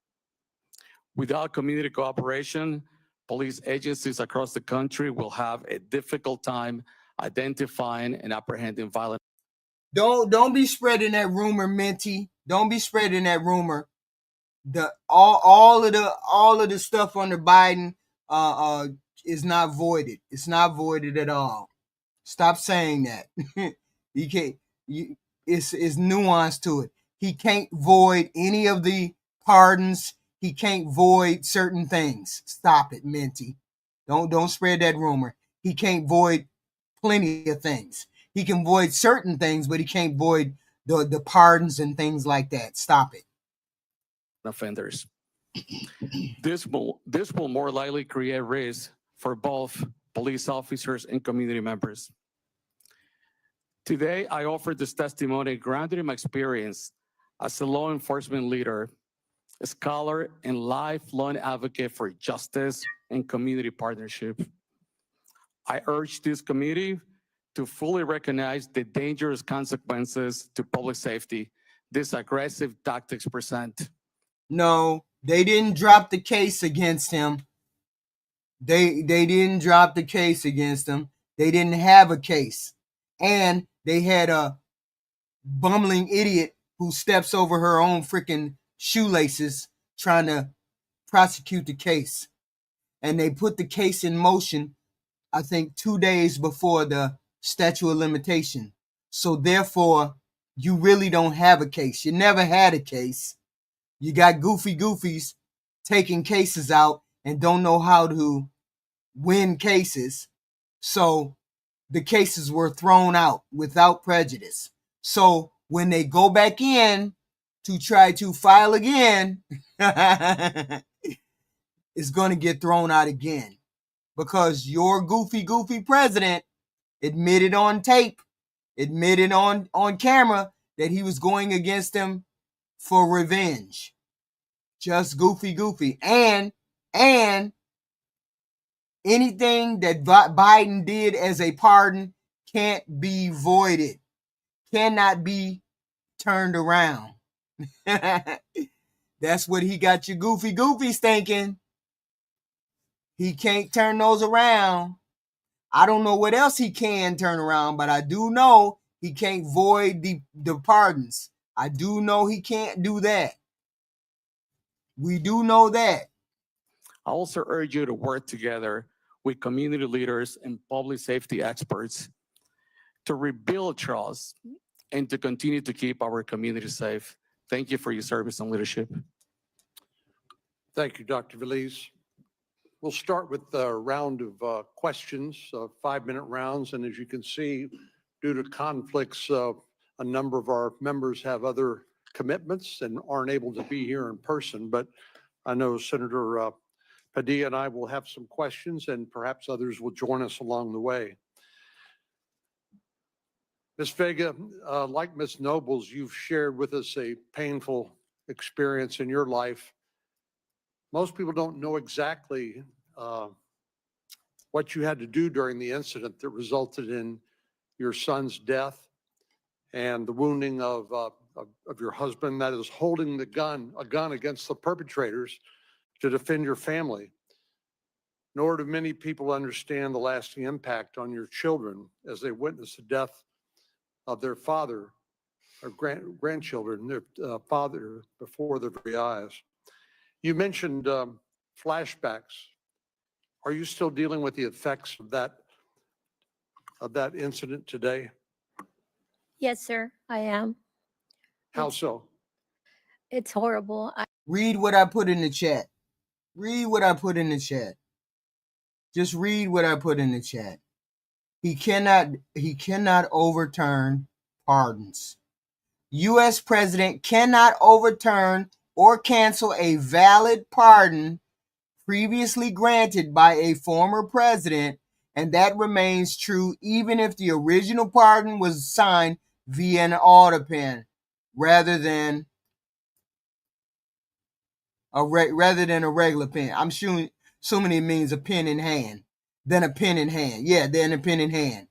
Without community cooperation, police agencies across the country will have a difficult time identifying and apprehending violent. Don't be spreading that rumor, Minty. Don't be spreading that rumor all of the stuff under Biden is not voided. It's not voided at all. Stop saying that. You can't. It's nuance to it. He can't void any of the pardons. He can't void certain things. Stop it, Minty. Don't spread that rumor. He can't void plenty of things. He can void certain things, but he can't void the pardons and things like that. Stop it. Offenders. This will more likely create risk for both police officers and community members. Today, I offer this testimony grounded in my experience as a law enforcement leader, a scholar, and lifelong advocate for justice and community partnership. I urge this committee to fully recognize the dangerous consequences to public safety these aggressive tactics present. No, they didn't drop the case against him. They didn't drop the case against him. They didn't have a case. And they had a bumbling idiot who steps over her own freaking shoelaces trying to prosecute the case. And they put the case in motion, I think 2 days before the statute of limitation. So therefore, you really don't have a case. You never had a case. You got goofies taking cases out and don't know how to win cases. So the cases were thrown out without prejudice. So when they go back in to try to file again, it's going to get thrown out again because your goofy president admitted on tape, admitted on camera that he was going against them for revenge. Just goofy. And anything that Biden did as a pardon can't be voided, cannot be turned around. That's what he got your goofies thinking. He can't turn those around. I don't know what else he can turn around, but I do know he can't void the pardons. I do know he can't do that. We do know that. I also urge you to work together with community leaders and public safety experts to rebuild trust and to continue to keep our community safe. Thank you for your service and leadership. Thank you, Dr. Veliz. We'll start with a round of questions, 5-minute rounds. And as you can see, due to conflicts, a number of our members have other commitments and aren't able to be here in person. But I know Senator Padilla and I will have some questions, and perhaps others will join us along the way. Ms. Vega, like Ms. Nobles, you've shared with us a painful experience in your life. Most people don't know exactly what you had to do during the incident that resulted in your son's death and the wounding of your husband, that is holding a gun against the perpetrators to defend your family. Nor do many people understand the lasting impact on your children as they witness the death of their father or grandchildren, their father before their very eyes. You mentioned flashbacks. Are you still dealing with the effects of that incident today? Yes, sir, I am. How so? It's horrible. Read what I put in the chat. Read what I put in the chat. Just read what I put in the chat. He cannot overturn pardons. U.S. president cannot overturn or cancel a valid pardon previously granted by a former president, and that remains true even if the original pardon was signed via an auto pen rather than a regular pen. I'm assuming it means a pen in hand. Then a pen in hand. Yeah, then a pen in hand.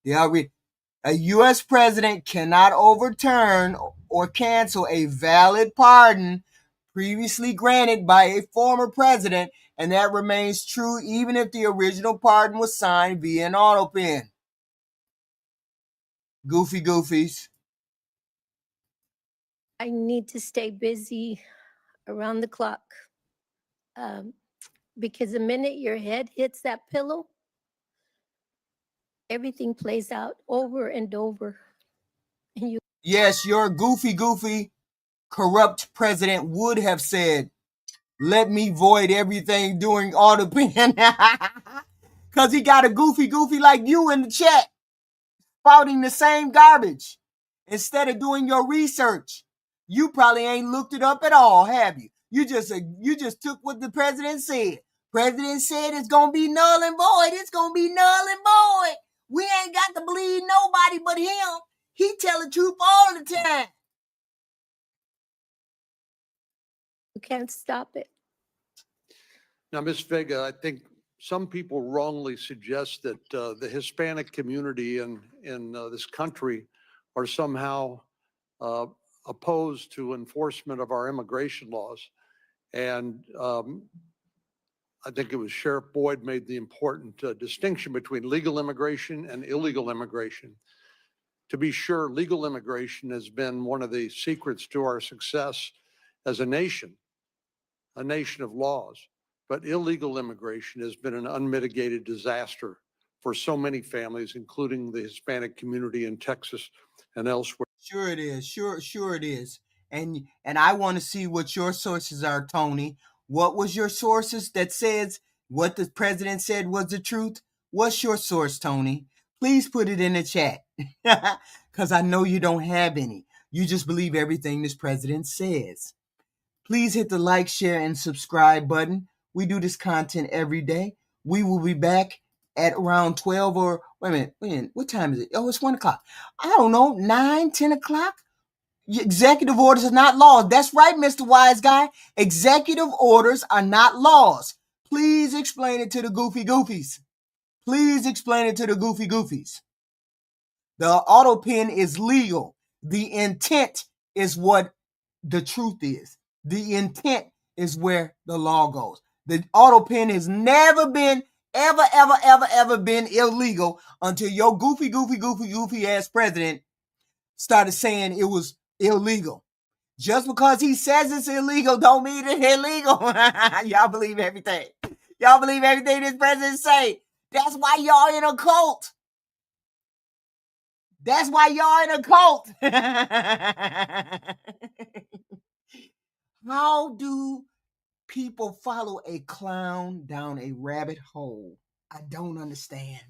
A U.S. president cannot overturn or cancel a valid pardon previously granted by a former president, and that remains true even if the original pardon was signed via an auto pen. Goofies. I need to stay busy. around the clock. Because the minute your head hits that pillow, everything plays out over and over. And you Yes, your goofy, corrupt president would have said, let me void everything during auto pen. Because he got a goofy like you in the chat, spouting the same garbage. Instead of doing your research, you probably ain't looked it up at all, have you? You just took what the president said. President said it's gonna be null and void. It's gonna be null and void. We ain't got to believe nobody but him. He tell the truth all the time. can't stop it. Now, Ms. Vega, I think some people wrongly suggest that the Hispanic community in this country are somehow opposed to enforcement of our immigration laws. And I think it was Sheriff Boyd made the important distinction between legal immigration and illegal immigration. To be sure, legal immigration has been one of the secrets to our success as a nation of laws. But illegal immigration has been an unmitigated disaster for so many families, including the Hispanic community in Texas and elsewhere. Sure it is. Sure it is. And I want to see what your sources are, Tony. What was your sources that says what the president said was the truth? What's your source, Tony? Please put it in the chat. Because I know you don't have any. You just believe everything this president says. Please hit the like, share, and subscribe button. We do this content every day. We will be back at around 12 or, wait a minute, what time is it? Oh, it's 1 o'clock. I don't know, 9, 10 o'clock? Executive orders are not laws. That's right, Mr. Wise Guy. Executive orders are not laws. Please explain it to the goofy goofies. Please explain it to the goofy goofies. The auto pen is legal. The intent is what the truth is. The intent is where the law goes. The auto pen has never been, ever been illegal until your goofy ass president started saying it was illegal. Just because he says it's illegal don't mean it's illegal. Y'all believe everything. Y'all believe everything this president say. That's why y'all in a cult. That's why y'all in a cult. How do people follow a clown down a rabbit hole? I don't understand.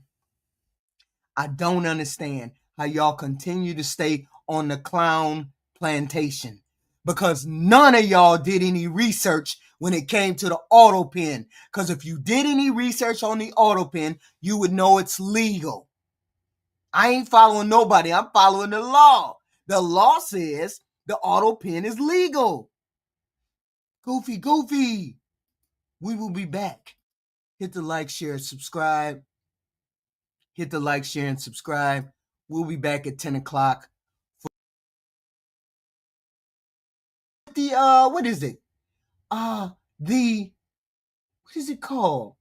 I don't understand how y'all continue to stay on the clown plantation, because none of y'all did any research when it came to the auto pen. Because if you did any research on the auto pen, you would know it's legal. I ain't following nobody. I'm following the law. The law says the auto pen is legal. Goofy. We will be back. Hit the like, share, subscribe. Hit the like, share, and subscribe. We'll be back at 10 o'clock. What is it? What is it called?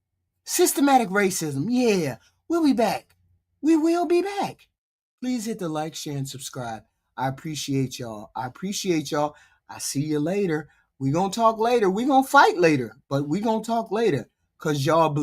Systematic racism. Yeah, we'll be back. We will be back. Please hit the like, share, and subscribe. I appreciate y'all. I see you later. We're going to talk later. We're going to fight later, but we're going to talk later because y'all believe.